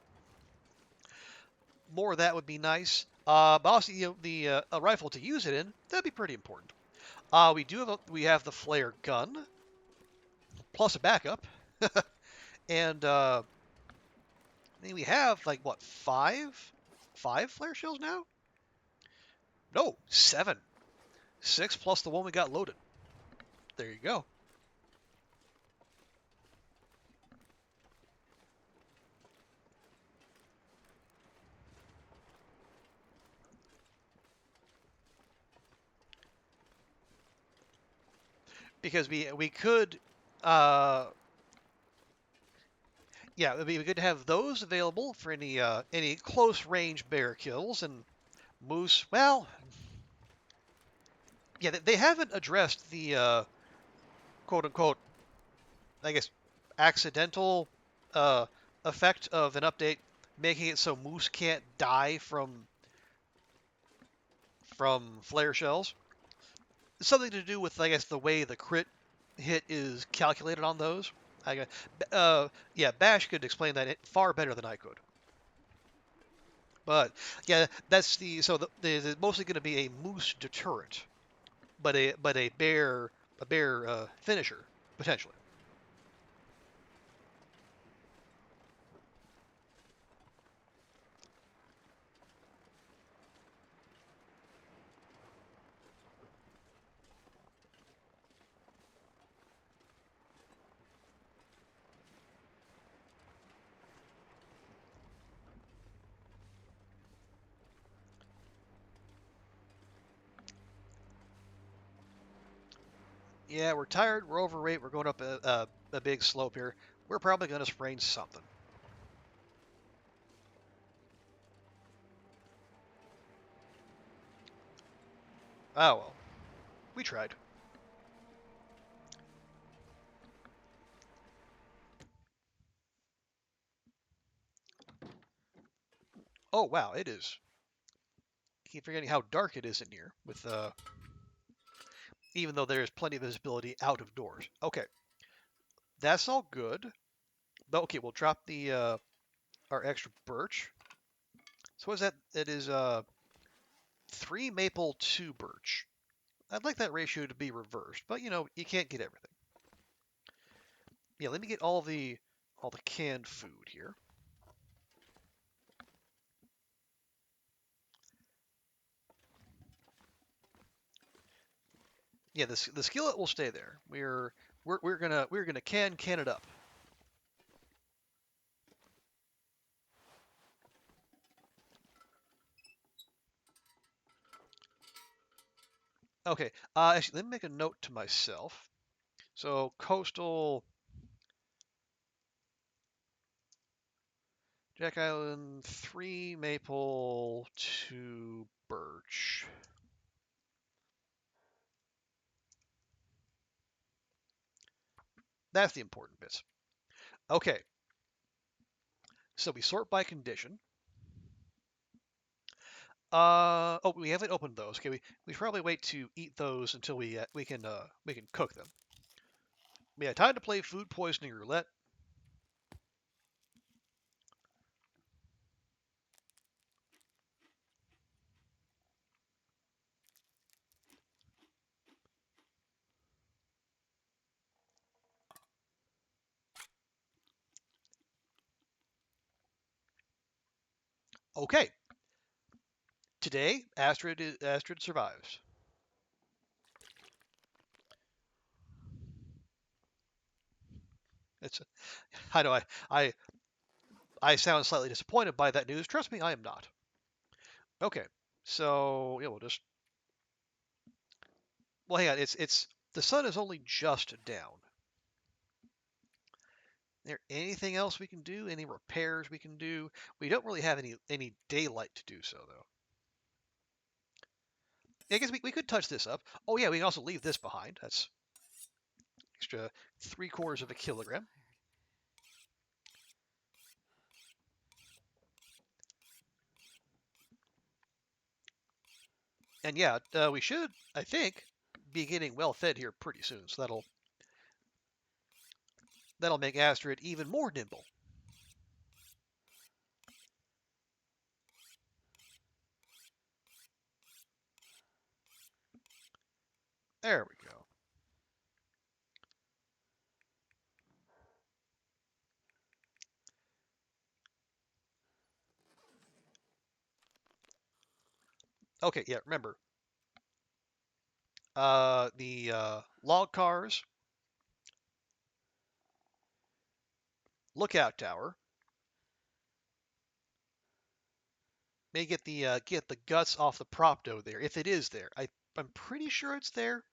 More of that would be nice. But also, a rifle to use it in, that'd be pretty important. We have the flare gun, plus a backup, and we have like what, five flare shells now? No, 7, 6 plus the one we got loaded. There you go. Because we could, yeah, it'd be good to have those available for any close range bear kills. And moose, well, yeah, they haven't addressed the quote unquote, I guess, accidental uh, effect of an update making it so moose can't die from flare shells. Something to do with, I guess, the way the crit hit is calculated on those. Yeah, Bash could explain that far better than I could. But yeah, that's it's mostly going to be a moose deterrent, but a bear finisher potentially. Yeah, we're tired, we're overweight, we're going up a big slope here. We're probably going to sprain something. Oh well, we tried. Oh wow, it is. Keep forgetting how dark it is in here with even though there is plenty of visibility out of doors. Okay, that's all good. Okay, we'll drop the our extra birch. So what is that? It is 3 maple, 2 birch. I'd like that ratio to be reversed, but you can't get everything. Yeah, let me get all the canned food here. Yeah, the skillet will stay there. We're gonna can it up. Okay. Actually, let me make a note to myself. So coastal Jack Island, 3 maple, 2 birch. That's the important bits. Okay. So we sort by condition. Oh, we haven't opened those. Okay, we should probably wait to eat those until we can cook them. Yeah, time to play food poisoning roulette. Okay. Today, Astrid survives. It's I know I sound slightly disappointed by that news. Trust me, I am not. Okay. So, yeah, we'll just well, hang on. It's the sun is only just down. Is there anything else we can do? Any repairs we can do? We don't really have any daylight to do so though. I guess we could touch this up. Oh yeah, we can also leave this behind. That's extra 3/4 of a kilogram. And yeah, we should, I think, be getting well fed here pretty soon. So that'll make Astrid even more nimble. There we go. Okay, yeah, remember, the log cars, lookout tower, may get the guts off the propto there if it is there. I'm pretty sure it's there.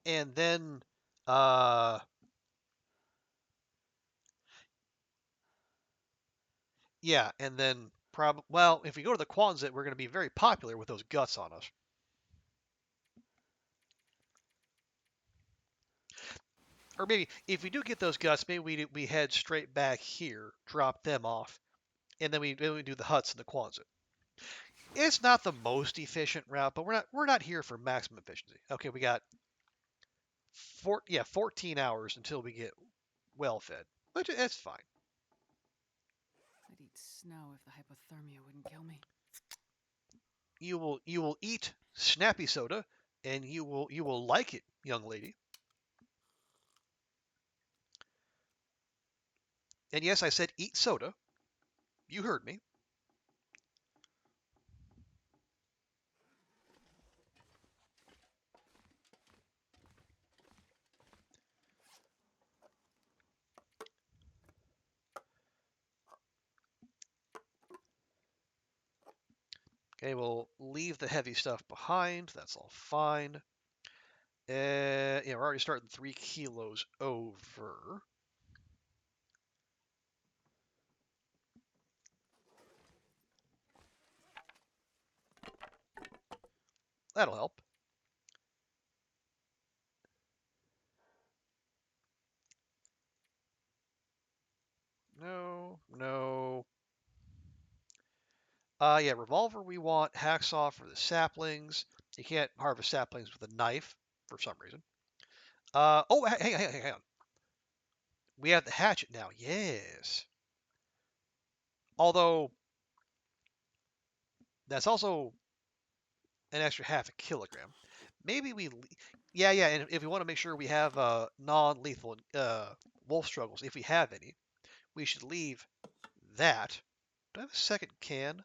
And then uh yeah, and then well, if we go to the Quonset, we're going to be very popular with those guts on us. Or maybe if we do get those guts, maybe we head straight back here, drop them off, and then we do the huts in the Quonset. It's not the most efficient route, but we're not here for maximum efficiency. Okay, we got 14 hours until we get well fed, but that's fine. I'd eat snow if the hypothermia wouldn't kill me. You will eat snappy soda, and you will like it, young lady. And yes, I said eat soda. You heard me. Okay, we'll leave the heavy stuff behind. That's all fine. Yeah, we're already starting 3 kilos over. That'll help. No, no. Yeah, revolver we want. Hacksaw for the saplings. You can't harvest saplings with a knife for some reason. Oh, hang on. We have the hatchet now. Yes. Although that's also an extra half a kilogram. Maybe yeah, and if we want to make sure we have non-lethal wolf struggles, if we have any, we should leave that. Do I have a second can?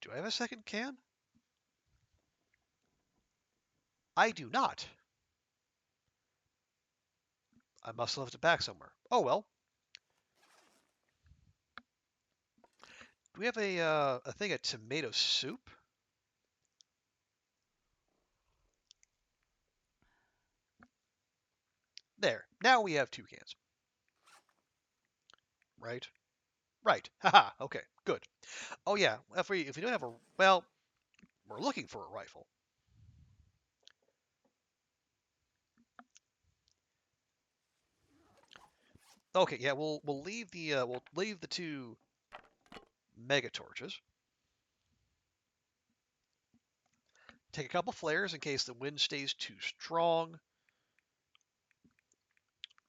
Do I have a second can? I do not. I must have left it back somewhere. Oh well. Do we have a thing of tomato soup? There. Now we have toucans. Right? Right. Haha. Okay. Good. Oh yeah. If we don't have a well, we're looking for a rifle. Okay. Yeah. We'll leave the two mega torches. Take a couple flares in case the wind stays too strong.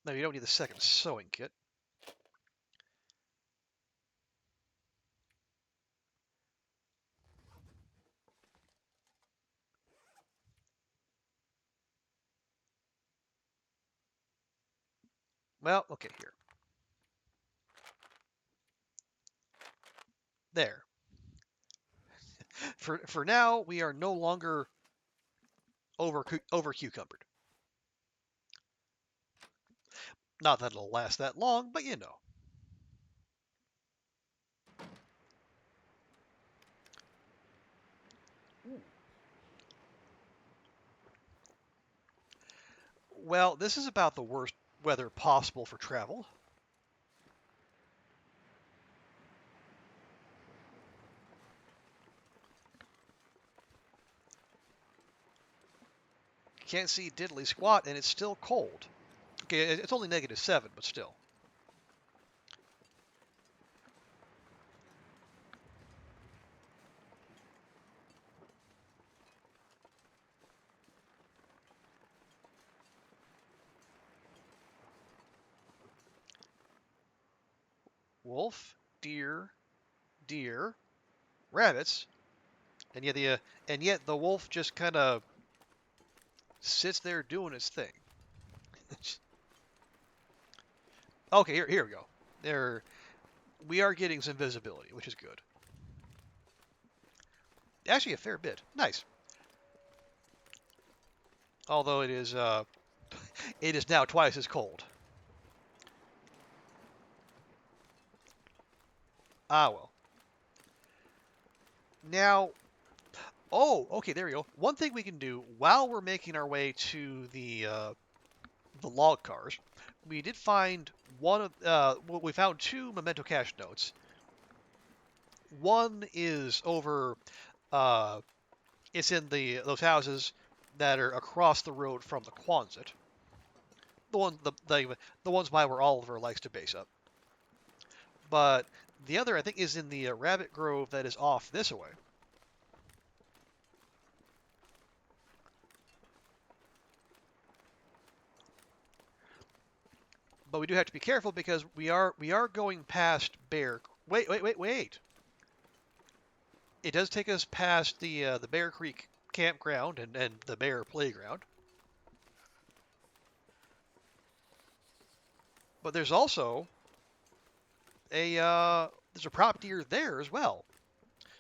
No, you don't need the second sewing kit. Well, okay, here. There. For now, we are no longer over cucumbered. Not that it'll last that long, but you know. Well, this is about the worst weather possible for travel. Can't see diddly squat, and it's still cold. Okay, it's only -7, but still. Wolf, deer, rabbits, and yet the wolf just kind of sits there doing its thing. Okay, here we go. We are getting some visibility, which is good. Actually, a fair bit. Nice. Although it is now twice as cold. Ah well. Now, oh, okay, there we go. One thing we can do while we're making our way to the log cars, we did find we found two memento cache notes. One is over, it's in those houses that are across the road from the Quonset. The ones by where Oliver likes to base up. But the other, I think, is in the rabbit grove that is off this way. But we do have to be careful because we are going past Bear. Wait. It does take us past the Bear Creek campground and the Bear playground. But there's also there's a prop deer there as well.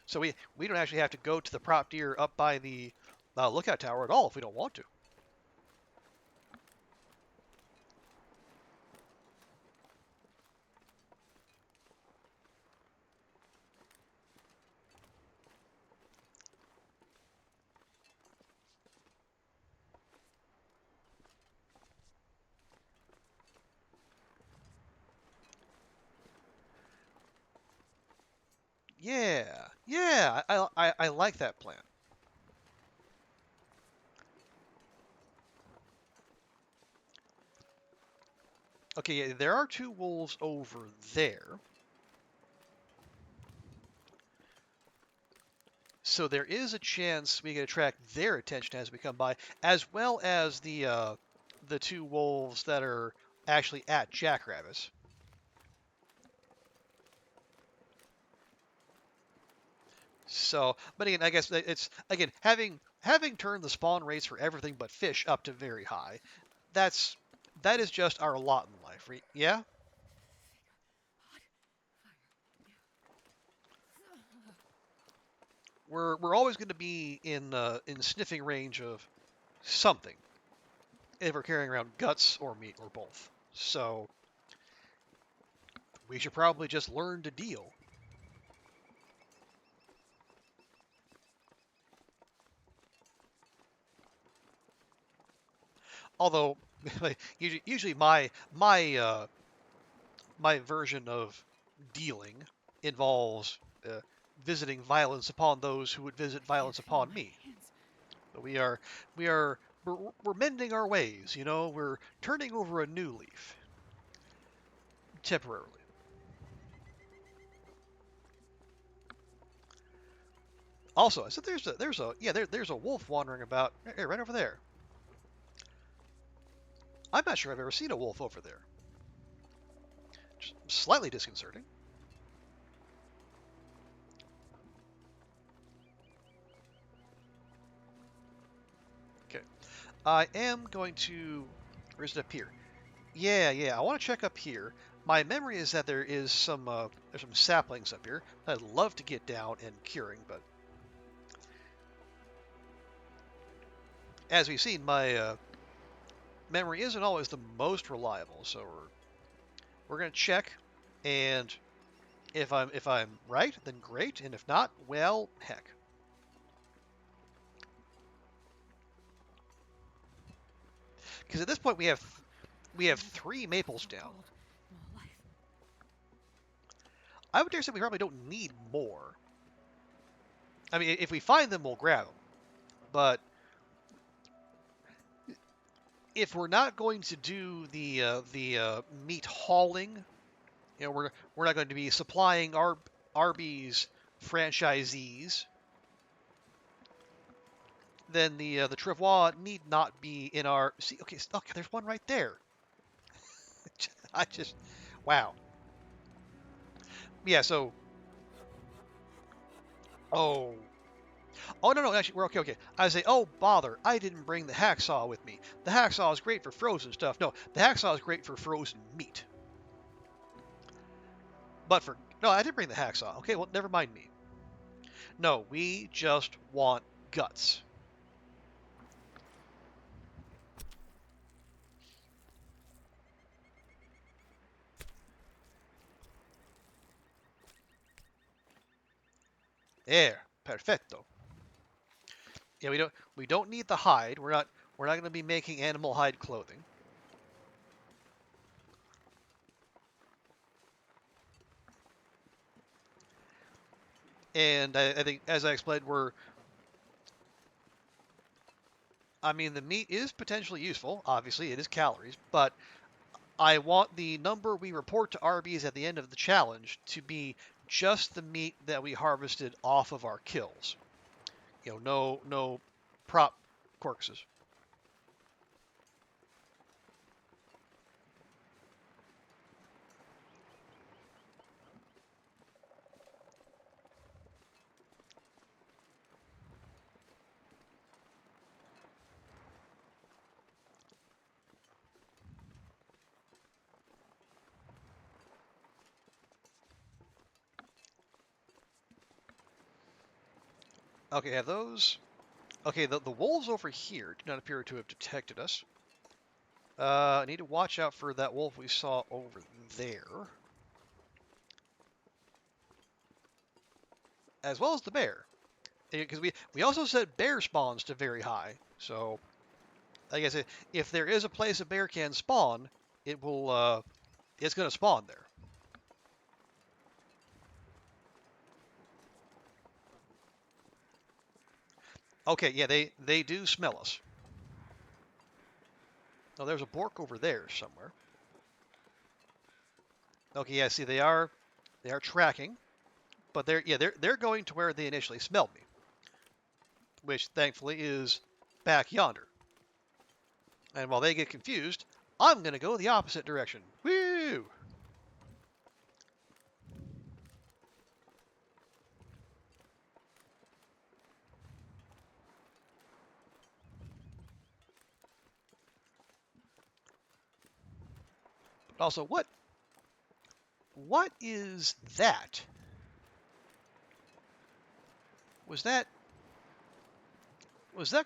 So we don't actually have to go to the prop deer up by the lookout tower at all if we don't want to. Yeah, I like that plan. Okay, yeah, there are two wolves over there. So there is a chance we can attract their attention as we come by, as well as the two wolves that are actually at Jackrabbits. So, but again, I guess it's again having turned the spawn rates for everything but fish up to very high. That is just our lot in life, right? Yeah. We're always going to be in sniffing range of something if we're carrying around guts or meat or both. So we should probably just learn to deal. Although Usually my version of dealing involves visiting violence upon those who would visit violence Can't feel upon my me. hands. But we're mending our ways, you know. We're turning over a new leaf temporarily. Also, I said there's a wolf wandering about right over there. I'm not sure I've ever seen a wolf over there. Just slightly disconcerting. Okay, I am going to. Where is it up here? Yeah. I want to check up here. My memory is that there's some saplings up here. I'd love to get down and curing, but as we've seen, my memory isn't always the most reliable. So we're gonna check, and if I'm right, then great, and if not, well, heck. Because at this point we have 3 maples down. Cold. My life. I would dare say we probably don't need more. I mean, if we find them, we'll grab them. But if we're not going to do the meat hauling, you know, we're not going to be supplying our Arby's franchisees, then the travois need not be in our. See, okay, there's one right there. I just, wow. Yeah. So, oh, no, actually, we're okay. I say, oh bother, I didn't bring the hacksaw with me. The hacksaw is great for frozen stuff. No, the hacksaw is great for frozen meat. But for no, I did bring the hacksaw. Okay, well, never mind me. No, we just want guts. There, perfecto. Yeah, we don't need the hide. We're not going to be making animal hide clothing. And I think, as I explained, I mean, the meat is potentially useful. Obviously, it is calories, but I want the number we report to Arby's at the end of the challenge to be just the meat that we harvested off of our kills. You know, no prop corpses. Okay, have those. Okay, the wolves over here do not appear to have detected us. I need to watch out for that wolf we saw over there, as well as the bear. Because we also set bear spawns to very high. So, like I said, if there is a place a bear can spawn, it's going to spawn there. Okay, yeah, they do smell us. Oh, there's a bork over there somewhere. Okay, yeah, see they are tracking, but they're going to where they initially smelled me, which thankfully is back yonder. And while they get confused, I'm gonna go the opposite direction. Woo! But also, what is that? Was that was that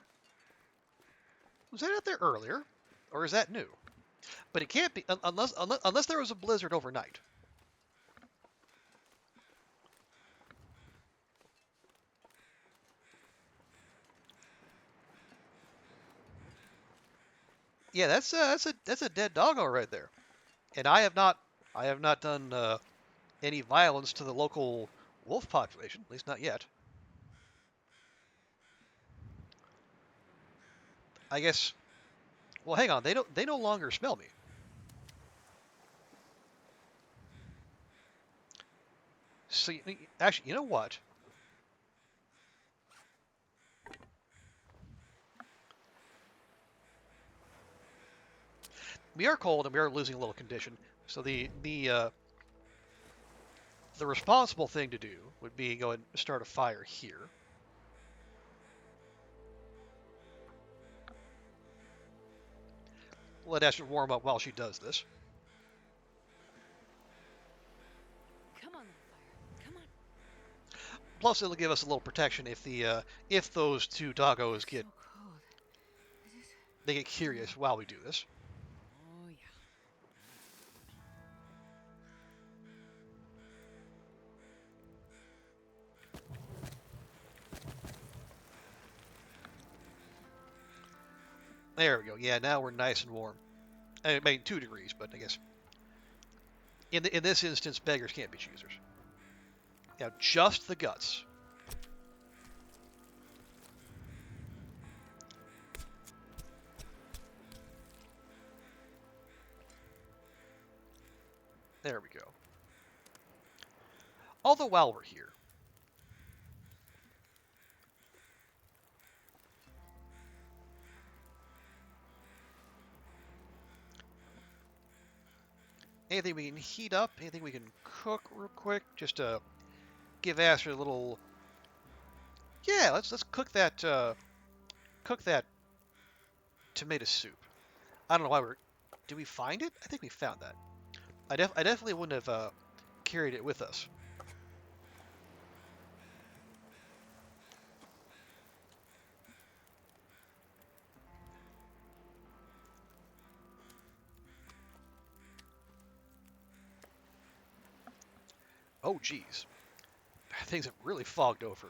was that out there earlier, or is that new? But it can't be unless there was a blizzard overnight. Yeah, that's a dead doggo right there. And I have not done any violence to the local wolf population, at least not yet. I guess. Well, hang on. They no longer smell me. So actually, you know what? We are cold and we are losing a little condition. So the responsible thing to do would be go and start a fire here. Let Astrid warm up while she does this. Come on, little fire. Come on. Plus, it'll give us a little protection if those two doggos So cold. Is it? they get curious while we do this. Oh yeah. There we go. Yeah, now we're nice and warm. I mean, 2 degrees, but I guess in this instance, beggars can't be choosers. Now, just the guts. There we go. Although while we're here, anything we can heat up, anything we can cook real quick, just to give Astrid a little. Yeah, let's cook that tomato soup. I don't know why we're. Did we find it? I think we found that. I definitely wouldn't have carried it with us. Oh, geez. Things have really fogged over.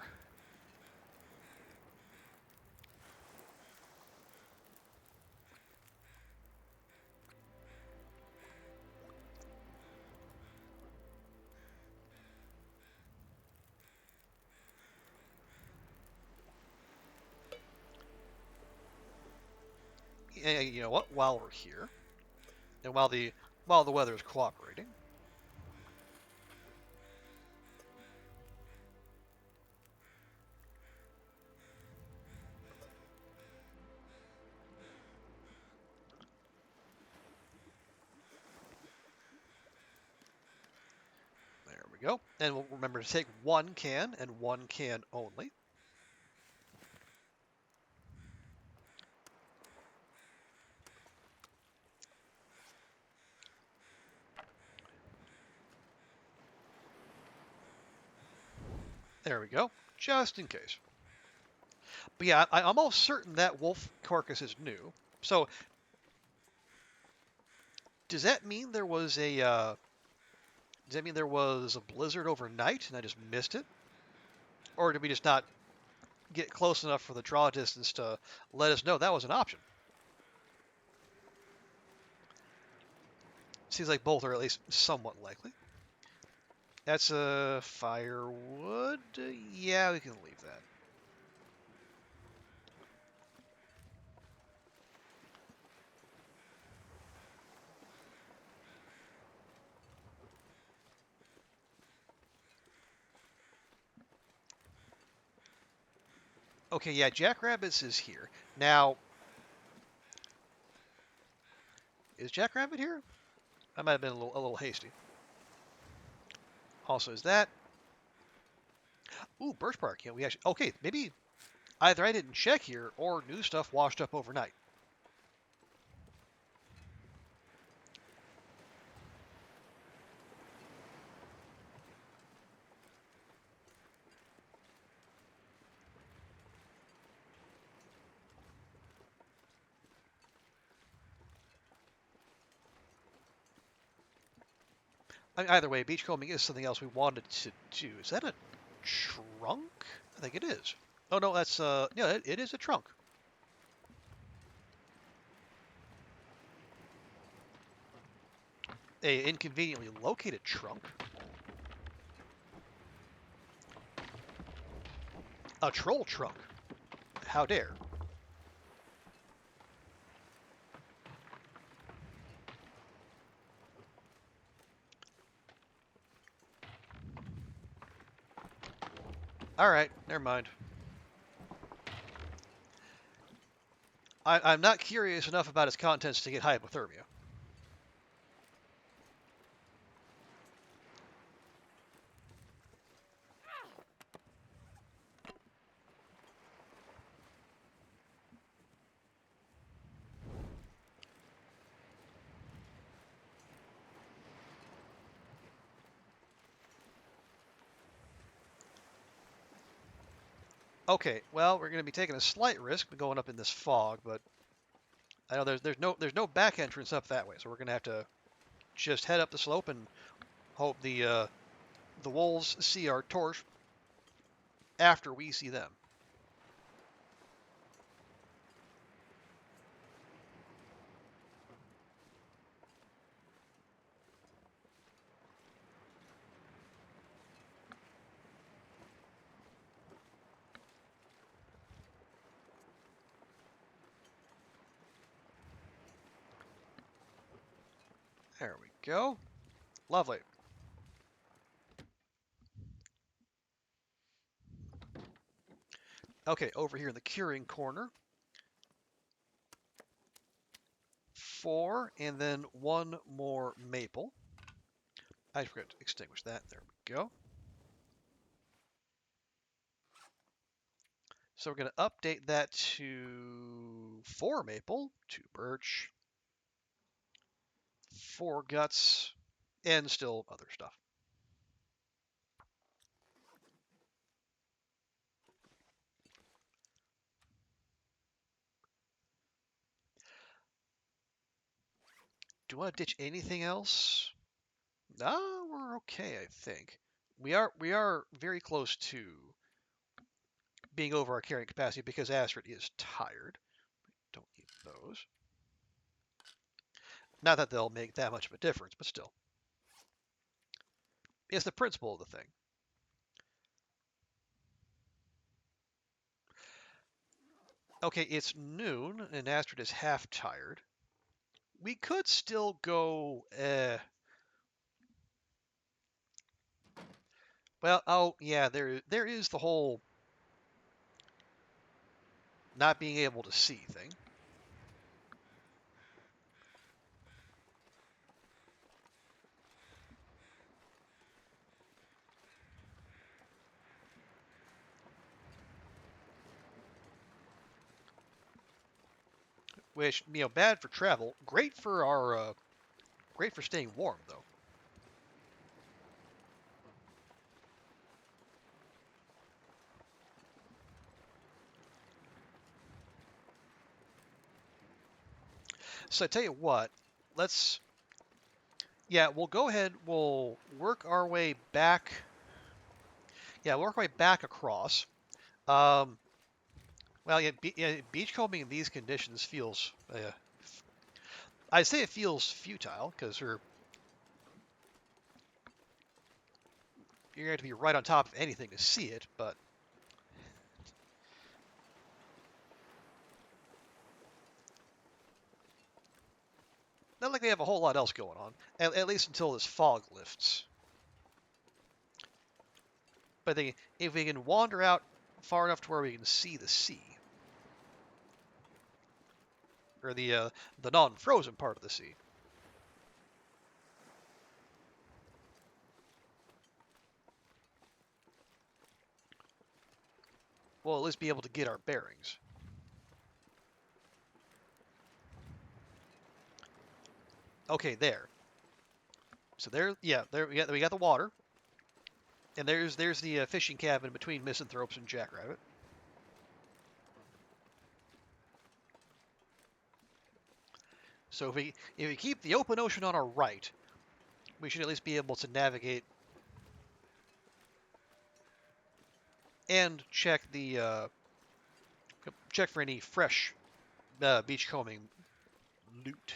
And you know what? While we're here, and while the weather is cooperating, there we go. And we'll remember to take 1 can and 1 can only. There we go, just in case. But yeah, I'm almost certain that wolf carcass is new. So does that mean there was a blizzard overnight and I just missed it, or did we just not get close enough for the draw distance to let us know that was an option? Seems like both are at least somewhat likely. That's a firewood. Yeah, we can leave that. Okay, yeah, Jackrabbits is here. Now, is Jackrabbit here? I might have been a little hasty. Also, is that... Ooh, Birch Bark. Yeah, we actually... Okay, maybe either I didn't check here or new stuff washed up overnight. I mean, either way, beachcombing is something else we wanted to do. Is that a trunk? I think it is. Oh no, that's yeah, it is a trunk. A inconveniently located trunk. A troll trunk. How dare. Alright, never mind. I'm not curious enough about its contents to get hypothermia. Okay, well, we're going to be taking a slight risk going up in this fog, but I know there's no back entrance up that way, so we're going to have to just head up the slope and hope the wolves see our torch after we see them. There we go. Lovely. Okay, over here in the curing corner. 4, and then 1 more maple. I forgot to extinguish that. There we go. So we're going to update that to 4 maple, 2 birch, 4 guts, and still other stuff. Do you want to ditch anything else? No, we're okay, I think. We are very close to being over our carrying capacity because Astrid is tired. Don't need those. Not that they'll make that much of a difference, but still. It's the principle of the thing. Okay, it's noon, and Astrid is half tired. We could still go, well, oh, yeah, there is the whole not being able to see thing. Which, bad for travel. Great for great for staying warm, though. So I tell you what, we'll go ahead, we'll work our way back. Yeah, work our way back across. Well, beachcombing in these conditions feels, I say it feels futile, because you're going to be right on top of anything to see it, but not like they have a whole lot else going on, at least until this fog lifts. But if we can wander out far enough to where we can see the sea, or the non-frozen part of the sea. We'll at least be able to get our bearings. Okay, there. So there we got the water, and there's the fishing cabin between Misanthropes and Jackrabbit. So if we keep the open ocean on our right, we should at least be able to navigate and check for any fresh beachcombing loot.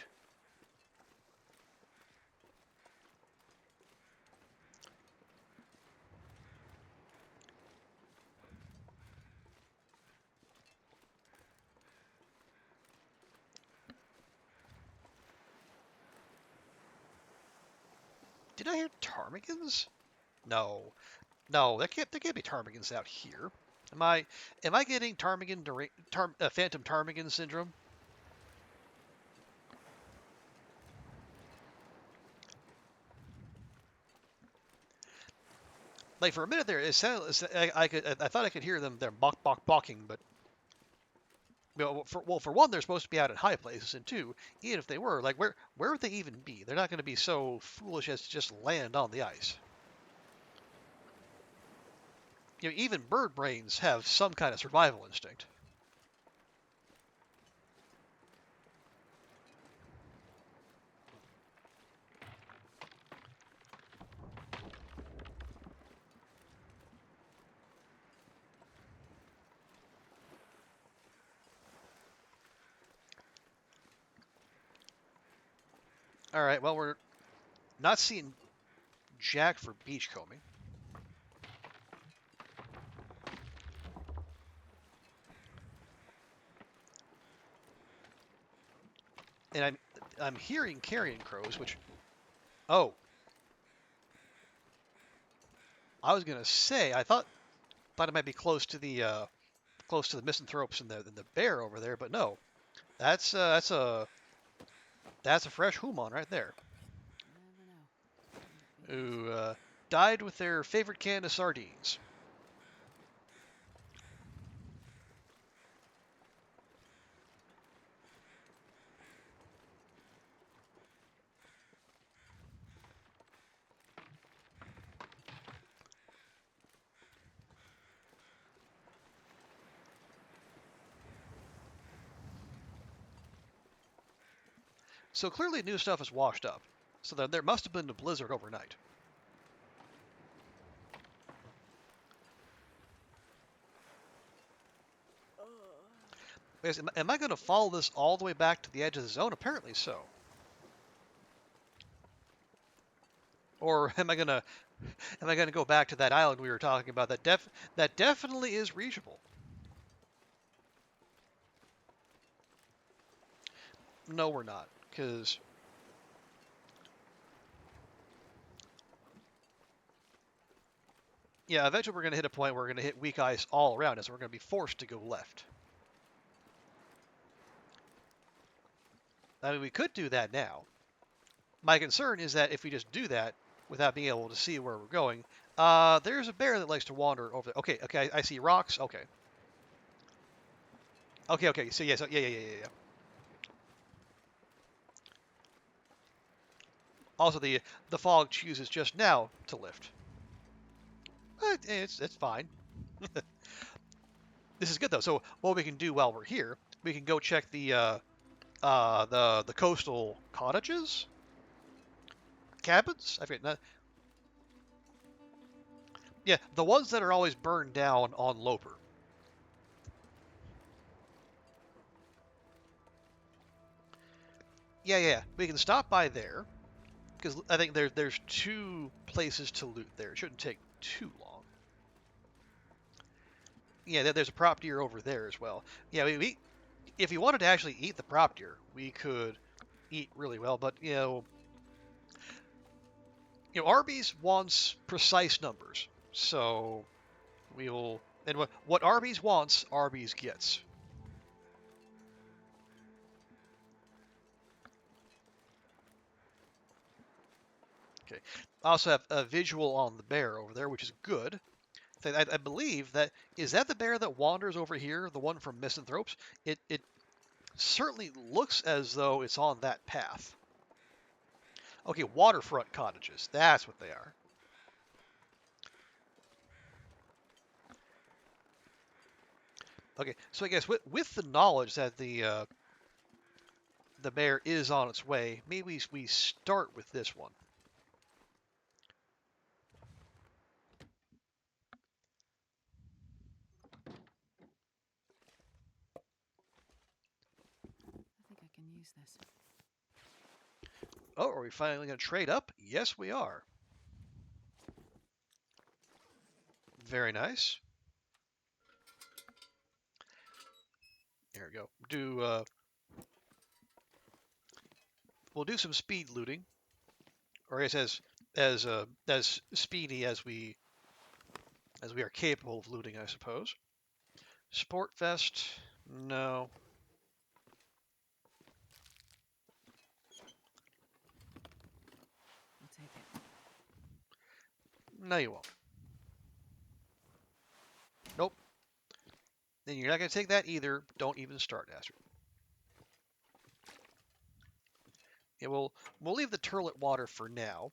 Did I hear ptarmigans? No, no, that can't be ptarmigans out here. Am I getting phantom ptarmigan syndrome? Like for a minute there, it sounded I thought I could hear them. They're balking, but for one, they're supposed to be out in high places, and two, even if they were, like where would they even be? They're not going to be so foolish as to just land on the ice. You know, even bird brains have some kind of survival instinct. All right, well, we're not seeing jack for beachcombing. And I'm hearing carrion crows, which, oh, I was gonna say I thought it might be close to the misanthropes and the bear over there, but no, that's a fresh human right there, Never know. who died with their favorite can of sardines. So clearly new stuff is washed up. So there must have been a blizzard overnight. Am I going to follow this all the way back to the edge of the zone? Apparently so. Or am I gonna go back to that island we were talking about that definitely is reachable? No, we're not, because yeah, eventually we're going to hit a point where we're going to hit weak ice all around us. We're going to be forced to go left. I mean, we could do that now. My concern is that if we just do that without being able to see where we're going, there's a bear that likes to wander over there. Okay, okay, I see rocks. Okay. Okay, okay. So yeah, yeah. Also, the fog chooses just now to lift. It's fine. This is good though. So what we can do while we're here, we can go check the coastal cottages, cabins. I forget. Yeah, the ones that are always burned down on Loper. Yeah. We can stop by there because I think there's two places to loot there. It shouldn't take too long. Yeah, there's a prop deer over there as well. Yeah, if we wanted to actually eat the prop deer, we could eat really well. But Arby's wants precise numbers, so we'll and what Arby's wants, Arby's gets. Okay. I also have a visual on the bear over there, which is good. I believe is that the bear that wanders over here, the one from Misanthropes? It certainly looks as though it's on that path. Okay, waterfront cottages. That's what they are. Okay, so I guess with the knowledge that the bear is on its way, maybe we start with this one. I think I can use this. Oh, are we finally going to trade up? Yes, we are. Very nice. There we go. We'll do some speed looting. Or it says as speedy as we are capable of looting, I suppose. Sport vest, no. I'll take it. No, you won't. Nope. Then you're not going to take that either. Don't even start, Astrid. Yeah, we'll leave the turlet water for now.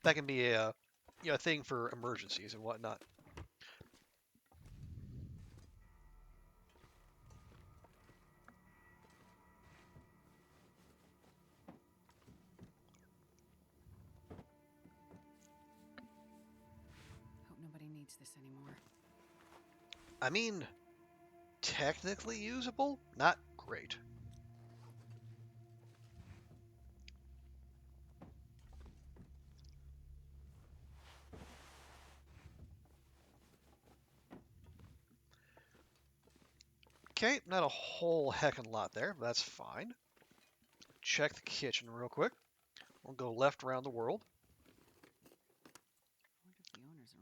That can be a thing for emergencies and whatnot. Hope nobody needs this anymore. I mean, technically usable, not great. Okay, not a whole heckin' lot there, but that's fine. Check the kitchen real quick. We'll go left around the world. I wonder if the owner's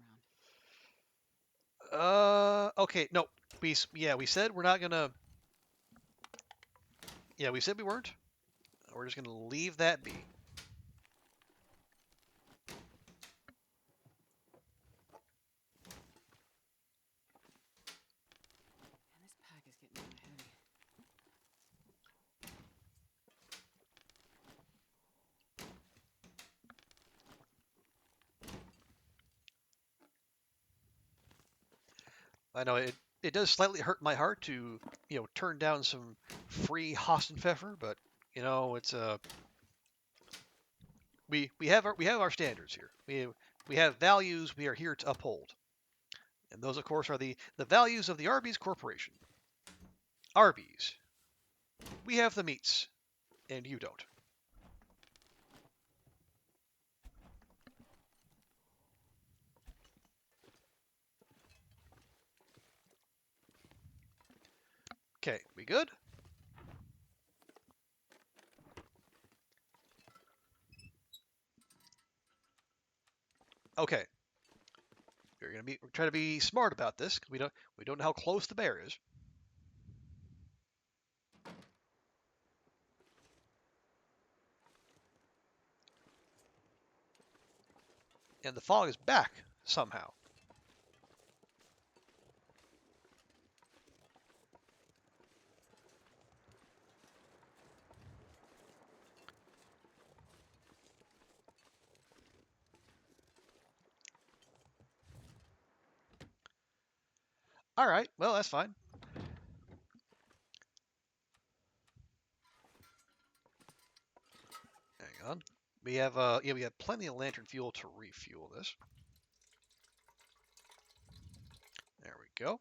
around. Okay, no, we said we're not gonna. Yeah, we said we weren't. We're just gonna leave that be. Man, this pack is getting kind of heavy. I know it does slightly hurt my heart to turn down some free Hassenpfeffer, but it's we have our standards here. We have values we are here to uphold, and those of course are the values of the Arby's Corporation. Arby's, we have the meats, and you don't. Okay, we good? Okay. We're trying to be smart about this because we don't know how close the bear is. And the fog is back somehow. All right, well that's fine. Hang on. We have we have plenty of lantern fuel to refuel this. There we go.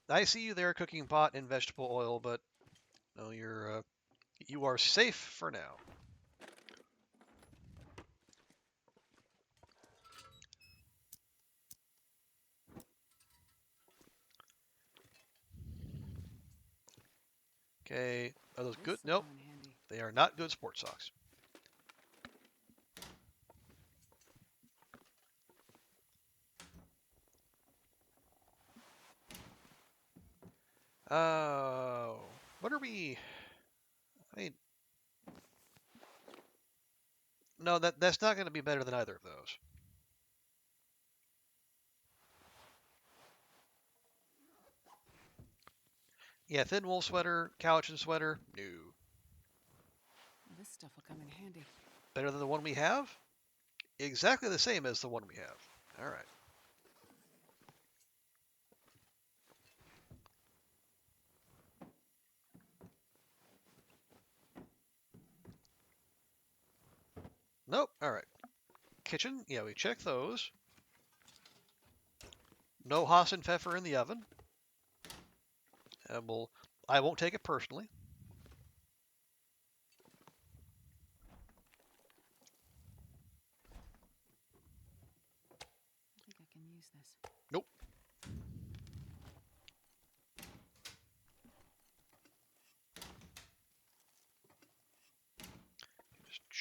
I see you there, cooking pot and vegetable oil, but no, you are safe for now. Okay, are those good? This'll Nope, come in handy. they are not good sports socks. Oh, what are we? I mean, no, that's not going to be better than either of those. Yeah, thin wool sweater, cowichan sweater, no. Well, this stuff will come in handy. Better than the one we have? Exactly the same as the one we have. All right. Nope. All right. Kitchen. Yeah, we check those. No Hassenpfeffer in the oven. And I won't take it personally. I think I can use this. Nope.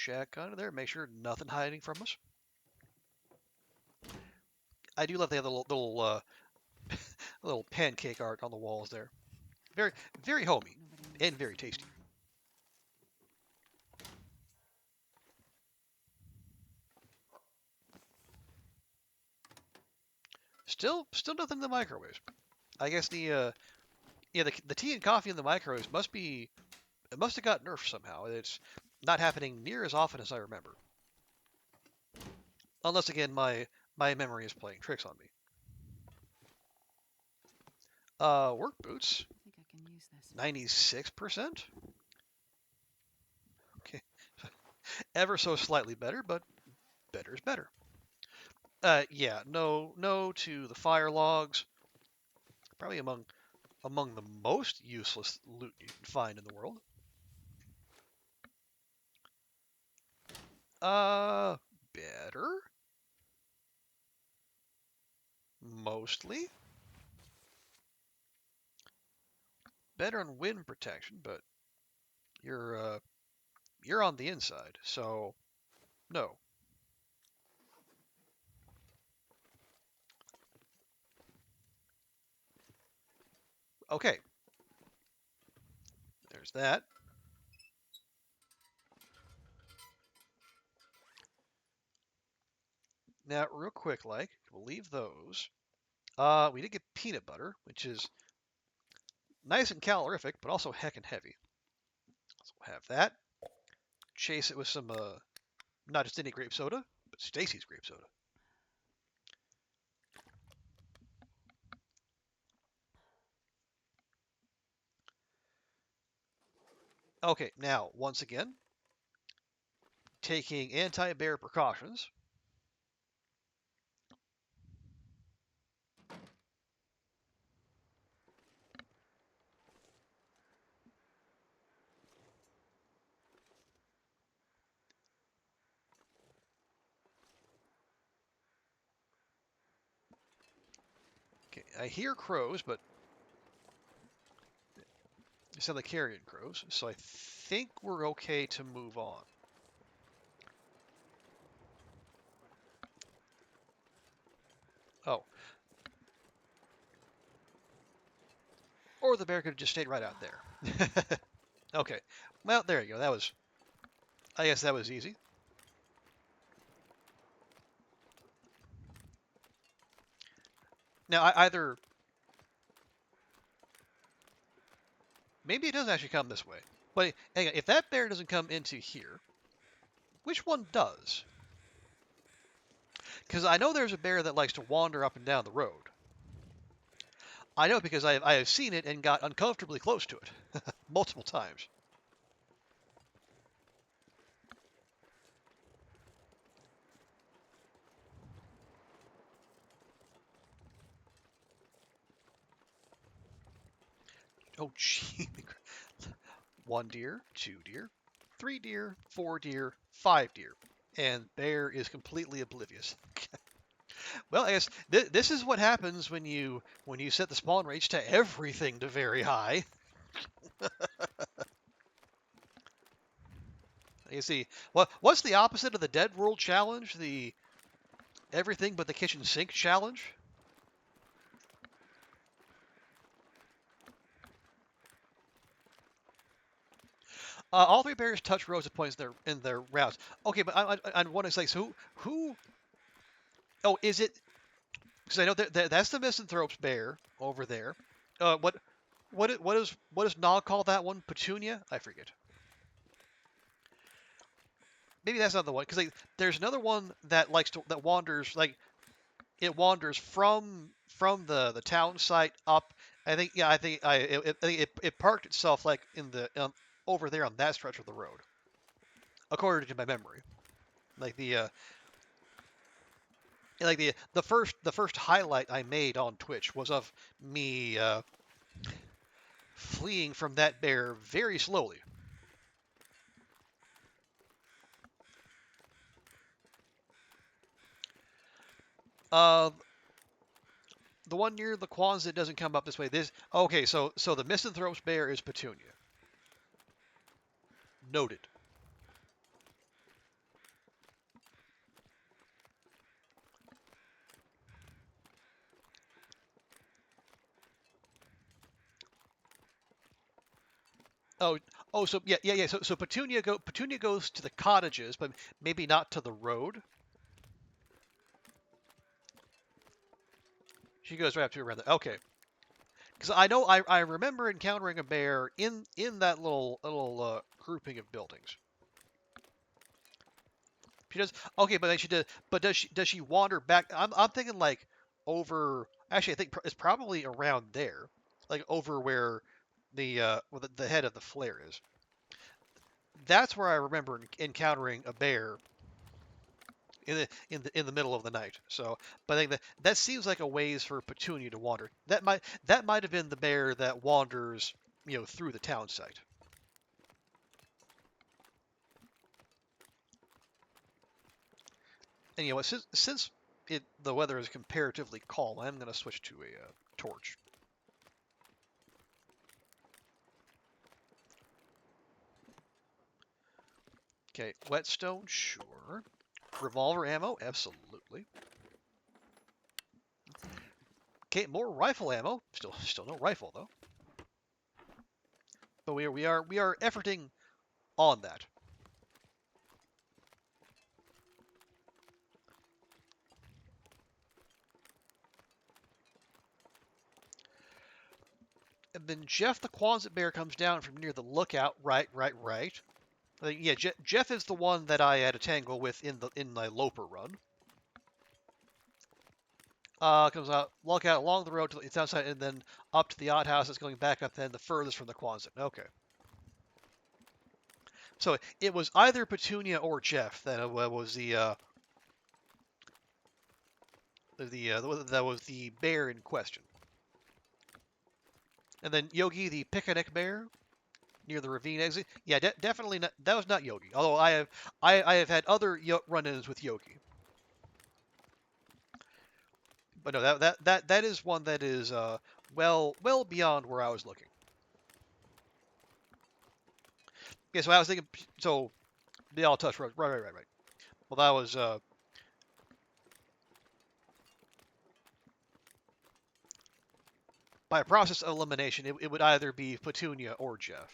check under there, make sure nothing hiding from us. I do love they have the little pancake art on the walls there. Very, very homey Nobody and very tasty. Still nothing in the microwaves. I guess the tea and coffee in the microwaves must have got nerfed somehow. It's not happening near as often as I remember. Unless again my memory is playing tricks on me. Work boots, I think I can use this. 96%. Okay, ever so slightly better, but better is better. Yeah, no to the fire logs. Probably among the most useless loot you can find in the world. Better. Mostly. Better on wind protection, but you're on the inside, so no. Okay. There's that. Now, real quick, we'll leave those. We did get peanut butter, which is nice and calorific, but also heckin' heavy. So we'll have that. Chase it with some, not just any grape soda, but Stacy's grape soda. Okay, now, once again, taking anti-bear precautions. Okay, I hear crows, but they sound like carrion crows, so I think we're okay to move on. Oh. Or the bear could have just stayed right out there. Okay. Well, there you go. I guess that was easy. Now, maybe it does actually come this way. But hang on, if that bear doesn't come into here, which one does? Because I know there's a bear that likes to wander up and down the road. I know because I have seen it and got uncomfortably close to it multiple times. Oh, gee. 1 deer, 2 deer, 3 deer, 4 deer, 5 deer. And bear is completely oblivious. Well, I guess this is what happens when you set the spawn range to everything to very high. You see, what's the opposite of the Dead World challenge? The everything but the kitchen sink challenge? All 3 bears touch rows of points in their routes. Okay, but I want to say, so who? Oh, is it? Because I know that's the misanthrope's bear over there. What does Nog call that one? Petunia? I forget. Maybe that's not the one, because there's another one that wanders, like it wanders from the town site up. I think it parked itself like in the over there on that stretch of the road, according to my memory. The first highlight I made on Twitch was of me fleeing from that bear very slowly. The one near the Quonset doesn't come up this way. Okay, so the misanthrope's bear is Petunia. Noted. Oh, oh, so yeah. So Petunia goes to the cottages, but maybe not to the road. She goes right up to around there. Okay, because I know I remember encountering a bear in that little grouping of buildings. She does okay, but then she does. But does she wander back? I'm thinking like over. Actually, I think it's probably around there, like over where the head of the flare is. That's where I remember encountering a bear in the middle of the night. So, but I think that seems like a ways for Petunia to wander. That might have been the bear that wanders, through the town site. And you know what? Since the weather is comparatively calm, I'm going to switch to a torch. Okay, whetstone, sure. Revolver ammo, absolutely. Okay, more rifle ammo. Still no rifle though. But we are efforting on that. And then Jeff the Quonset bear comes down from near the lookout. Right. Yeah, Jeff is the one that I had a tangle with in my Loper run. Comes out, lookout along the road to its outside, and then up to the odd house. It's going back up then the furthest from the Quonset. Okay. So it was either Petunia or Jeff that was that was the bear in question. And then Yogi, the picnic bear, near the ravine exit. Yeah, definitely not. That was not Yogi. Although I have had other run-ins with Yogi. But no, that is one that is well beyond where I was looking. Yeah, so I was thinking. So the all touch road. Right. Well, that was by process of elimination. It would either be Petunia or Jeff.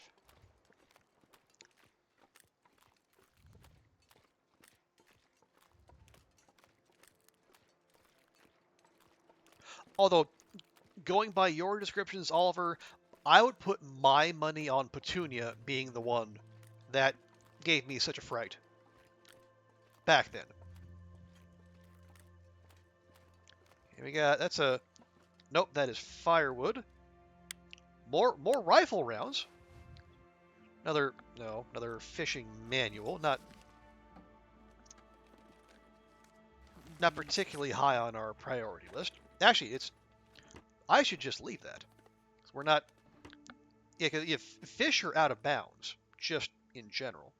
Although, going by your descriptions, Oliver, I would put my money on Petunia being the one that gave me such a fright back then. Here we got, that's a, nope, that is firewood. More rifle rounds. Another fishing manual. Not particularly high on our priority list. Actually, I should just leave that. We're not. Yeah, because if fish are out of bounds, just in general.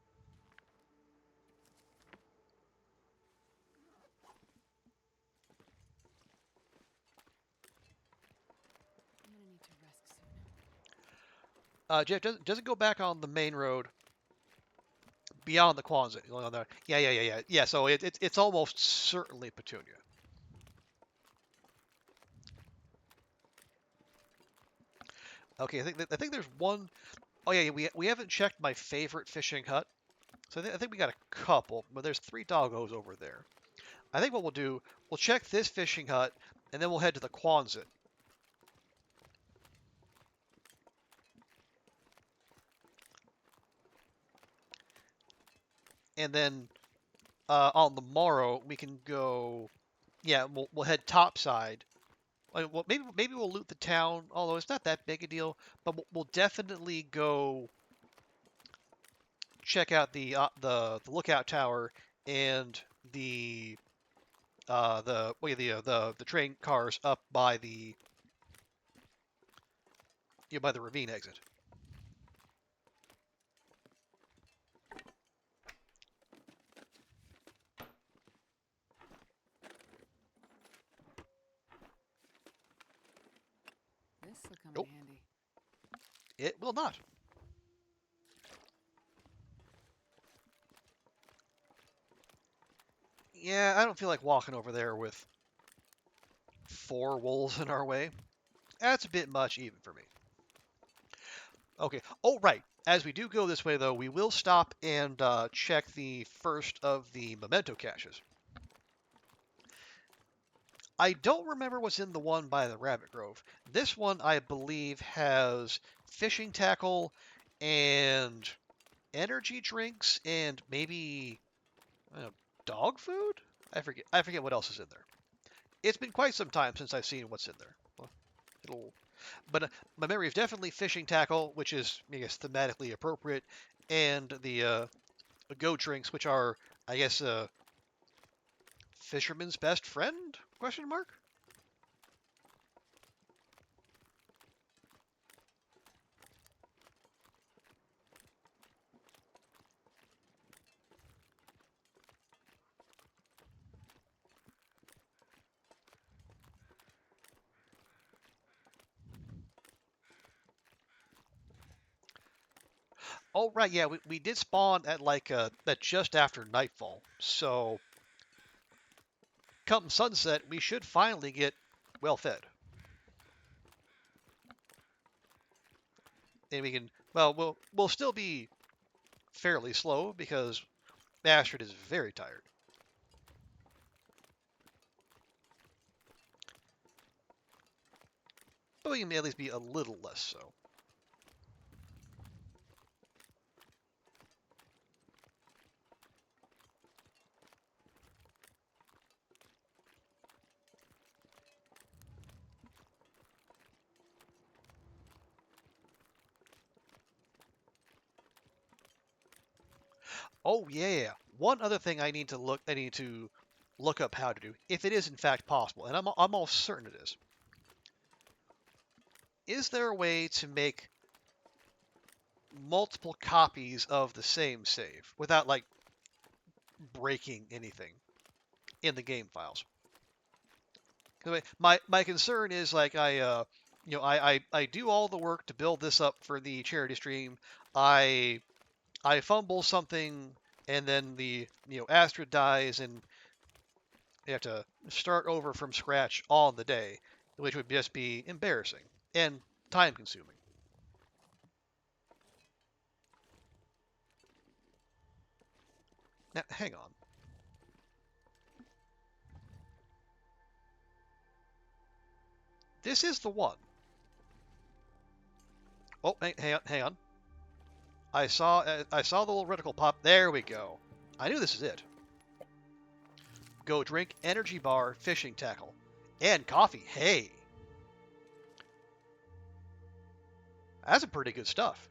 I'm gonna need to rest soon. Jeff, does it go back on the main road beyond the Quonset? Yeah. Yeah, so it's almost certainly Petunia. Okay, I think there's one. Oh yeah, we haven't checked my favorite fishing hut. So I think we got a couple, but there's 3 doggos over there. I think what we'll do, we'll check this fishing hut, and then we'll head to the Quonset. And then on the morrow we can go. Yeah, we'll head topside. Well, maybe we'll loot the town, although it's not that big a deal. But we'll definitely go check out the lookout tower and the train cars up by the by the ravine exit. This will come Nope. in handy. It will not. Yeah, I don't feel like walking over there with 4 wolves in our way. That's a bit much even for me. Okay. Oh, right. As we do go this way, though, we will stop and check the first of the memento caches. I don't remember what's in the one by the Rabbit Grove. This one, I believe, has fishing tackle and energy drinks and maybe I don't know, dog food. I forget. I forget what else is in there. It's been quite some time since I've seen what's in there. Well, it'll, but my memory is definitely fishing tackle, which is I guess thematically appropriate, and the go drinks, which are I guess fisherman's best friend? Question mark. Oh right, yeah, we did spawn at like at just after nightfall. So come sunset, we should finally get well fed, and we can. Well, we'll still be fairly slow because Astrid is very tired. But we can at least be a little less so. Oh yeah, one other thing I need to look up how to do, if it is in fact possible, and I'm almost certain it is. Is there a way to make multiple copies of the same save without like breaking anything in the game files? 'Cause my concern is like I do all the work to build this up for the charity stream. I I fumble something and then the Astrid dies and you have to start over from scratch all in the day, which would just be embarrassing and time consuming. Now, hang on. This is the one. Oh, hang on. I saw the little reticle pop. There we go. I knew this is it. Go drink energy bar, fishing tackle, and coffee. Hey, that's some pretty good stuff.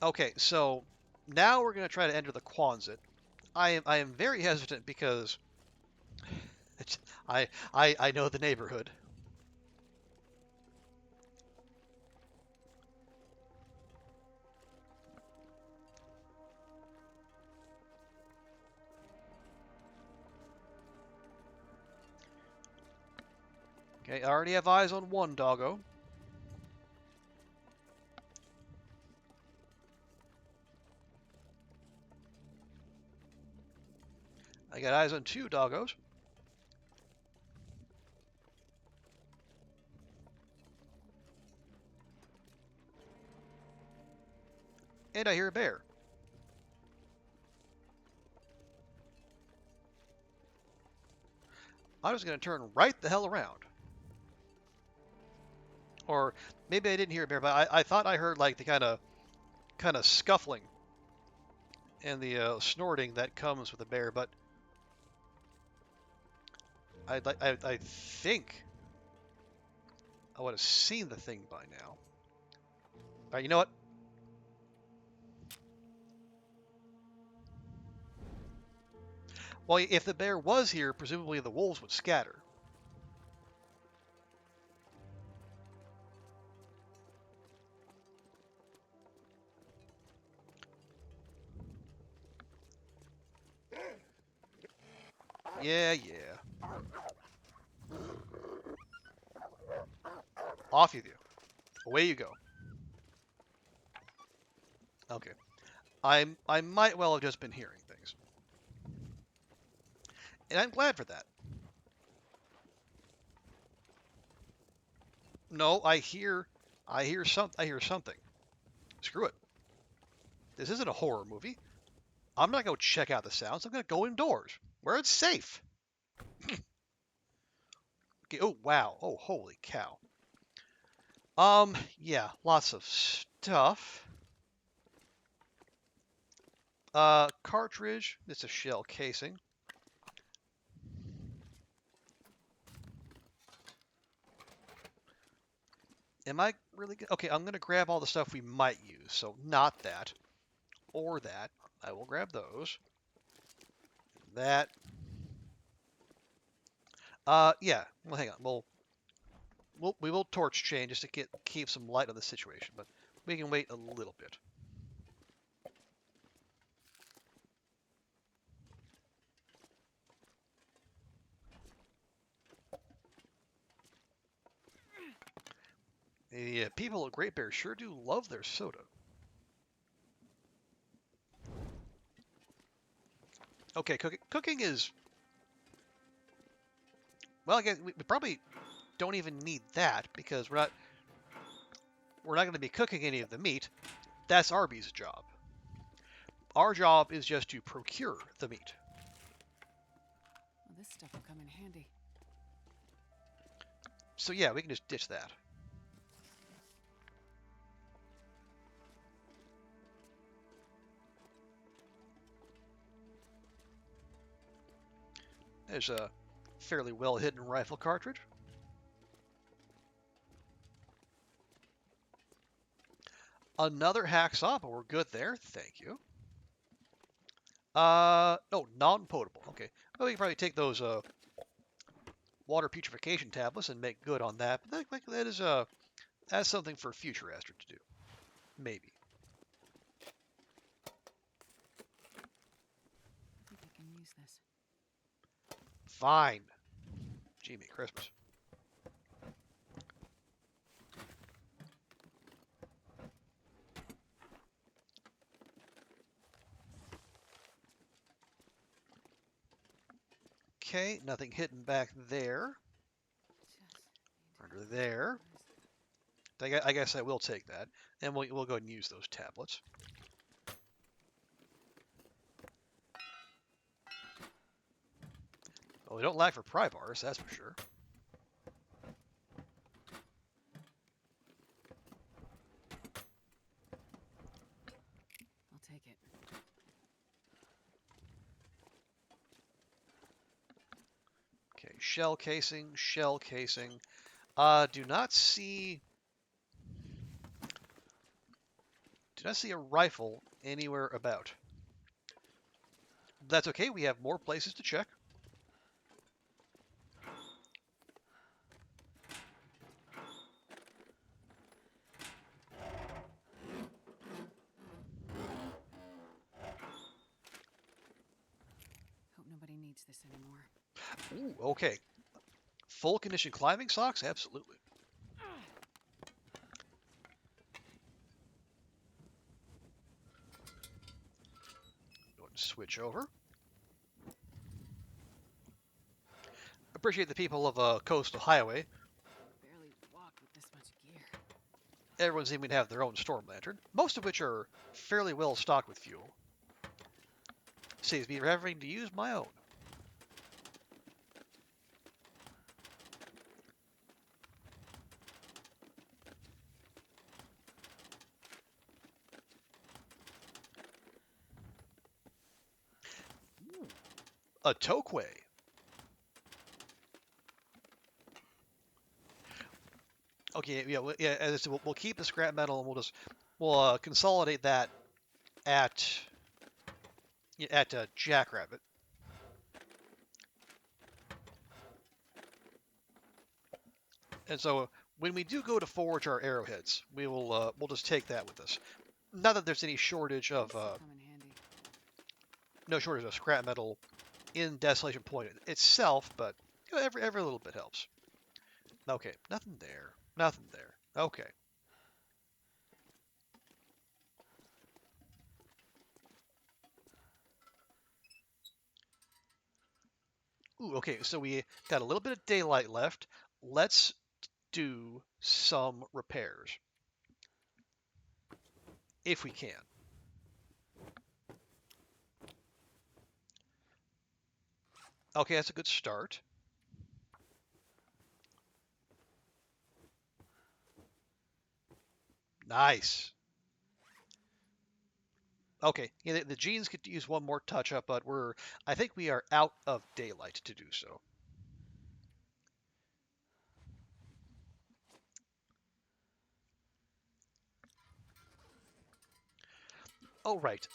Okay, so now we're going to try to enter the Quonset. I am very hesitant because I know the neighborhood. Okay, I already have eyes on one doggo. I got eyes on two doggos. And I hear a bear. I'm just going to turn right the hell around. Or maybe I didn't hear a bear, but I thought I heard like the kind of scuffling and the snorting that comes with a bear, but I think I would have seen the thing by now. All right, you know what? Well, if the bear was here, presumably the wolves would scatter. Yeah, yeah. Off you go. Away you go. Okay. I might well have just been hearing things. And I'm glad for that. No, I hear something. Screw it. This isn't a horror movie. I'm not going to check out the sounds. I'm going to go indoors where it's safe. Okay. Oh, wow. Oh, holy cow. Yeah, lots of stuff. Cartridge. It's a shell casing. Am I really good? Okay, I'm going to grab all the stuff we might use. So not that or that. I will grab those. That. Yeah. Well, hang on. We will torch chain just to keep some light on the situation, but we can wait a little bit. The people at Great Bear sure do love their soda. Okay, cooking is... Well, again, we probably don't even need that because we're not going to be cooking any of the meat. That's Arby's job. Our job is just to procure the meat. Well, this stuff will come in handy. So yeah, we can just ditch that. There's a fairly well-hidden rifle cartridge. Another hacksaw, but we're good there. Thank you. Oh, non-potable. Okay. Well, we can probably take those water putrefaction tablets and make good on that. But that is that's something for future Astrid to do. Maybe. I think I can use this. Fine. Jimmy Christmas. Okay, nothing hidden back there. Under there. I guess I will take that. And we'll go ahead and use those tablets. Well, we don't lack for pry bars, that's for sure. I'll take it. Okay, shell casing, shell casing. Do not see a rifle anywhere about. That's okay, we have more places to check. Hope nobody needs this anymore. Ooh, okay. Full condition climbing socks? Absolutely. Go ahead and switch over. Appreciate the people of Coastal Highway. Barely walk with this much gear. Everyone seeming to have their own storm lantern, most of which are fairly well stocked with fuel. Saves me from having to use my own. Ooh, a tokeway. Okay, yeah, as I said, we'll keep the scrap metal and we'll consolidate that at Jackrabbit. And so when we do go to forge our arrowheads, we'll just take that with us. Not that there's any shortage of This'll come in handy. no shortage of scrap metal in Desolation Point itself, but you know, every little bit helps. Okay, nothing there. Nothing there. Okay. Ooh, okay, so we got a little bit of daylight left. Let's do some repairs. If we can. Okay, that's a good start. Nice. Okay, yeah, the jeans could use one more touch up, but I think we are out of daylight to do so. Oh, right.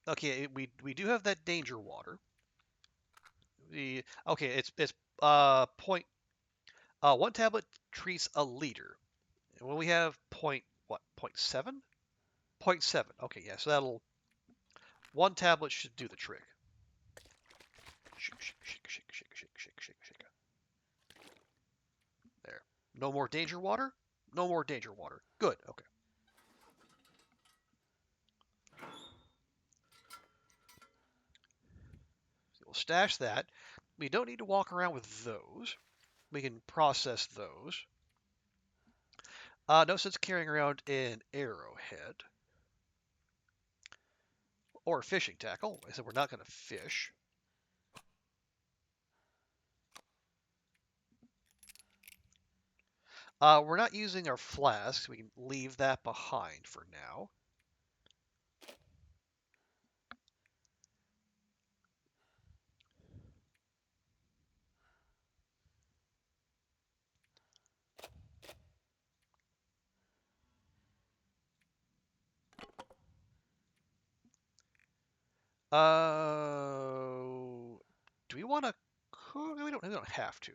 Okay, we do have that danger water. Okay, it's point one tablet treats a liter. And when we have point seven? Point seven. Okay, yeah, so that'll one tablet should do the trick. Shake, shake, shake, shake, shake, shake, shake, shake, shake. There. No more danger water? No more danger water. Good, okay. So we'll stash that. We don't need to walk around with those. We can process those. No sense carrying around an arrowhead. Or fishing tackle. I said we're not going to fish. We're not using our flasks. We can leave that behind for now. Do we want to cook? We don't have to.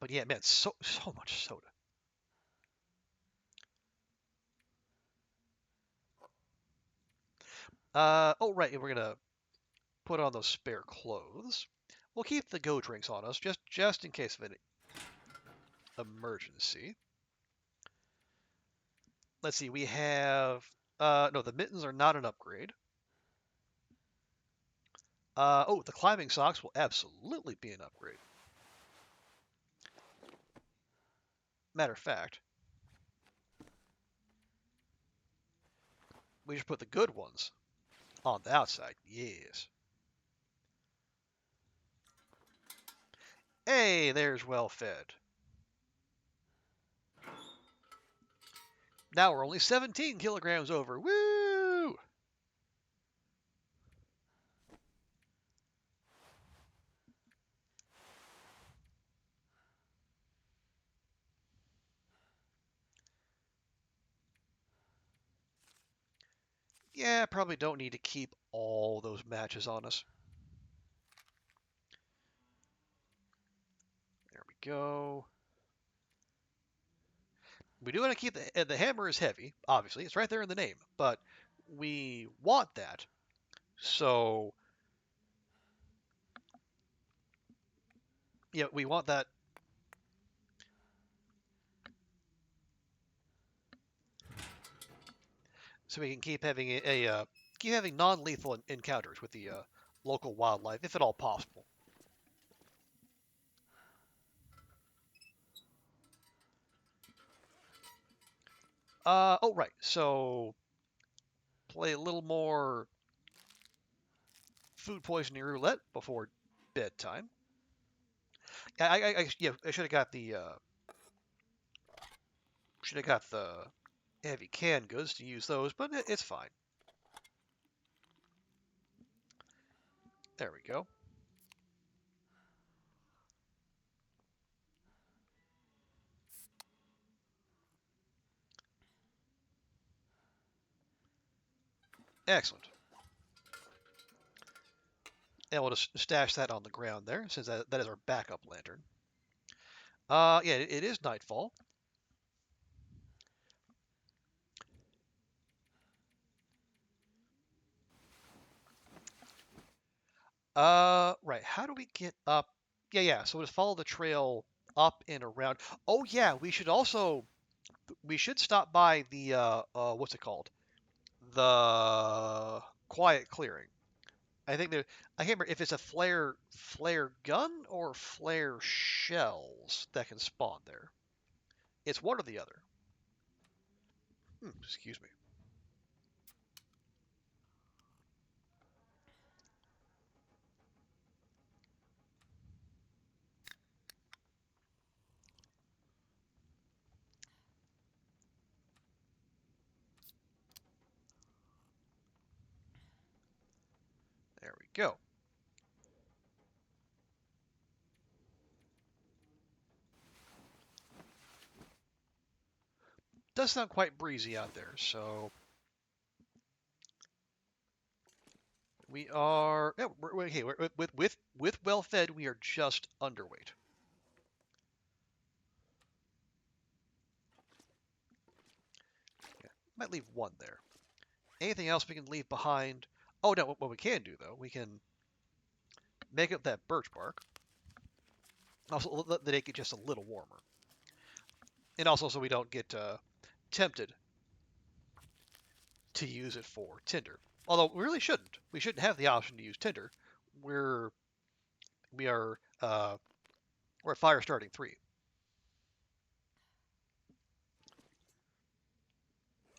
But yeah, man, so much soda. Oh right, we're gonna put on those spare clothes. We'll keep the go drinks on us just in case of an emergency. Let's see, we have no, the mittens are not an upgrade. Oh, the climbing socks will absolutely be an upgrade. Matter of fact, we should put the good ones on the outside. Yes. Hey, there's well fed. Now we're only 17 kilograms over. Woo! Yeah, probably don't need to keep all those matches on us. There we go. We do want to keep the hammer is heavy, obviously. It's right there in the name. But we want that. So, yeah, we want that. So we can keep having keep having non-lethal encounters with the local wildlife, if at all possible. Oh, right. So, play a little more food poisoning roulette before bedtime. Yeah, I should have got the heavy canned goods to use those, but it's fine. There we go. Excellent. And we'll just stash that on the ground there, since that is our backup lantern. Yeah, it is nightfall. Right. How do we get up? Yeah. So we'll just follow the trail up and around. Oh yeah, we should also We should stop by the what's it called? The quiet clearing. I think there. I can't remember if it's a flare gun or flare shells that can spawn there. It's one or the other. Excuse me. There we go. Does sound quite breezy out there, so we are. Yeah, okay, with well fed, we are just underweight. Yeah, might leave one there. Anything else we can leave behind? Oh no, what we can do though, we can make up that birch bark. Also, let the day get just a little warmer, and also so we don't get tempted to use it for tinder. Although we really shouldn't. We shouldn't have the option to use tinder. We're we are we're at fire starting 3.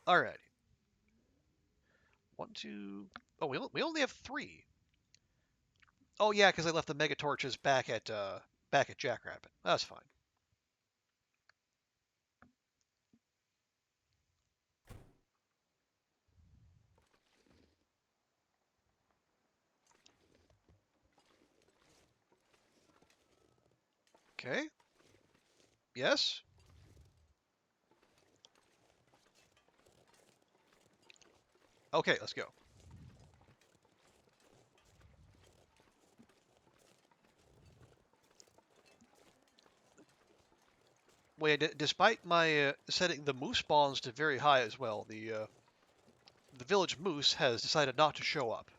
Alrighty. 1, 2. Oh, we only have 3. Oh yeah, because I left the mega torches back at Jackrabbit. That's fine. Okay. Yes. Okay, let's go. Wait, despite my setting the moose spawns to very high as well, the village moose has decided not to show up.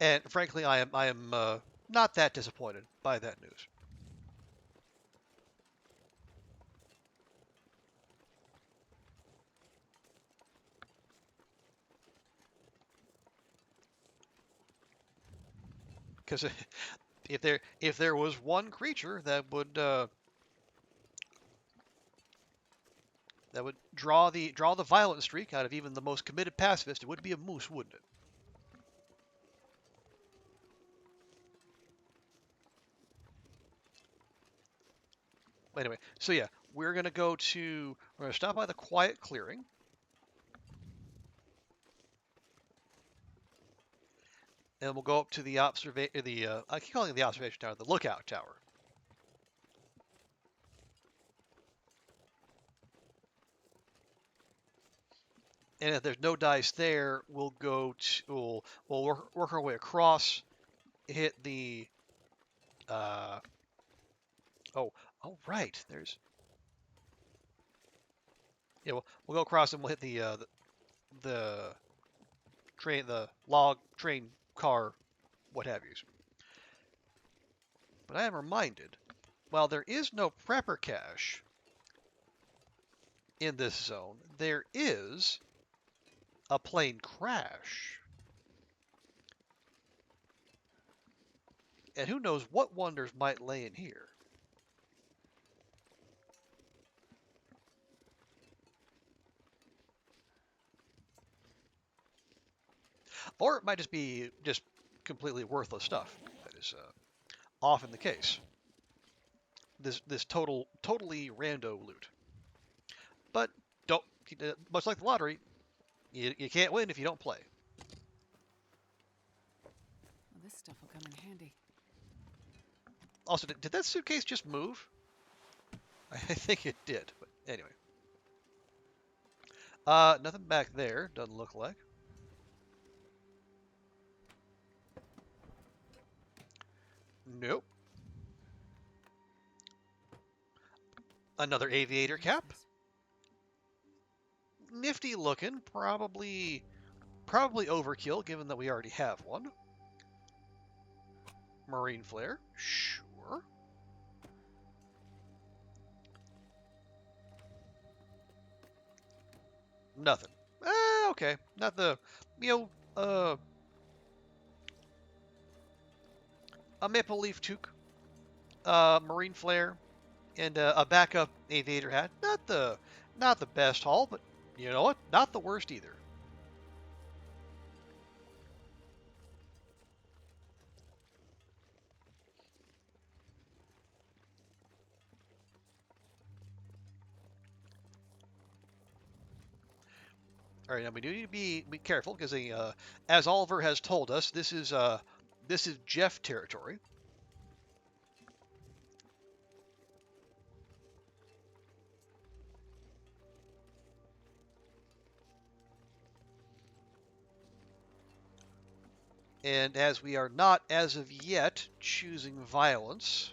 And frankly, I am not that disappointed by that news. Because if there was one creature that would draw the violent streak out of even the most committed pacifist, it would be a moose, wouldn't it? Anyway, so yeah, we're gonna stop by the quiet clearing. And we'll go up to the I keep calling it the observation tower, the lookout tower. And if there's no dice there, we'll work our way across, hit the oh right, there's yeah, we'll go across and we'll hit the train, the log train car, what have you. But I am reminded, while there is no prepper cache in this zone, there is a plane crash. And who knows what wonders might lay in here. Or it might just be completely worthless stuff. That is often the case. This totally rando loot. But don't, much like the lottery, you can't win if you don't play. Well, this stuff will come in handy. Also, did that suitcase just move? I think it did, but anyway. Nothing back there, doesn't look like. Nope. Another aviator cap. Nifty looking, probably overkill given that we already have one. Marine flare, sure. Nothing. Okay. Not the, you know, a maple leaf toque, marine flare, and a backup aviator hat. Not the best haul, but you know what? Not the worst either. All right, now we do need to be careful because as Oliver has told us, this is Jeff territory. And as we are not, as of yet, choosing violence,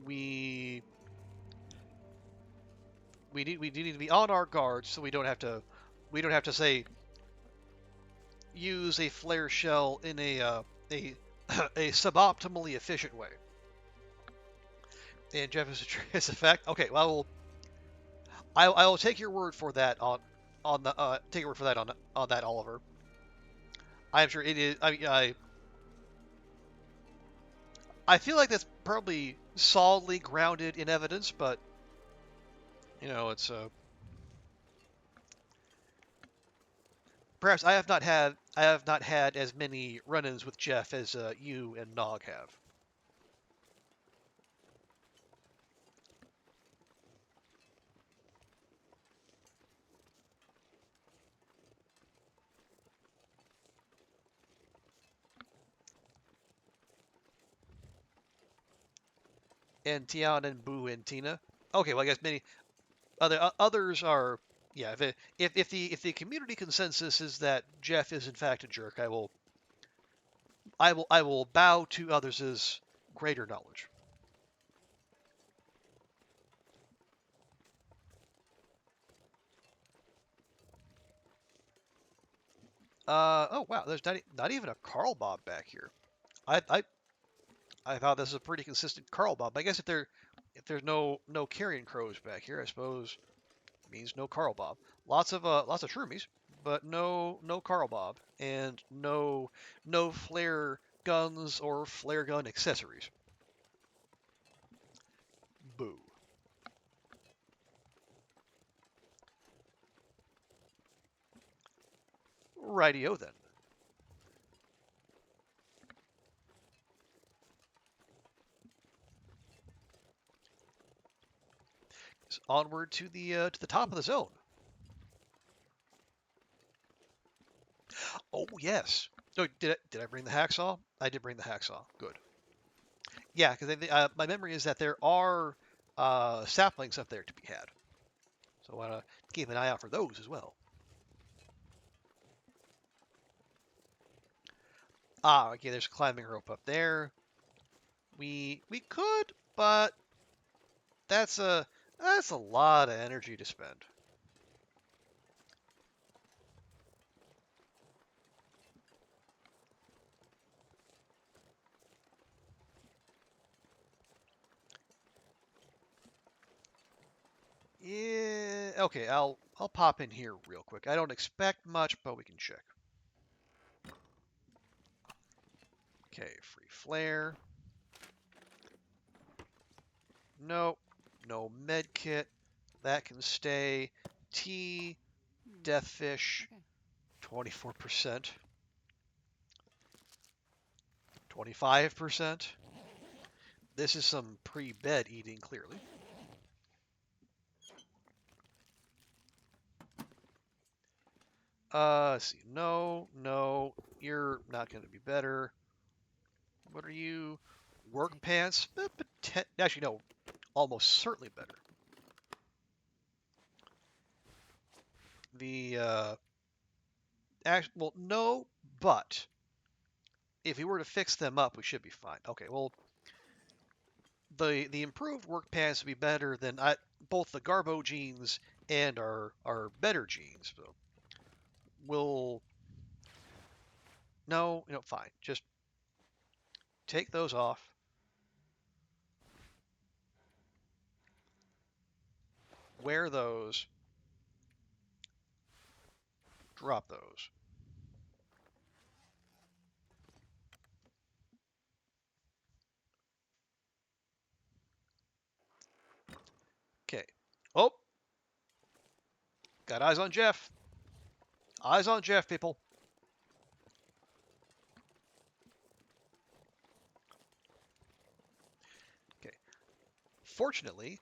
we need to be on our guard so we don't have to say use a flare shell in a a suboptimally efficient way. And Jeff is a fact. Okay, well, I will take your word for that on the take your word for that on that, Oliver. I'm sure it is. I mean, I feel like that's probably solidly grounded in evidence, but you know, it's perhaps I have not had as many run-ins with Jeff as you and Nog have. And Tian and Boo and Tina. Okay, well I guess many others are. Yeah, if the community consensus is that Jeff is in fact a jerk, I will bow to others' greater knowledge. Oh wow, there's not even a Carl Bob back here. I I I thought this was a pretty consistent Carl Bob. I guess if there's no carrion crows back here, I suppose it means no Carl Bob. Lots of shroomies, but no Carl Bob, and no flare guns or flare gun accessories. Boo. Rightio then. So onward to the top of the zone. Oh yes. Oh, did I bring the hacksaw? I did bring the hacksaw. Good. Yeah, because my memory is that there are saplings up there to be had. So I want to keep an eye out for those as well. Ah, okay, there's a climbing rope up there. We could, but that's a lot of energy to spend. Yeah, okay, I'll pop in here real quick. I don't expect much, but we can check. Okay, free flare. Nope. No med kit. That can stay. Tea, deathfish, Okay. 24%. 25%. This is some pre-bed eating, clearly. Let's see. No, you're not going to be better. What are you? Work pants? Actually, no. Almost certainly better. Well, no, but if we were to fix them up, we should be fine. Okay, well, the improved work pants would be better than both the Garbo jeans and our better jeans. So we'll no, fine. Just take those off. wear those, drop those. Okay. Oh, got eyes on Jeff. Eyes on Jeff, people. Okay. Fortunately,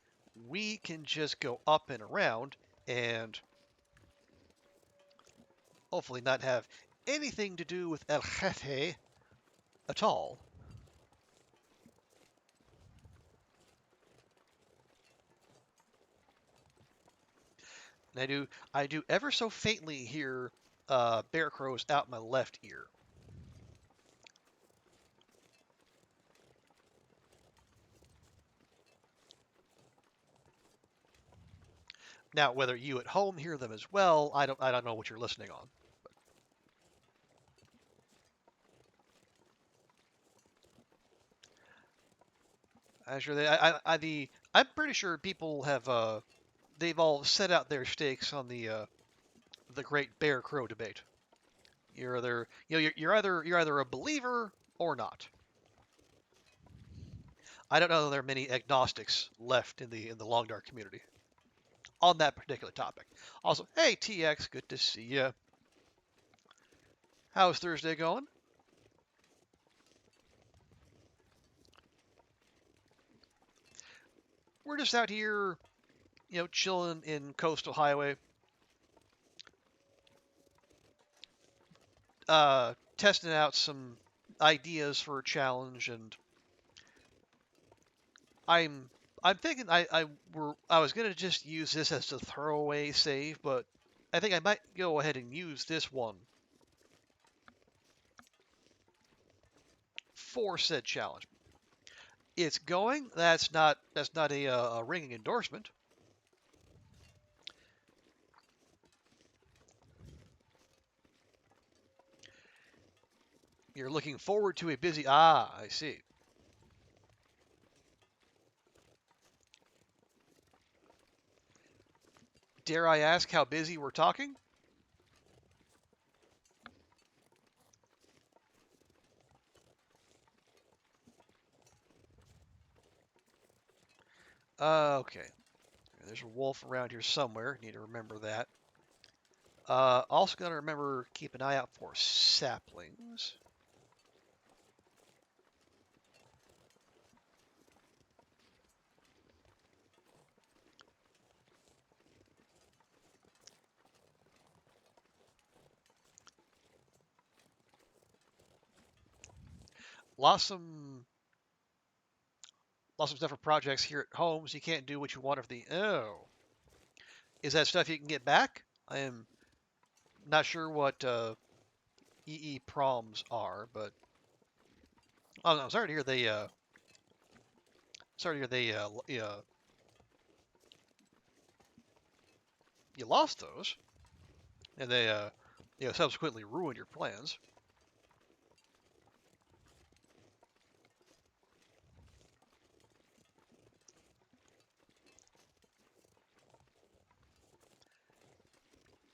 we can just go up and around and hopefully not have anything to do with El Jefe at all. And I do ever so faintly hear bear crows out my left ear. Now, whether you at home hear them as well, I don't know what you're listening on. I'm sure I'm pretty sure people have they've all set out their stakes on the great bear crow debate. You're either you're either a believer or not. I don't know that there are many agnostics left in the long dark community on that particular topic. Also, hey TX, good to see you. How's Thursday going? We're just out here, chilling in Coastal Highway, testing out some ideas for a challenge, and I'm thinking I was gonna just use this as a throwaway save, but I think I might go ahead and use this one for said challenge. It's going. That's not a ringing endorsement. You're looking forward to a busy. Ah, I see. Dare I ask how busy we're talking? Okay. There's a wolf around here somewhere. Need to remember that. Also got to remember keep an eye out for saplings. Lost some stuff for projects here at home, so you can't do what you want of the. Oh, is that stuff you can get back? I am not sure what EE proms are, but oh no, sorry to hear you lost those, and they subsequently ruined your plans.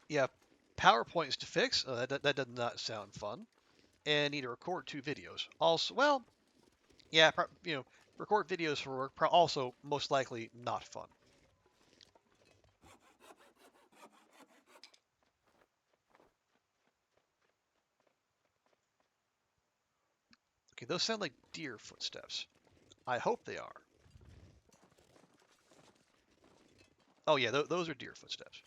Yeah, PowerPoints to fix. That does not sound fun. And need to record 2 videos. Also, well, yeah, record videos for work. Also, most likely not fun. Okay, those sound like deer footsteps. I hope they are. Oh yeah, those are deer footsteps.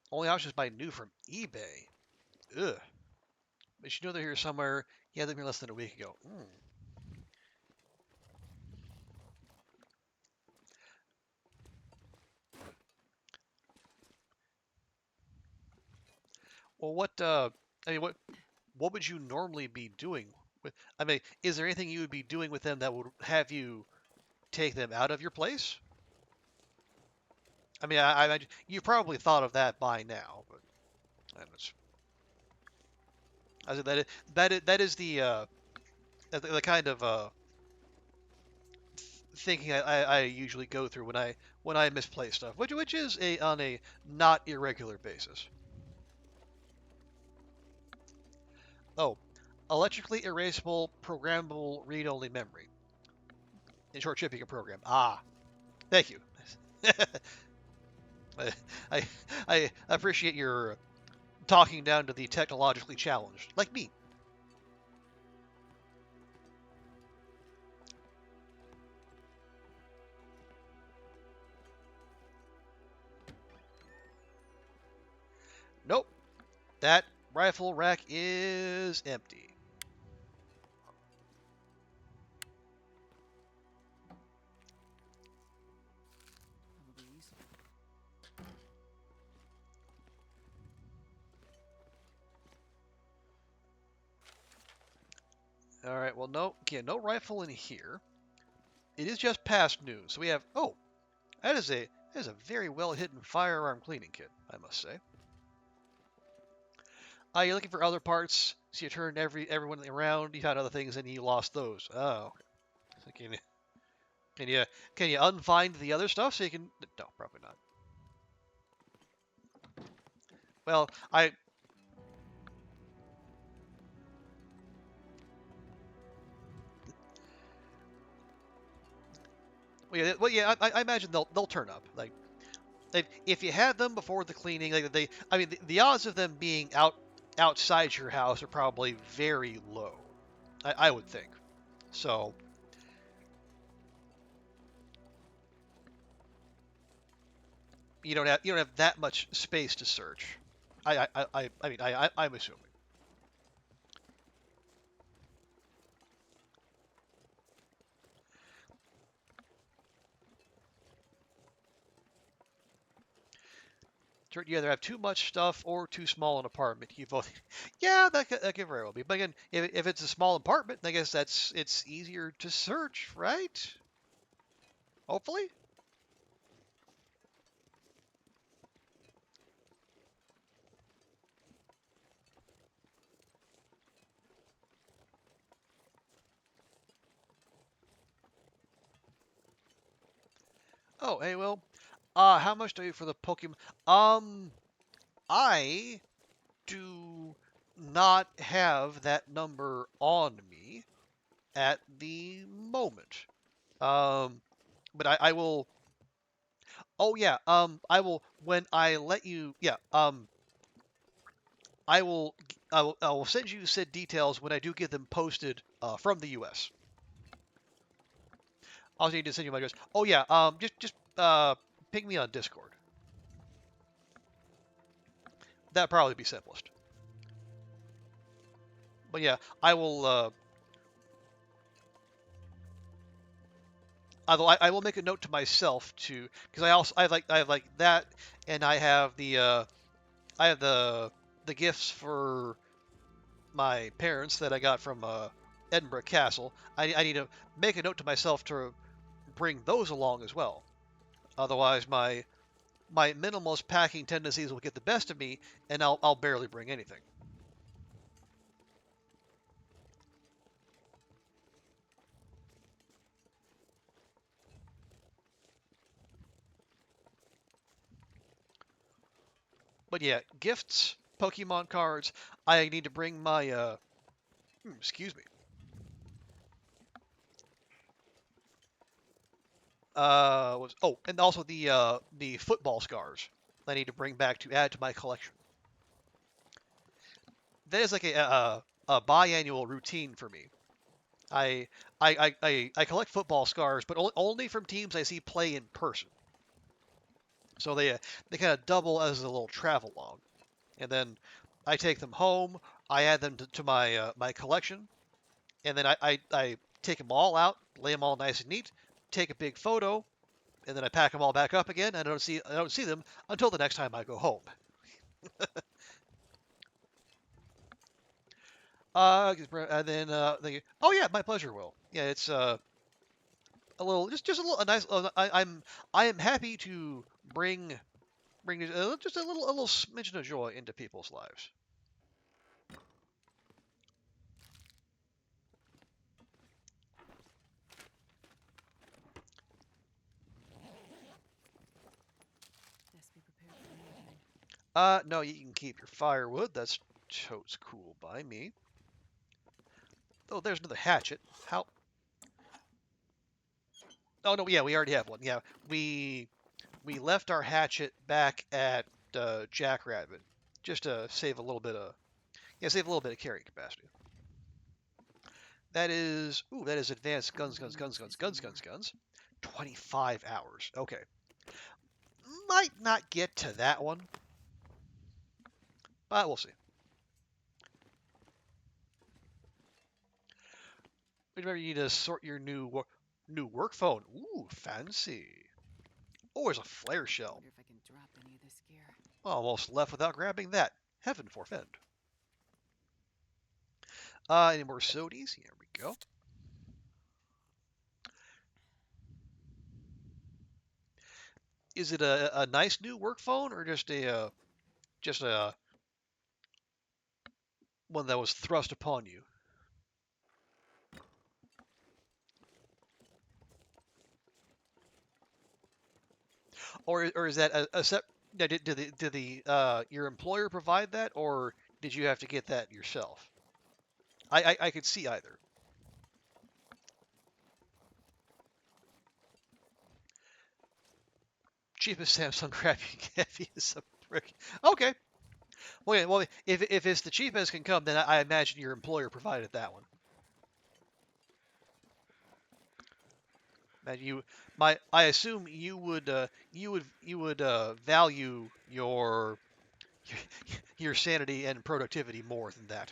Only options buy new from eBay. Ugh. But you know they're here somewhere. Yeah, they've been less than a week ago. Well, what would you normally be doing with? I mean, is there anything you would be doing with them that would have you take them out of your place? I mean, I imagine you probably thought of that by now, but I said that is the kind of thinking I usually go through when I misplay stuff, which is on a not irregular basis. Oh, electrically erasable programmable read-only memory. In short, shipping a program. Ah, thank you. I, I I appreciate your talking down to the technologically challenged, like me. Nope, that rifle rack is empty. Probably useful. All right, well, no rifle in here. It is just past noon, so we have. Oh, that is a very well hidden firearm cleaning kit, I must say. You're looking for other parts, so you turned everyone around. You found other things, and you lost those. Oh, okay. So can you can you unfind the other stuff so you can? No, probably not. Well, I imagine they'll turn up. Like if you had them before the cleaning, like I mean, the odds of them being outside your house are probably very low. I would think. So you don't have that much space to search. I mean I'm assuming. You either have too much stuff or too small an apartment. You both, yeah, that could very well be. But again, if it's a small apartment, I guess it's easier to search, right? Hopefully. Oh, hey, well, how much do you for the Pokemon? I do not have that number on me at the moment. But I will. Oh yeah. I will when I let you. Yeah. I will. I will send you said details when I do get them posted from the U.S. I'll need to send you my address. Oh yeah. Just ping me on Discord. That'd probably be simplest. But yeah, I will. Although I will make a note to myself to because I have like that, and I have the gifts for my parents that I got from Edinburgh Castle. I need to make a note to myself to bring those along as well. Otherwise, my minimalist packing tendencies will get the best of me, and I'll barely bring anything. But yeah, gifts, Pokemon cards. I need to bring my excuse me. And also the football scars I need to bring back to add to my collection. That is like a biannual routine for me. I I collect football scars, but only from teams I see play in person. So they kind of double as a little travel log, and then I take them home. I add them to my my collection, and then I take them all out, lay them all nice and neat, take a big photo, and then I pack them all back up again. And I don't see them until the next time I go home. And then oh yeah, my pleasure, Will. Yeah, it's a little just a little a nice. I am happy to bring just a little smidgen of joy into people's lives. Best be prepared for anything. No, you can keep your firewood. That's totes cool by me. Oh, there's another hatchet. How? Oh no, yeah, we already have one. Yeah, we left our hatchet back at Jackrabbit just to save a little bit of carrying capacity. That is advanced guns. 25 hours. Okay. Might not get to that one, but we'll see. Remember, you need to sort your new work phone. Ooh, fancy. Oh, there's a flare shell. Wonder if I can drop any of this gear. Almost left without grabbing that. Heaven forfend. Any more sodies? Here we go. Is it a nice new work phone or just a one that was thrust upon you? Or is that a set? Did the your employer provide that, or did you have to get that yourself? I could see either. Cheapest Samsung crap you can get is a brick. Okay. Well, yeah, well, if it's the cheapest can come, then I imagine your employer provided that one. And I assume you would value your sanity and productivity more than that.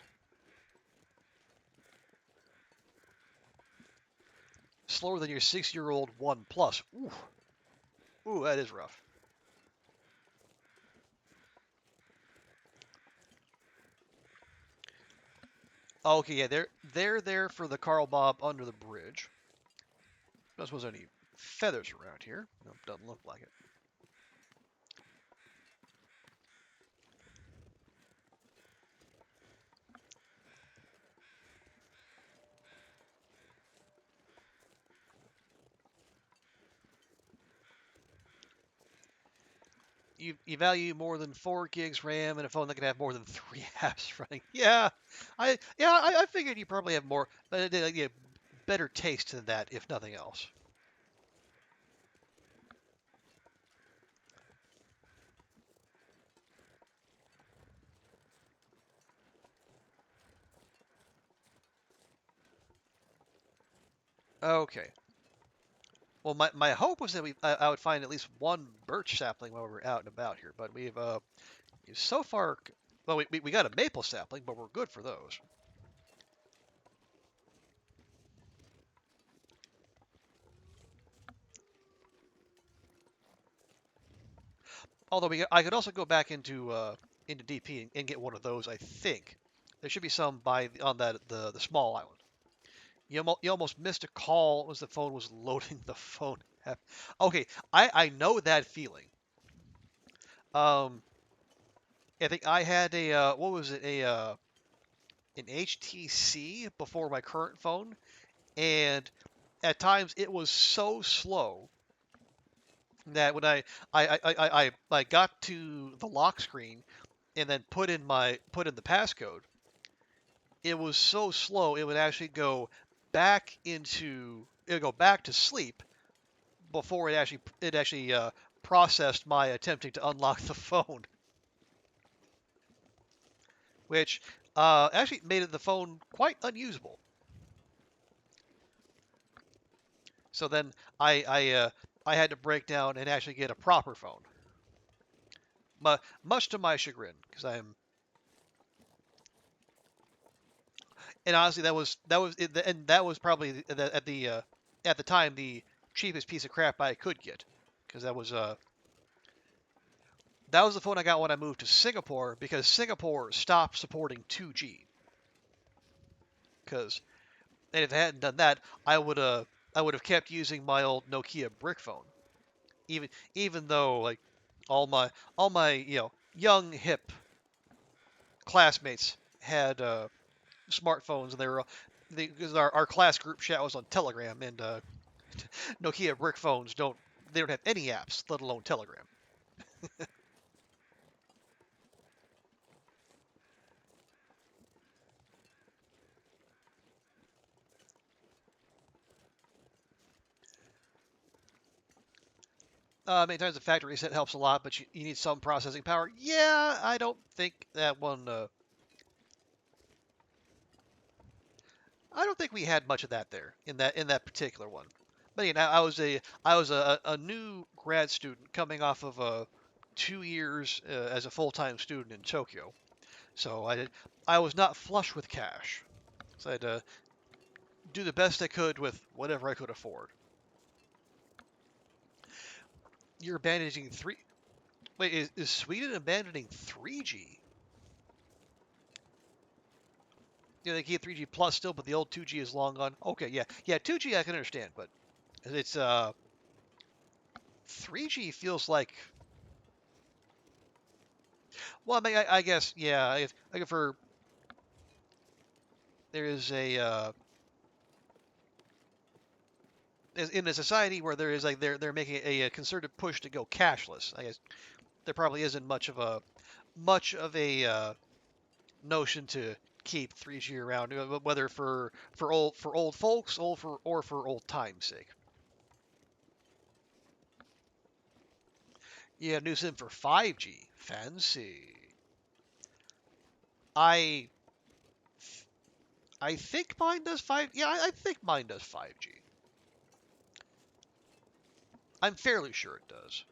Slower than your 6-year-old One Plus. Ooh, that is rough. Okay, yeah, they're there for the Carl Bob under the bridge. Don't suppose any feathers around here. Nope, doesn't look like it. You value more than 4 gigs RAM and a phone that can have more than 3 apps running. Yeah, I figured you probably have more, but yeah, better taste than that, if nothing else. Okay. Well, my hope was that I would find at least one birch sapling while we're out and about here, but we've so far, well, we got a maple sapling, but we're good for those. Although I could also go back into DP and get one of those. I think there should be some on the small island. You almost missed a call as the phone was loading the phone app. Okay, I know that feeling. I think I had a what was it, an HTC before my current phone, and at times it was so slow that when I got to the lock screen and then put in the passcode, it was so slow it would actually go back to sleep before it actually processed my attempting to unlock the phone, which actually made the phone quite unusable. So then I had to break down and actually get a proper phone, much to my chagrin, because and honestly that was probably at the time the cheapest piece of crap I could get, because that was the phone I got when I moved to Singapore, because Singapore stopped supporting 2G. Because if I hadn't done that, I would have kept using my old Nokia brick phone, even though like all my young hip classmates had smartphones, and because our class group chat was on Telegram, and Nokia brick phones don't have any apps, let alone Telegram. Many times the factory reset helps a lot, but you need some processing power. Yeah, I don't think that one. I don't think we had much of that there in that particular one. But I was a new grad student coming off of 2 years as a full-time student in Tokyo, so I was not flush with cash, so I had to do the best I could with whatever I could afford. You're abandoning three. Wait, is Sweden abandoning 3G? Yeah, they keep 3G plus still, but the old 2G is long gone. Okay, yeah, 2G I can understand, but it's 3G feels like. Well, I mean, I guess yeah. If like for there is a in a society where there is like they're making a concerted push to go cashless. I guess there probably isn't much of a notion to keep 3G around, whether for old folks, or for old time's sake. Yeah, new SIM for 5G. Fancy. I I think mine does 5. Yeah, I think mine does 5G. I'm fairly sure it does.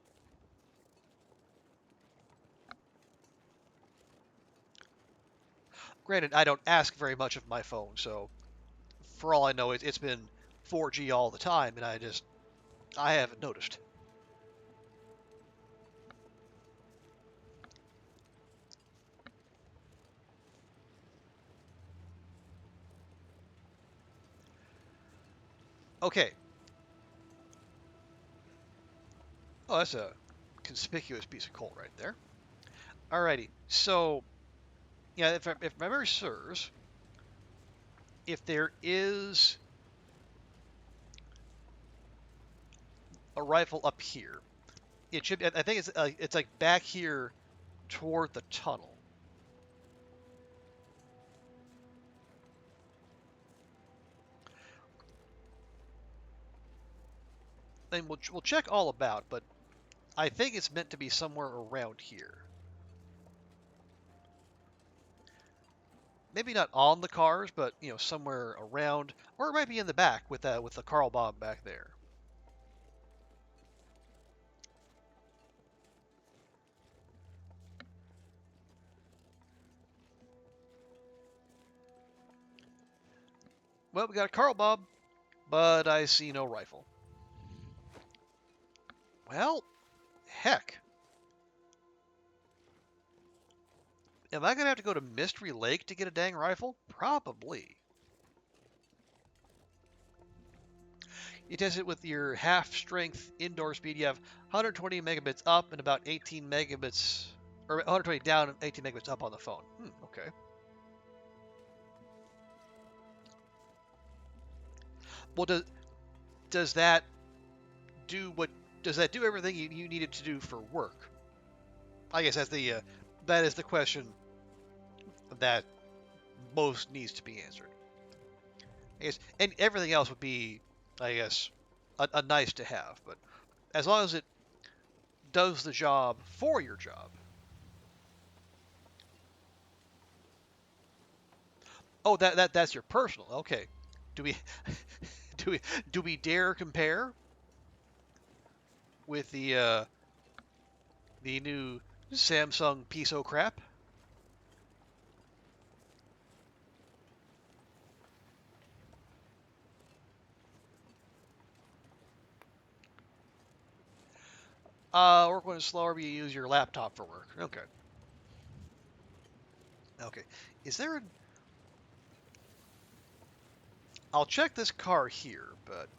Granted, I don't ask very much of my phone, so for all I know, it's been 4G all the time, and I haven't noticed. Okay. Oh, that's a conspicuous piece of coal right there. Alrighty. So, yeah, if memory serves, if there is a rifle up here, it should. I think it's like back here toward the tunnel. And we'll check all about, but I think it's meant to be somewhere around here. Maybe not on the cars, but somewhere around, or it might be in the back with the Carl Bob back there. Well, we got a Carl Bob, but I see no rifle. Well, heck. Am I gonna have to go to Mystery Lake to get a dang rifle? Probably. You test it with your half-strength indoor speed. You have 120 megabits up and about 18 megabits, or 120 down and 18 megabits up on the phone. Okay. Well, does that do what? Does that do everything you need it to do for work? I guess that is the question that most needs to be answered. I guess, and everything else would be, I guess, a nice to have, but as long as it does the job for your job. Oh, that's your personal. Okay. Do we do we dare compare with the new Samsung piece of crap? Work when it's slower, but you use your laptop for work. Okay. Okay. Is there a... I'll check this car here, but...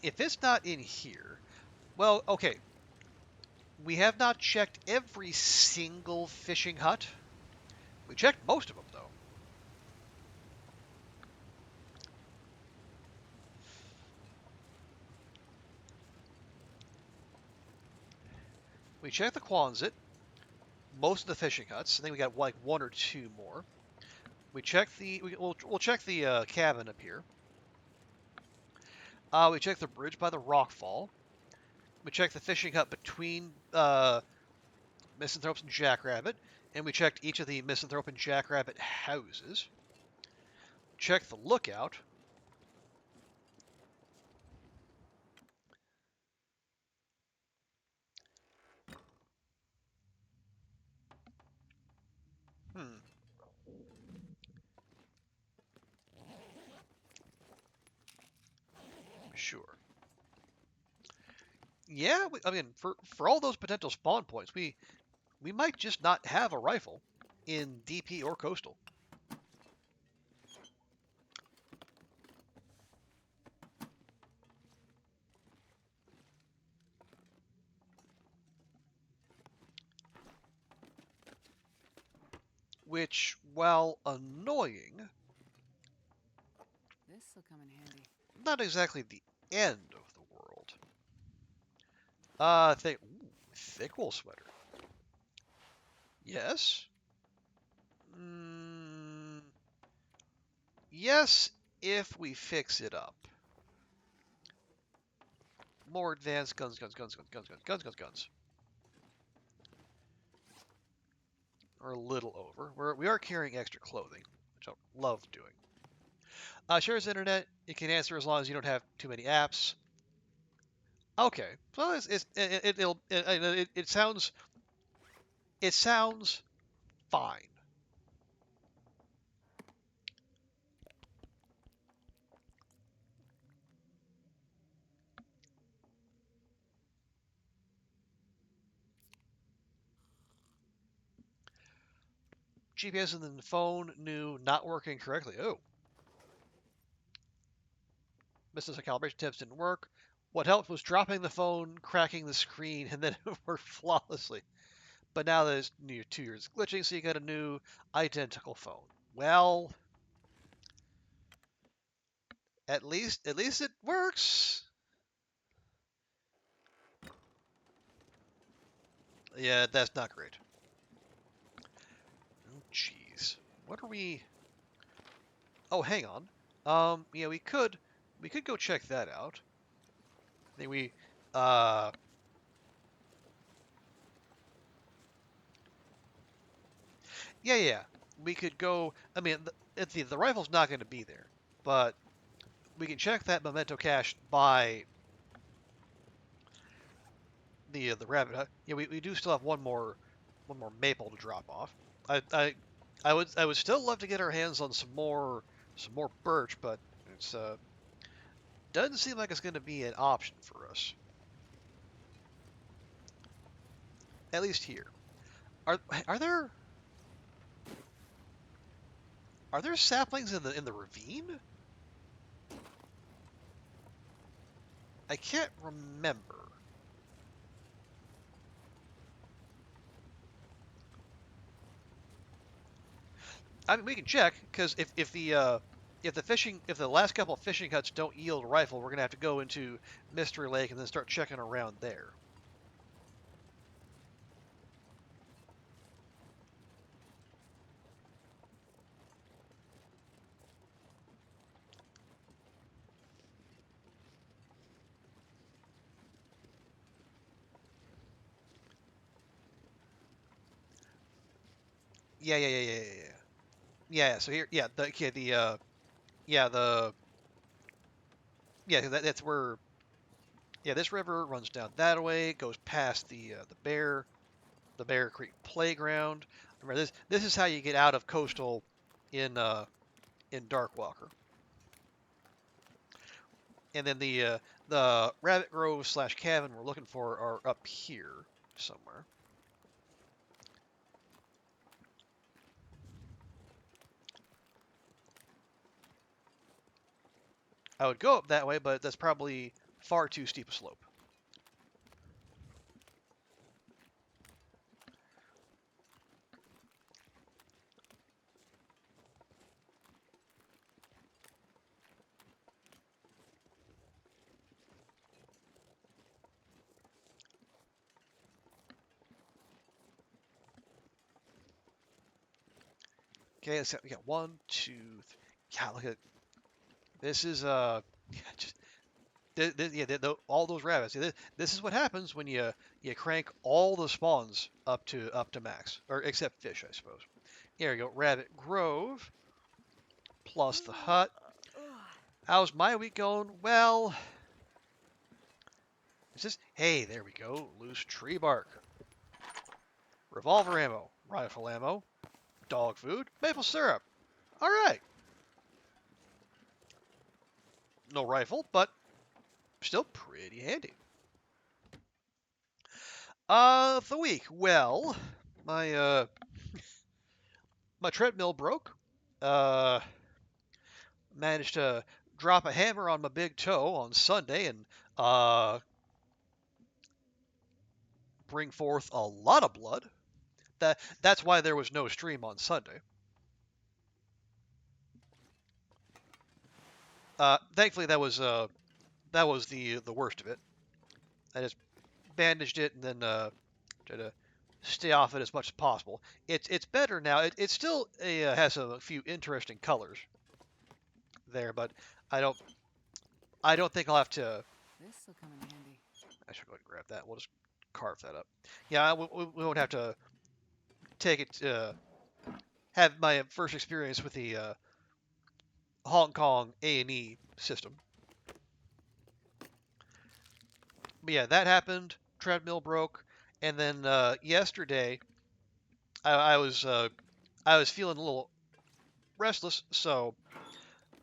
if it's not in here, well, okay. We have not checked every single fishing hut. We checked most of them, though. We checked the Quonset, most of the fishing huts. I think we got like one or two more. We checked the. We'll check the cabin up here. We checked the bridge by the rockfall. We checked the fishing hut between Misanthrope's and Jackrabbit, and we checked each of the Misanthrope and Jackrabbit houses. Checked the lookout. Hmm. Sure. Yeah, I mean, for all those potential spawn points, we might just not have a rifle in DP or coastal. Which, while annoying, This'll come in handy. not exactly the end of the world. Thick wool sweater. Yes. Mm, yes, if we fix it up. More advanced guns. Or a little over. We are carrying extra clothing, which I love doing. Shares internet. It can answer as long as you don't have too many apps. Okay, so it sounds fine. GPS in the phone new not working correctly. Oh, missed some calibration tips didn't work. What helped was dropping the phone, cracking the screen, and then it worked flawlessly. But now there's 2 years glitching, so you got a new identical phone. Well, at least it works. Yeah, that's not great. Oh, jeez. What are we? Oh, hang on. Yeah, we could go check that out. I think we, uh, yeah. We could go. I mean, the rifle's not going to be there, but we can check that memento cache by the rabbit hut. Yeah, we do still have one more maple to drop off. I would still love to get our hands on some more birch, but it's doesn't seem like it's going to be an option for us. At least here. Are are there are there saplings in the ravine? I can't remember. I mean, we can check because if the last couple of fishing huts don't yield a rifle, we're gonna have to go into Mystery Lake and then start checking around there. Yeah. Yeah. So here, yeah, yeah, the yeah, that's where. Yeah, this river runs down that way, goes past the Bear Creek playground. Remember this. This is how you get out of coastal in Darkwalker. And then the Rabbit Grove / cabin we're looking for are up here somewhere. I would go up that way, but that's probably far too steep a slope. Okay, so we got 1, 2, 3. Yeah, look at this. Is yeah, just yeah, all those rabbits. This is what happens when you crank all the spawns up to max, or except fish, I suppose. Here we go, Rabbit Grove plus the hut. How's my week going? Well, is this? Hey, there we go. Loose tree bark, revolver ammo, rifle ammo, dog food, maple syrup. All right. No rifle, but still pretty handy. The week. Well, my my treadmill broke. Uh, Managed to drop a hammer on my big toe on Sunday and bring forth a lot of blood. That's why there was no stream on Sunday. Thankfully, that was the worst of it. I just bandaged it and then tried to stay off it as much as possible. It's better now. It still has a few interesting colors there, but I don't think I'll have to. This'll come in handy. I should go ahead and grab that. We'll just carve that up. Yeah, we won't have to take it. Have my first experience with the Hong Kong A&E system. But yeah, that happened. Treadmill broke, and then yesterday I was feeling a little restless, so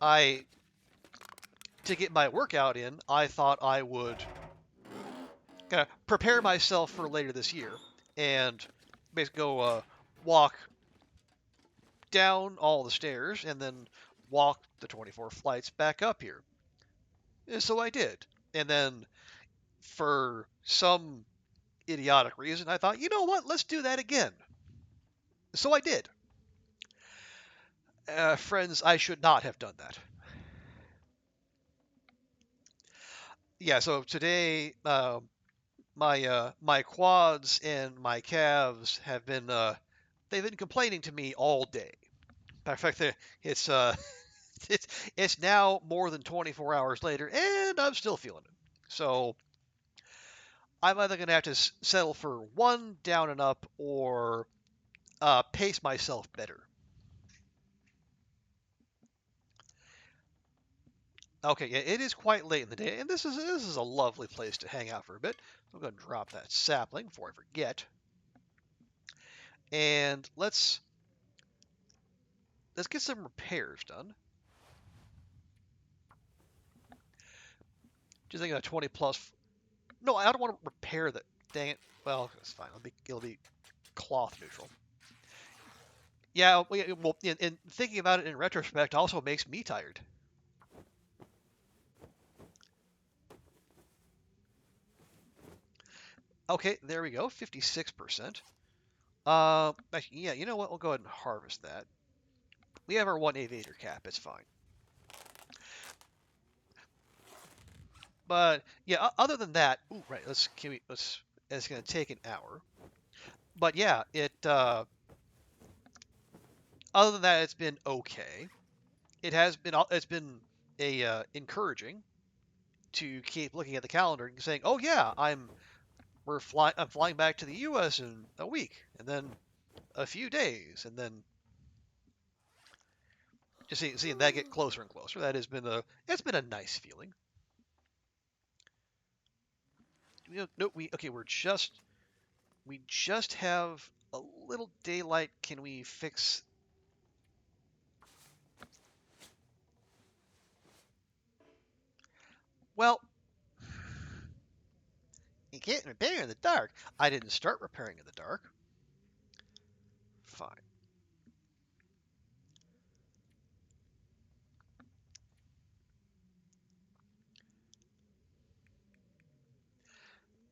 to get my workout in, I thought I would kind of prepare myself for later this year and basically go walk down all the stairs and then walk the 24 flights back up here. And so I did. And then for some idiotic reason, I thought, you know what, let's do that again. So I did. Friends, I should not have done that. Yeah, so today my quads and my calves have been they've been complaining to me all day. Matter of fact, it's it's now more than 24 hours later, and I'm still feeling it. So I'm either going to have to settle for one down and up or pace myself better. Okay, yeah, it is quite late in the day, and this is a lovely place to hang out for a bit. So I'm going to drop that sapling before I forget, and let's get some repairs done. Just thinking of 20 plus. No, I don't want to repair that. Dang it. Well, it's fine. It'll be cloth neutral. Yeah, well, in thinking about it in retrospect also makes me tired. Okay, there we go, 56%. Actually, yeah, you know what? We'll go ahead and harvest that. We have our 1 aviator cap. It's fine. But yeah, other than that, ooh, right. It's going to take an hour. But yeah, other than that, it's been okay. It's been encouraging to keep looking at the calendar and saying, oh yeah, I'm flying back to the U.S. in a week, and then a few days, and then just seeing that get closer and closer. That has been it's been a nice feeling. No, we just have a little daylight. Can we fix? Well, you can't repair in the dark. I didn't start repairing in the dark. Fine.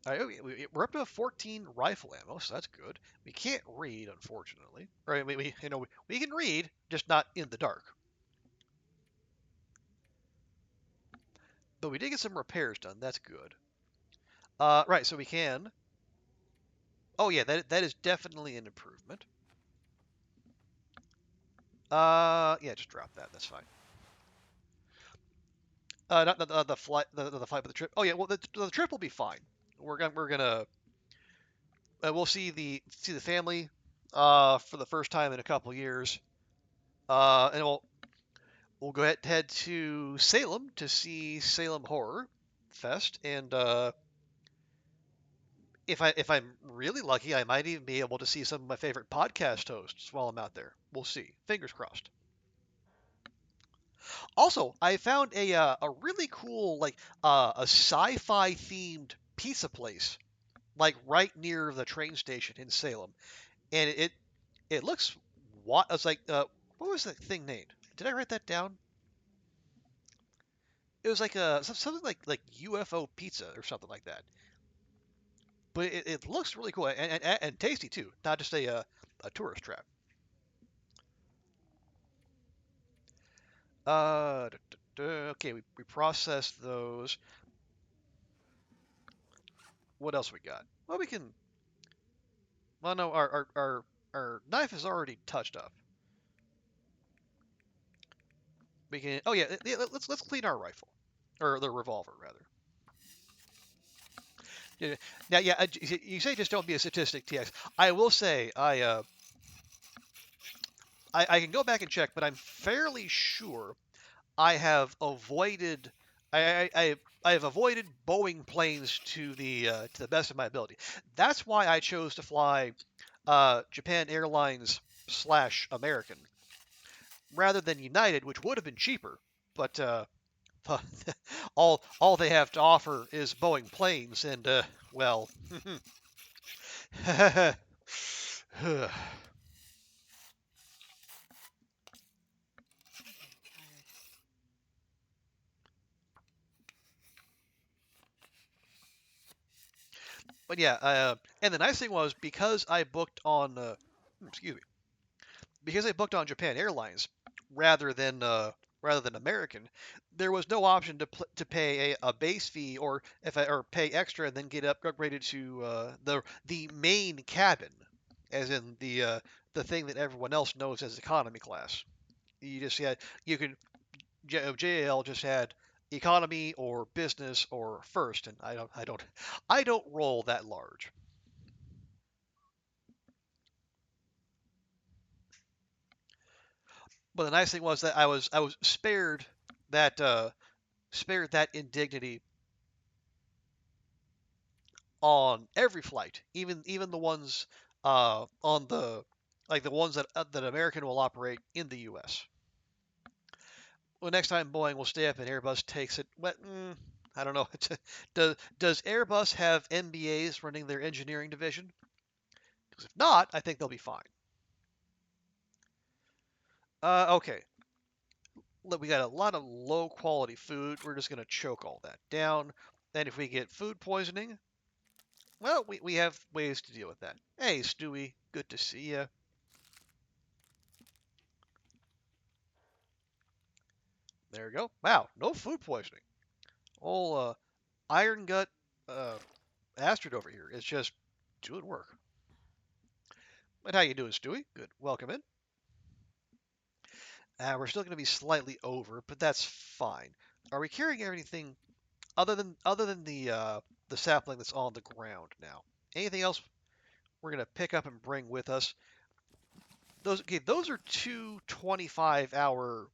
All right, we're up to 14 rifle ammo, so that's good. We can't read, unfortunately. Right? We can read, just not in the dark. But we did get some repairs done. That's good. Right, so we can. Oh yeah, that is definitely an improvement. Yeah, just drop that. That's fine. Not the flight, the flight, but the trip. Oh yeah, well the trip will be fine. We're gonna we'll see the family for the first time in a couple years. And we'll go ahead and head to Salem to see Salem Horror Fest, and if I'm really lucky, I might even be able to see some of my favorite podcast hosts while I'm out there. We'll see. Fingers crossed. Also, I found a really cool a sci-fi themed pizza place like right near the train station in Salem, and it looks what I was like what was that thing named? Did I write that down? It was like something like UFO pizza or something like that. But it looks really cool and tasty too, not just a tourist trap. Okay, we processed those. What else we got? Well, we can. Well, no, our knife is already touched up. We can. Oh yeah, let's clean our rifle, or the revolver rather. Yeah. Now, yeah, you say just don't be a statistic, TX. I will say I can go back and check, but I'm fairly sure I have avoided I have avoided Boeing planes to the best of my ability. That's why I chose to fly Japan Airlines slash American rather than United, which would have been cheaper, but all they have to offer is Boeing planes, and well, but yeah, and the nice thing was because I booked on excuse me, because I booked on Japan Airlines rather than American, there was no option to pay a base fee or pay extra and then get upgraded to the main cabin, as in the thing that everyone else knows as economy class. You just had you could JAL just had economy or business or first, and I don't roll that large. But the nice thing was that I was that spared that indignity on every flight, even the ones on the like the ones that American will operate in the U.S. Well, next time Boeing will stay up and Airbus takes it. I don't know. Does Airbus have MBAs running their engineering division? Because if not, I think they'll be fine. Okay. Look, we got a lot of low quality food. We're just gonna choke all that down. And if we get food poisoning, well, we have ways to deal with that. Hey, Stewie, good to see you. There we go. Wow, no food poisoning. Old Iron Gut uh, Astrid over here is just doing work. But how you doing, Stewie? Good. Welcome in. We're still going to be slightly over, but that's fine. Are we carrying anything other than the sapling that's on the ground now? Anything else we're going to pick up and bring with us? Those are two 25-hour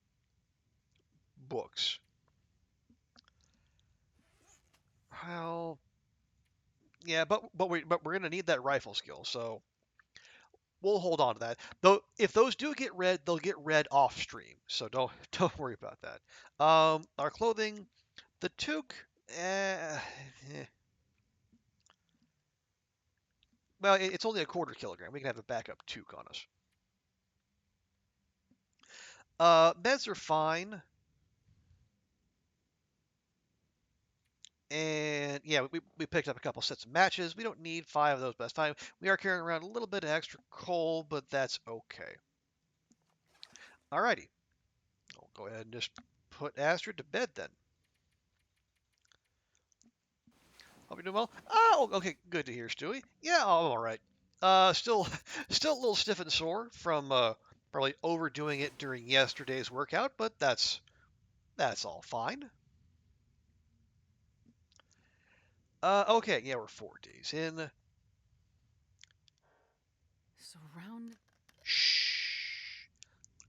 books. Well, yeah, but we're going to need that rifle skill, so we'll hold on to that. Though if those do get read, they'll get read off stream, so don't worry about that. Our clothing, the toque, well, it's only a quarter kilogram. We can have a backup toque on us. Meds are fine. And yeah, we picked up a couple sets of matches. We don't need 5 of those, but that's fine. We are carrying around a little bit of extra coal, but that's okay. Alrighty. I'll go ahead and just put Astrid to bed then. Hope you're doing well. Oh, okay, good to hear, Stewie. Yeah, I'm all right. Still, still a little stiff and sore from probably overdoing it during yesterday's workout, but that's all fine. Okay, yeah, we're 4 days in. Surround. Shh.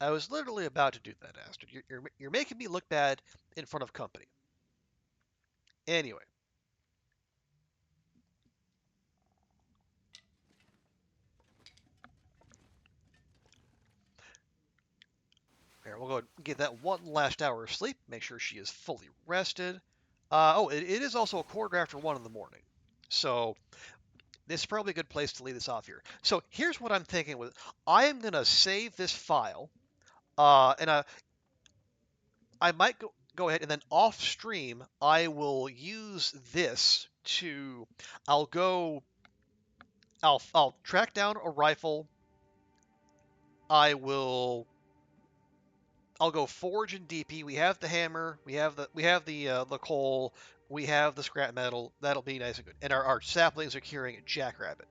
I was literally about to do that, Astrid. You're making me look bad in front of company. Anyway. Here, we'll go and get that one last hour of sleep. Make sure she is fully rested. It is also a quarter after 1 in the morning. So this is probably a good place to leave this off here. So here's what I'm thinking with I am going to save this file. And I might go ahead and then off stream, I will use this to, I'll track down a rifle. I'll go forge and DP. We have the hammer. We have the coal. We have the scrap metal. That'll be nice and good. And our saplings are curing a jackrabbit.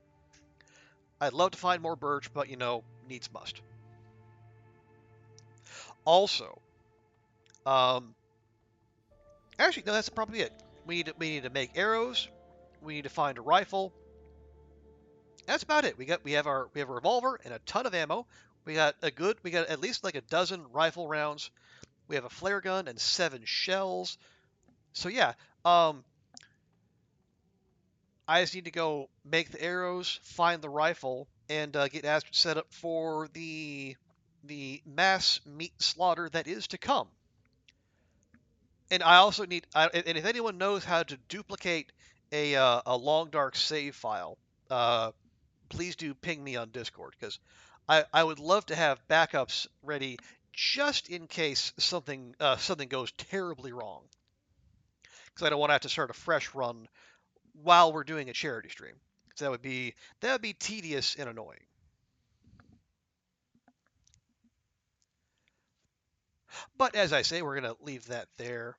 I'd love to find more birch, but needs must. Also, actually, no, that's probably it. We need to make arrows. We need to find a rifle. That's about it. We have a revolver and a ton of ammo. We got at least like a dozen rifle rounds. We have a flare gun and 7 shells. So yeah, I just need to go make the arrows, find the rifle, and get Astrid set up for the mass meat slaughter that is to come. And I also need, and if anyone knows how to duplicate a long dark save file, please do ping me on Discord, because I would love to have backups ready just in case something goes terribly wrong. Because I don't want to have to start a fresh run while we're doing a charity stream. So that would be tedious and annoying. But as I say, we're going to leave that there,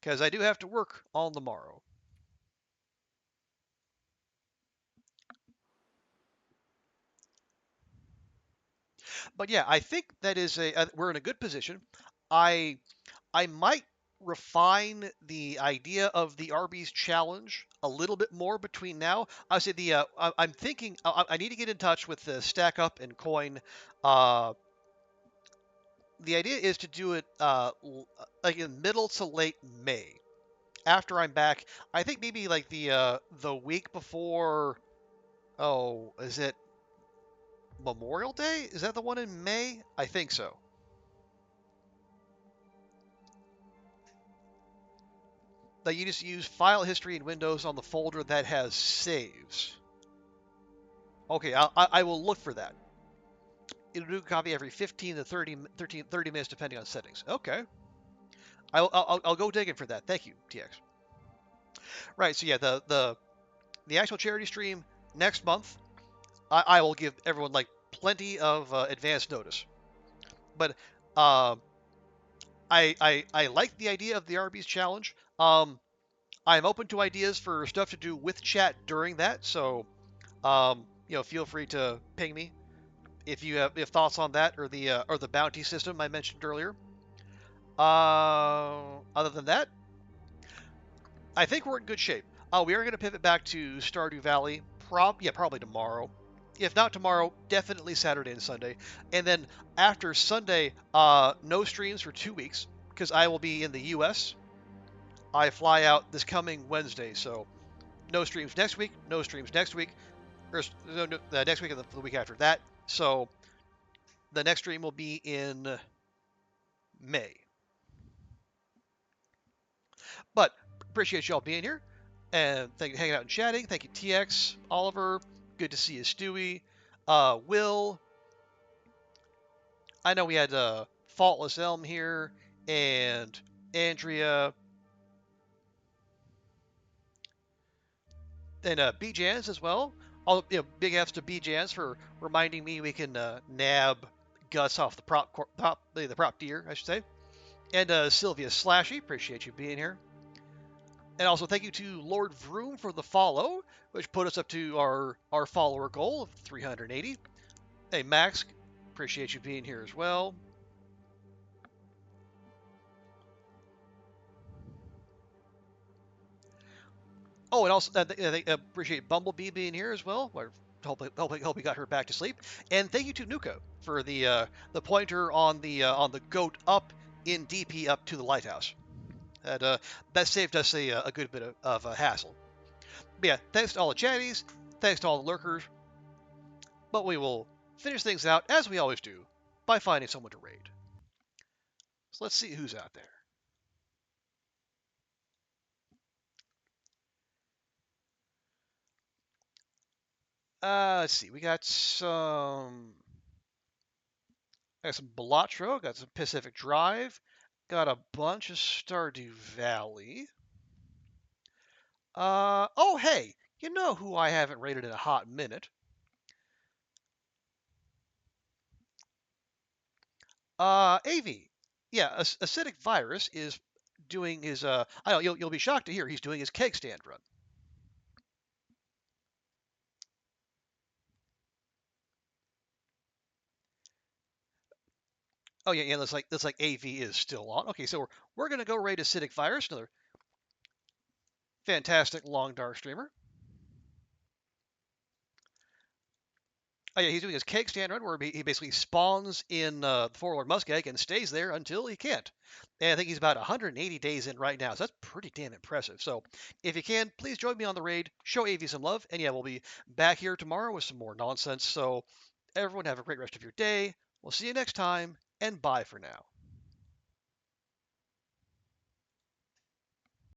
because I do have to work on the morrow. But yeah, I think that is we're in a good position. I might refine the idea of the Arby's challenge a little bit more between now. I say I'm thinking I need to get in touch with the Stack Up and Coin. The idea is to do it like in middle to late May, after I'm back. I think maybe like the week before. Oh, is it Memorial Day? Is that the one in May? I think so. That you just use file history in Windows on the folder that has saves. Okay, I will look for that. It'll do a copy every 15 to 30 minutes depending on settings. Okay. I'll go digging for that. Thank you, TX. Right, so yeah, the actual charity stream next month, I will give everyone like plenty of advance notice. But I like the idea of the Arby's challenge. I'm open to ideas for stuff to do with chat during that, so feel free to ping me if you have thoughts on that or the bounty system I mentioned earlier. Other than that, I think we're in good shape. We are going to pivot back to Stardew Valley, probably tomorrow. If not tomorrow, definitely Saturday and Sunday. And then after Sunday, no streams for 2 weeks, because I will be in the U.S. I fly out this coming Wednesday, so no streams next week, no streams next week, or next week and the week after that. So the next stream will be in May. But appreciate y'all being here, and thank you for hanging out and chatting. Thank you, TX, Oliver. Good to see you, Stewie. Will. I know we had Faultless Elm here, and Andrea, And B-Jans as well. All big F's to B-Jans for reminding me we can nab guts off the the prop deer, I should say. And Sylvia Slashy, appreciate you being here. And also thank you to Lord Vroom for the follow, which put us up to our follower goal of 380. Hey Max, appreciate you being here as well. Oh, and also I appreciate Bumblebee being here as well. Hope we got her back to sleep. And thank you to Nuko for the pointer on the goat up in DP up to the lighthouse. That saved us a good bit of a hassle. But yeah, thanks to all the chatties, thanks to all the lurkers. But we will finish things out as we always do by finding someone to raid. So let's see who's out there. Let's see. We got some Balatro, got some Pacific Drive, got a bunch of Stardew Valley. Oh hey, you know who I haven't raided in a hot minute? AV. Yeah, acidic virus is doing his I know you'll be shocked to hear he's doing his keg stand run. Oh yeah, that's like AV is still on. Okay, so we're gonna go raid acidic virus, another fantastic long dark streamer. Oh yeah, he's doing his keg stand run where he basically spawns in the Forlorn Muskeg and stays there until he can't. And I think he's about 180 days in right now, so that's pretty damn impressive. So if you can, please join me on the raid, show AV some love, and yeah, we'll be back here tomorrow with some more nonsense. So everyone have a great rest of your day. We'll see you next time, and bye for now.